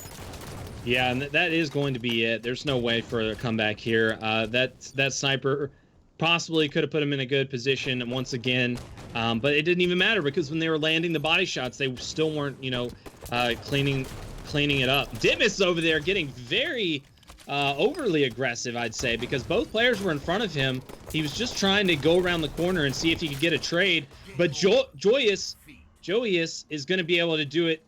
Yeah, and that is going to be it. There's no way for a comeback here. That sniper possibly could have put him in a good position once again, but it didn't even matter because when they were landing the body shots, they still weren't, cleaning it up. Ditmus is over there getting very overly aggressive, I'd say, because both players were in front of him. He was just trying to go around the corner and see if he could get a trade, but Joyous is going to be able to do it,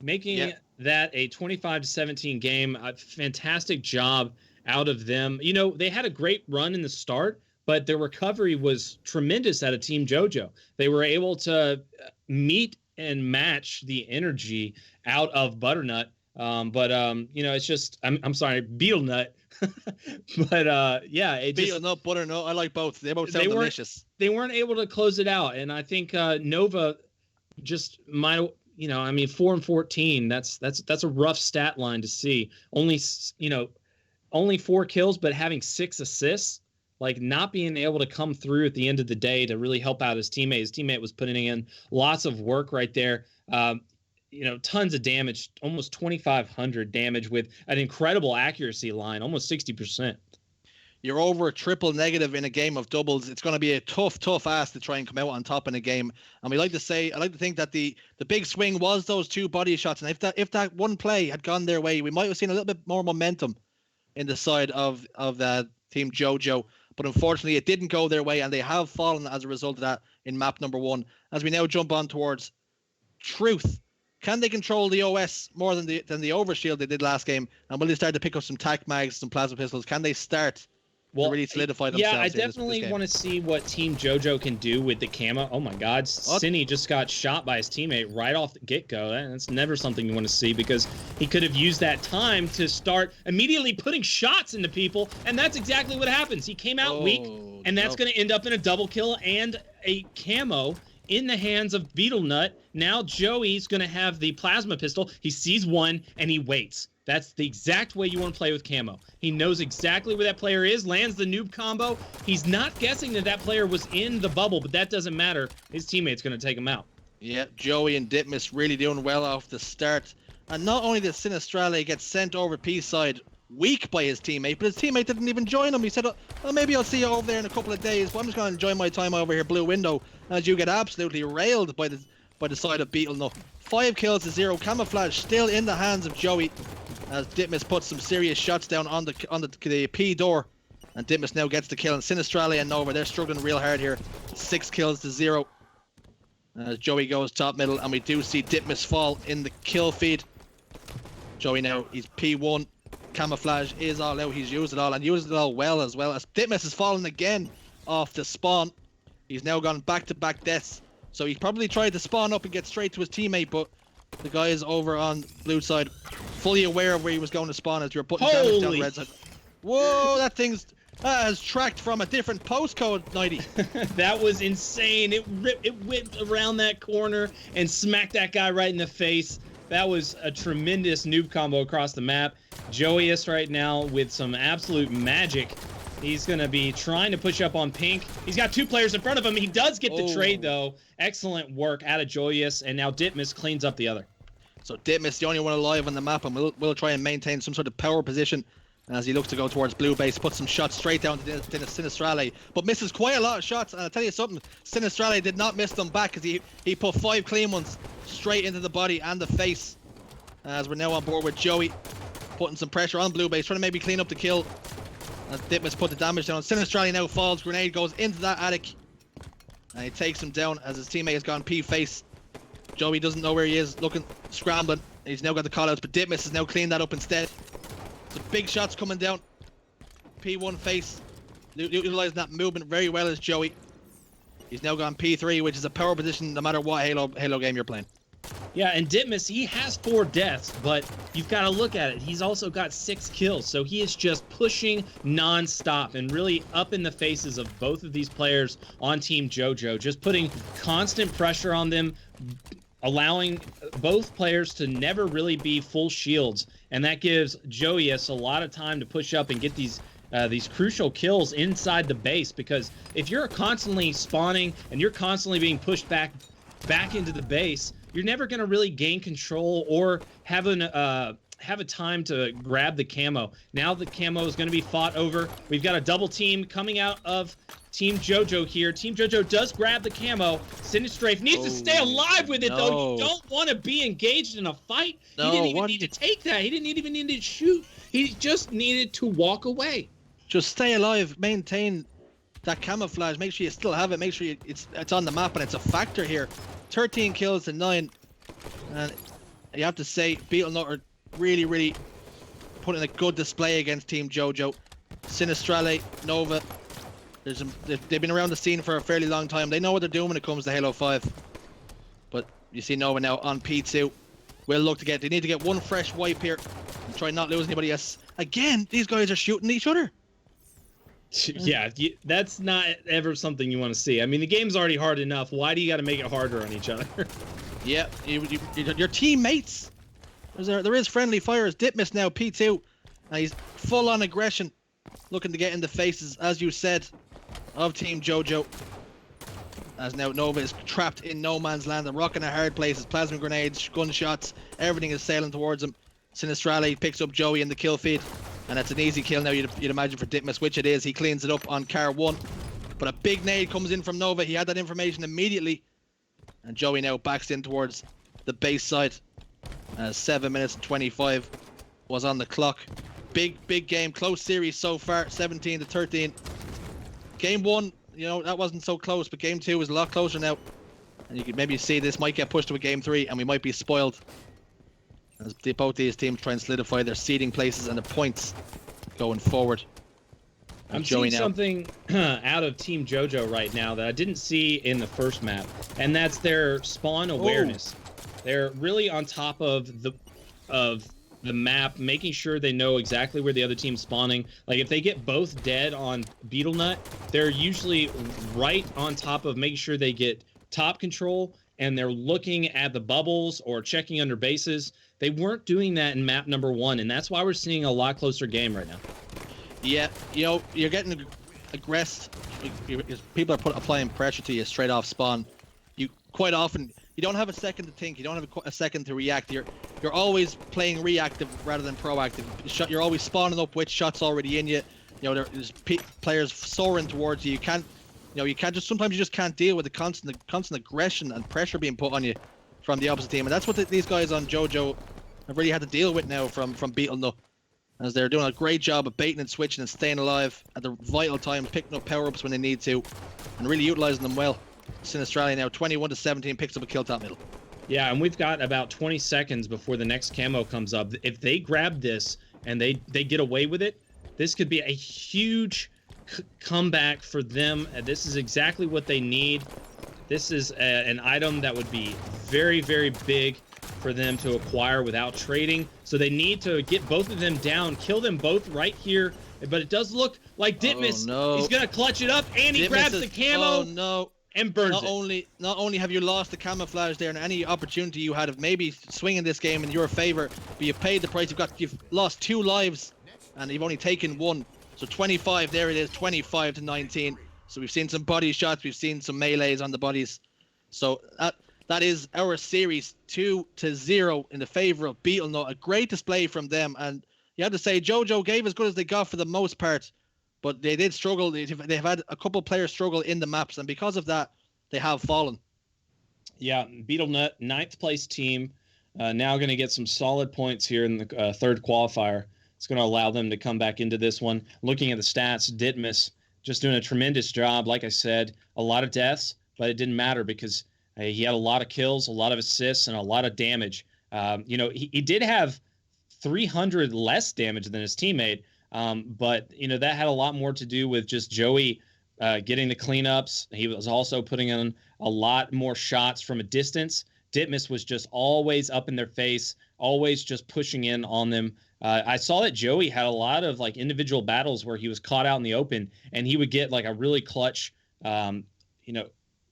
making that a 25-17 game. A fantastic job out of them. They had a great run in the start, but their recovery was tremendous out of Team JoJo. They were able to meet and match the energy out of Butternut You know, it's just I'm sorry, beetle nut. But yeah, it just Beetle-nut, butternut. I like both. They both sound delicious. They weren't able to close it out, and I think Nova just might. You know, I mean, 4-14. That's a rough stat line to see. Only, you know, only 4 kills, but having 6 assists. Like, not being able to come through at the end of the day to really help out his teammate. His teammate was putting in lots of work right there. You know, tons of damage, almost 2,500 damage with an incredible accuracy line, almost 60%. You're over a triple negative in a game of doubles. It's going to be a tough ask to try and come out on top in a game. And I like to think that the big swing was those 2 body shots. And if that one play had gone their way, we might have seen a little bit more momentum in the side of the Team JoJo. But unfortunately, it didn't go their way, and they have fallen as a result of that in map number 1. As we now jump on towards Truth. Can they control the OS more than the overshield they did last game? And will they start to pick up some tac mags, some plasma pistols? Can they start to really solidify themselves? Yeah, I definitely want to see what Team JoJo can do with the camo. Oh my God, Cinny just got shot by his teammate right off the get-go. That's never something you want to see, because he could have used that time to start immediately putting shots into people, and that's exactly what happens. He came out weak, and that's going to end up in a double kill and a camo in the hands of Beetle Nut. Now Joey's going to have the plasma pistol. He sees one, and he waits. That's the exact way you want to play with camo. He knows exactly where that player is, lands the noob combo. He's not guessing that player was in the bubble, but that doesn't matter. His teammate's going to take him out. Yeah, Joey and Ditmus really doing well off the start. And not only did Sinistrale get sent over P-side weak by his teammate, but his teammate didn't even join him. He said, well, maybe I'll see you over there in a couple of days, but I'm just going to enjoy my time over here, Blue Window, as you get absolutely railed by the side of Beetle-nut. 5 kills to 0. Camouflage still in the hands of Joey, as Ditmus puts some serious shots down on the P door, and Ditmus now gets the kill. And Sinistrale and Nova, they're struggling real hard here. 6 kills to 0. As Joey goes top middle, and we do see Ditmus fall in the kill feed. Joey now, he's P1. Camouflage is all out. He's used it all, and used it all well as well. As Ditmus has fallen again off the spawn. He's now gone back-to-back deaths. So he probably tried to spawn up and get straight to his teammate, but the guy is over on blue side, fully aware of where he was going to spawn as you're putting damage down red side. Whoa, that has tracked from a different postcode, 90. That was insane. It whipped around that corner and smacked that guy right in the face. That was a tremendous noob combo across the map. Joeyus right now with some absolute magic. He's going to be trying to push up on Pink. He's got 2 players in front of him. He does get the trade, though. Excellent work out of Joyous, and now Ditmus cleans up the other. So Ditmus, the only one alive on the map, and we'll try and maintain some sort of power position as he looks to go towards blue base. Put some shots straight down to Sinistrale, but misses quite a lot of shots. And I'll tell you something, Sinistrale did not miss them back, because he put 5 clean ones straight into the body and the face. As we're now on board with Joey, putting some pressure on blue base, trying to maybe clean up the kill. As Ditmus put the damage down. Sinistrale now falls. Grenade goes into that attic, and he takes him down as his teammate has gone P-face. Joey doesn't know where he is, looking, scrambling. He's now got the callouts, but Ditmus has now cleaned that up instead. Some big shots coming down. P1 face. Utilizing that movement very well as Joey. He's now gone P3, which is a power position no matter what Halo game you're playing. Yeah, and Ditmus, he has 4 deaths, but you've got to look at it. He's also got 6 kills, so he is just pushing non-stop and really up in the faces of both of these players on Team JoJo, just putting constant pressure on them, allowing both players to never really be full shields, and that gives Joeyus a lot of time to push up and get these crucial kills inside the base, because if you're constantly spawning and you're constantly being pushed back into the base, you're never going to really gain control or have a time to grab the camo. Now the camo is going to be fought over. We've got a double team coming out of Team JoJo here. Team JoJo does grab the camo. Sinistrafe needs to stay alive with it, though. You don't want to be engaged in a fight. He didn't even need to take that. He didn't even need to shoot. He just needed to walk away. Just stay alive. Maintain that camouflage. Make sure you still have it. Make sure it's on the map, and it's a factor here. 13 kills to 9, and you have to say Beetle-nut are really putting a good display against Team JoJo. Sinistrale, Nova, they've been around the scene for a fairly long time. They know what they're doing when it comes to Halo 5. But you see Nova now on P2. will look to get. They need to get one fresh wipe here and try not lose anybody else. Again, these guys are shooting each other. Yeah, that's not ever something you want to see. I mean, the game's already hard enough. Why do you got to make it harder on each other? Yeah, your teammates. There is friendly fires. Ditmus now, P2. And he's full on aggression, looking to get in the faces, as you said, of Team JoJo. As now Nova is trapped in no man's land, a rock in a hard place. Plasma grenades, gunshots, everything is sailing towards him. Sinistrali picks up Joey in the kill feed, and that's an easy kill now, you'd imagine, for Ditmus, which it is. He cleans it up on car 1. But a big nade comes in from Nova. He had that information immediately. And Joey now backs in towards the base side. 7 minutes and 25 was on the clock. Big game, close series so far, 17-13. Game 1, you know, that wasn't so close, but game 2 is a lot closer now. And you could maybe see this might get pushed to a game 3, and we might be spoiled as both these teams try and solidify their seeding places and their points going forward. I'm seeing something out of Team JoJo right now that I didn't see in the first map, and that's their spawn awareness. They're really on top of the map, making sure they know exactly where the other team's spawning. Like, if they get both dead on Beetle Nut, they're usually right on top of making sure they get top control, and they're looking at the bubbles or checking under bases. They weren't doing that in map number 1, and that's why we're seeing a lot closer game right now. Yeah, you know, you're getting aggressed. People are applying pressure to you straight off spawn. You quite often, you don't have a second to think. You don't have a second to react. You're always playing reactive rather than proactive. You're always spawning up with shots already in you. You know, there's players soaring towards you. You can't just, sometimes you just can't deal with the constant aggression and pressure being put on you from the opposite team. And that's what these guys on JoJo have really had to deal with now from Beetle Nut, as they're doing a great job of baiting and switching and staying alive at the vital times, picking up power-ups when they need to, and really utilizing them well. Sinistrali now 21-17 picks up a kill top middle. Yeah, and we've got about 20 seconds before the next camo comes up. If they grab this and they get away with it, this could be a huge comeback for them. This is exactly what they need. This is an item that would be very, very big for them to acquire without trading. So they need to get both of them down, kill them both right here. But it does look like Ditmus, he's going to clutch it up, and he grabs the camo and burns it. Not only have you lost the camouflage there and any opportunity you had of maybe swinging this game in your favor, but you paid the price. You've lost 2 lives, and you've only taken 1. So 25, there it is, 25-19. So we've seen some body shots, we've seen some melees on the bodies. So that is our series 2-0 in the favor of Beetle Nut. A great display from them, and you have to say JoJo gave as good as they got for the most part, but they did struggle. They've had a couple players struggle in the maps, and because of that, they have fallen. Yeah, Beetle Nut, 9th place team, now going to get some solid points here in the third qualifier. It's going to allow them to come back into this one. Looking at the stats, Ditmus just doing a tremendous job. Like I said, a lot of deaths, but it didn't matter because he had a lot of kills, a lot of assists, and a lot of damage. You know, he did have 300 less damage than his teammate, but, you know, that had a lot more to do with just Joey getting the cleanups. He was also putting in a lot more shots from a distance. Ditmus was just always up in their face, always just pushing in on them. I saw that Joey had a lot of like individual battles where he was caught out in the open, and he would get like a really clutch, you know,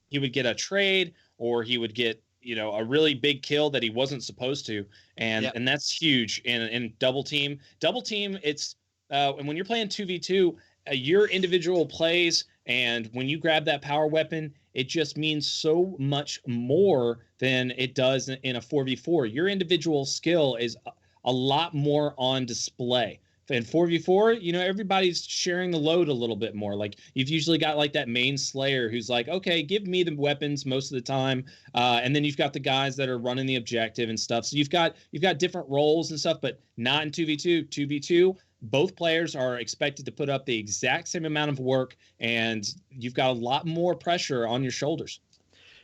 he would get a trade, or he would get, you know, a really big kill that he wasn't supposed to. And and that's huge in double team. Double team, it's and when you're playing 2v2, your individual plays, and when you grab that power weapon, it just means so much more than it does in a 4v4. Your individual skill is a lot more on display. In 4v4, you know, everybody's sharing the load a little bit more. Like, you've usually got like that main slayer who's like, okay, give me the weapons most of the time, and then you've got the guys that are running the objective and stuff. So you've got different roles and stuff, but not in 2v2. 2v2, both players are expected to put up the exact same amount of work, and you've got a lot more pressure on your shoulders.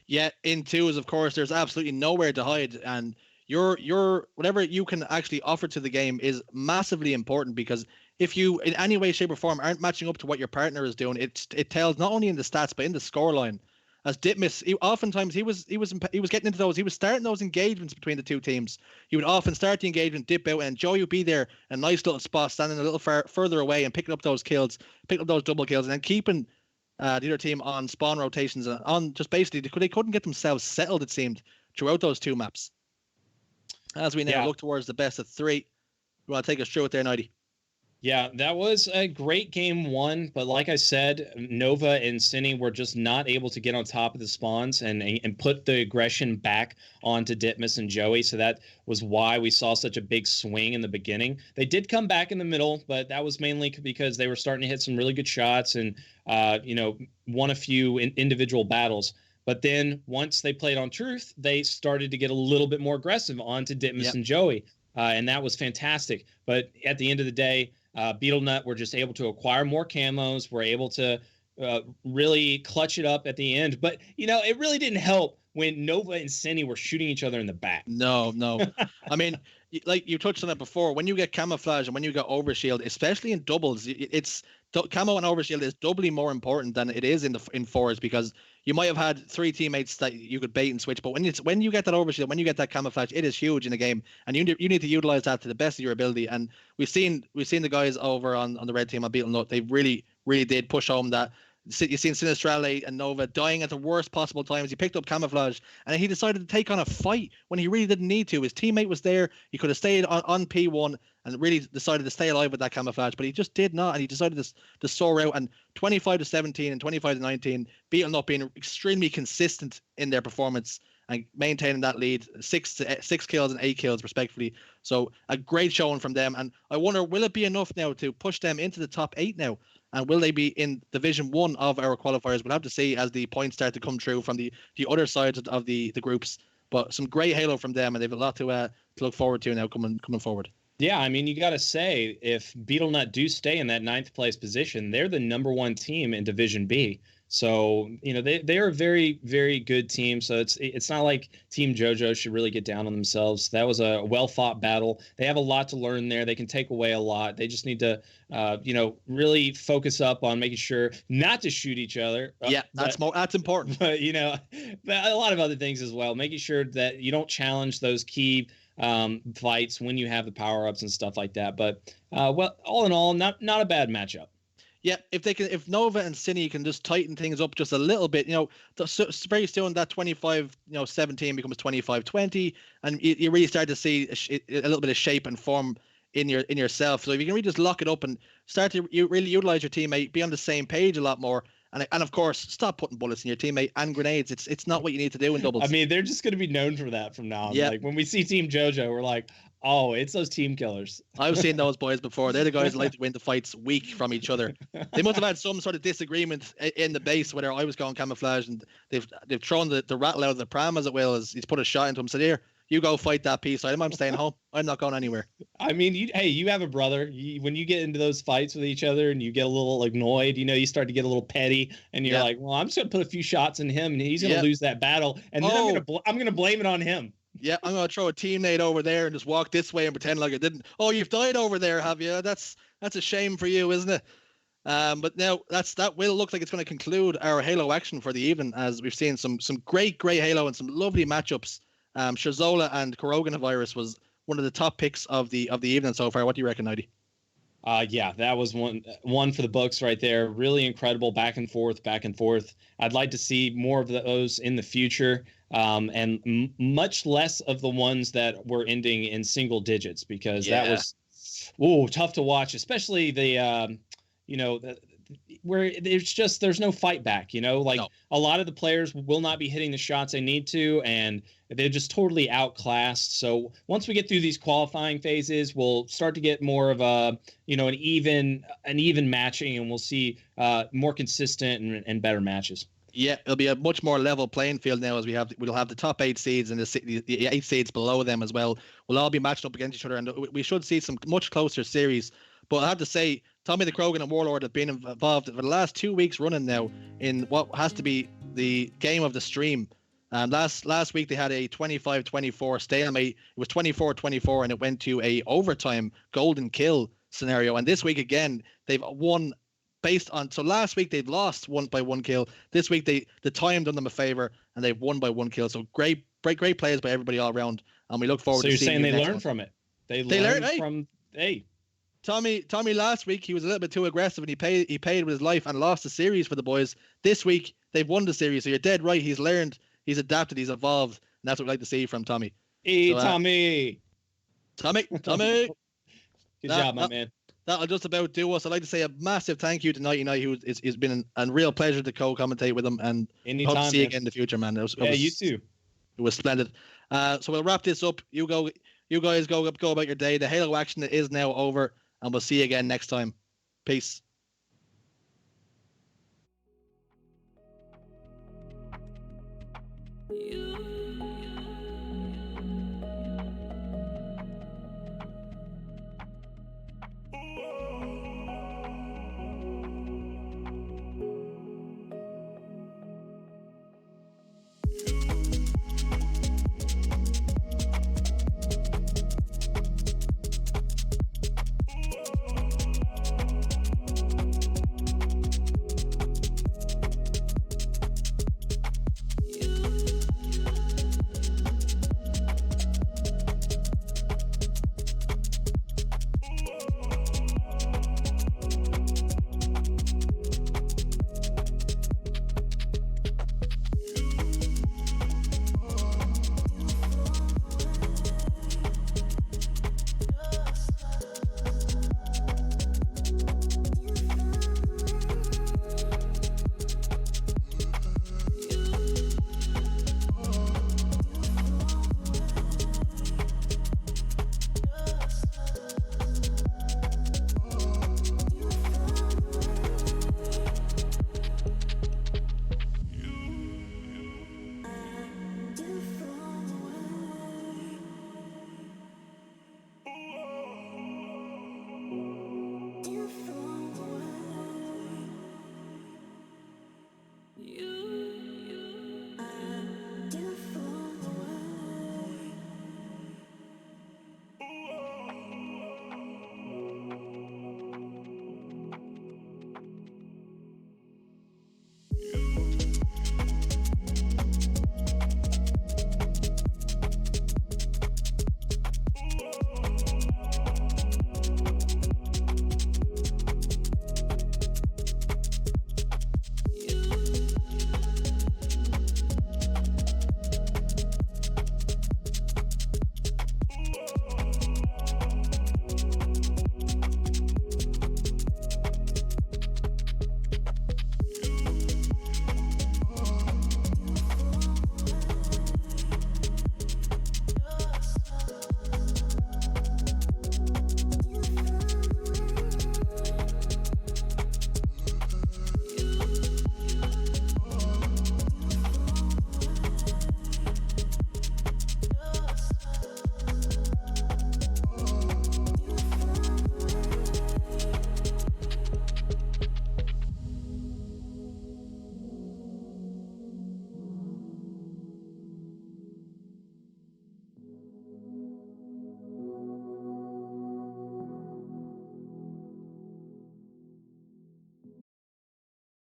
Yeah, in twos, of course, there's absolutely nowhere to hide, and your whatever you can actually offer to the game is massively important, because if you in any way, shape, or form aren't matching up to what your partner is doing, it tells not only in the stats but in the scoreline. as Ditmus, oftentimes he was getting into those. He was starting those engagements between the two teams. He would often start the engagement, dip out, and Joey would be there, a nice little spot, standing a little further away and picking up those kills, picking up those double kills, and then keeping the other team on spawn rotations and on just basically they couldn't get themselves settled. It seemed throughout those two maps. As we now look towards the best of 3, you want to take us through it there, Nighty? Yeah, that was a great game 1, but like I said, Nova and Cine were just not able to get on top of the spawns and put the aggression back onto Ditmus and Joey, so that was why we saw such a big swing in the beginning. They did come back in the middle, but that was mainly because they were starting to hit some really good shots and won a few individual battles. But then once they played on Truth, they started to get a little bit more aggressive onto Ditmus and Joey, and that was fantastic. But at the end of the day, BeetleNut were just able to acquire more camos, were able to really clutch it up at the end. But, it really didn't help when Nova and Cine were shooting each other in the back. No. I mean, like you touched on it before, when you get camouflage and when you get overshield, especially in doubles, it's camo and overshield is doubly more important than it is in fours, because you might have had 3 teammates that you could bait and switch, but when you get that overshield, when you get that camouflage, it is huge in the game, and you need to utilize that to the best of your ability. And we've seen the guys over on the red team on BeetleNut, they really did push home that. You've seen Sinistrale and Nova dying at the worst possible times. He picked up camouflage and he decided to take on a fight when he really didn't need to. His teammate was there. He could have stayed on P1 and really decided to stay alive with that camouflage, but he just did not. And he decided to soar out. And 25-17 and 25-19, BeetleNut being extremely consistent in their performance and maintaining that lead, 6 kills and 8 kills respectively. So a great showing from them. And I wonder, will it be enough now to push them into the top 8 now? And will they be in Division 1 of our qualifiers? We'll have to see as the points start to come through from the other sides of the groups. But some great Halo from them, and they have a lot to look forward to now coming forward. Yeah, I mean, you got to say, if BeetleNut do stay in that 9th place position, they're the number 1 team in Division B. So, they are a very, very good team. So it's not like Team JoJo should really get down on themselves. That was a well-fought battle. They have a lot to learn there. They can take away a lot. They just need to, really focus up on making sure not to shoot each other. Yeah, that's important. But, but a lot of other things as well. Making sure that you don't challenge those key fights when you have the power-ups and stuff like that. But, all in all, not a bad matchup. Yeah, if Nova and Cine can just tighten things up just a little bit, very soon that 25-17 becomes 25-20, and you really start to see a little bit of shape and form in yourself. So if you can really just lock it up and start to really utilize your teammate, be on the same page a lot more, and of course stop putting bullets in your teammate and grenades. It's not what you need to do in doubles. I mean, they're just going to be known for that from now on. Yeah. Like when we see Team JoJo, we're like, oh, it's those team killers. I've seen those boys before. They're the guys that like to win the fights weak from each other. They must have had some sort of disagreement in the base, whether I was going camouflage, and they've thrown the rattle out of the pram, as it will, as he's put a shot into him. Said, here, you go fight that piece. I'm staying home. I'm not going anywhere. I mean, you have a brother. When you get into those fights with each other and you get a little annoyed, you start to get a little petty, and you're like, well, I'm just going to put a few shots in him, and he's going to lose that battle, and then I'm going to blame it on him. Yeah, I'm going to throw a teammate over there and just walk this way and pretend like I didn't. Oh, you've died over there, have you? That's a shame for you, isn't it? But now that will look like it's going to conclude our Halo action for the evening, as we've seen some great Halo and some lovely matchups. Shazola and Coronavirus was one of the top picks of the evening so far. What do you reckon, Nighty? Yeah, that was one for the books right there. Really incredible back and forth. I'd like to see more of those in the future, and much less of the ones that were ending in single digits, because that was tough to watch, especially the where there's no fight back, A lot of the players will not be hitting the shots they need to, and they're just totally outclassed. So once we get through these qualifying phases, we'll start to get more of an even matching, and we'll see more consistent and better matches. Yeah, it'll be a much more level playing field now, as we'll have the top 8 seeds and the 8 seeds below them as well. We'll all be matched up against each other, and we should see some much closer series. But I have to say, Tommy the Krogan and Warlord have been involved for the last 2 weeks running now in what has to be the game of the stream. Last week they had a 25-24 stalemate. It was 24-24, and it went to a overtime golden kill scenario. And this week again, they've won based on. So last week they'd lost by 1 kill. This week the time done them a favor and they've won by 1 kill. So great plays by everybody all around, and we look forward So to you're seeing saying you they next learned month. from it? They learned learned from Tommy last week he was a little bit too aggressive and he paid with his life and lost the series for the boys. This week they've won the series, so you're dead right. He's learned, he's adapted, he's evolved, and that's what we like to see from Tommy. So, Tommy. Tommy. Good job, my man. That'll just about do us. I'd like to say a massive thank you to Nighty Night, who it's been a real pleasure to co-commentate with him, and Anytime, hope to see you man. again in the future, man. You too. It was splendid. So we'll wrap this up. You guys go about your day. The Halo action is now over, and we'll see you again next time. Peace. You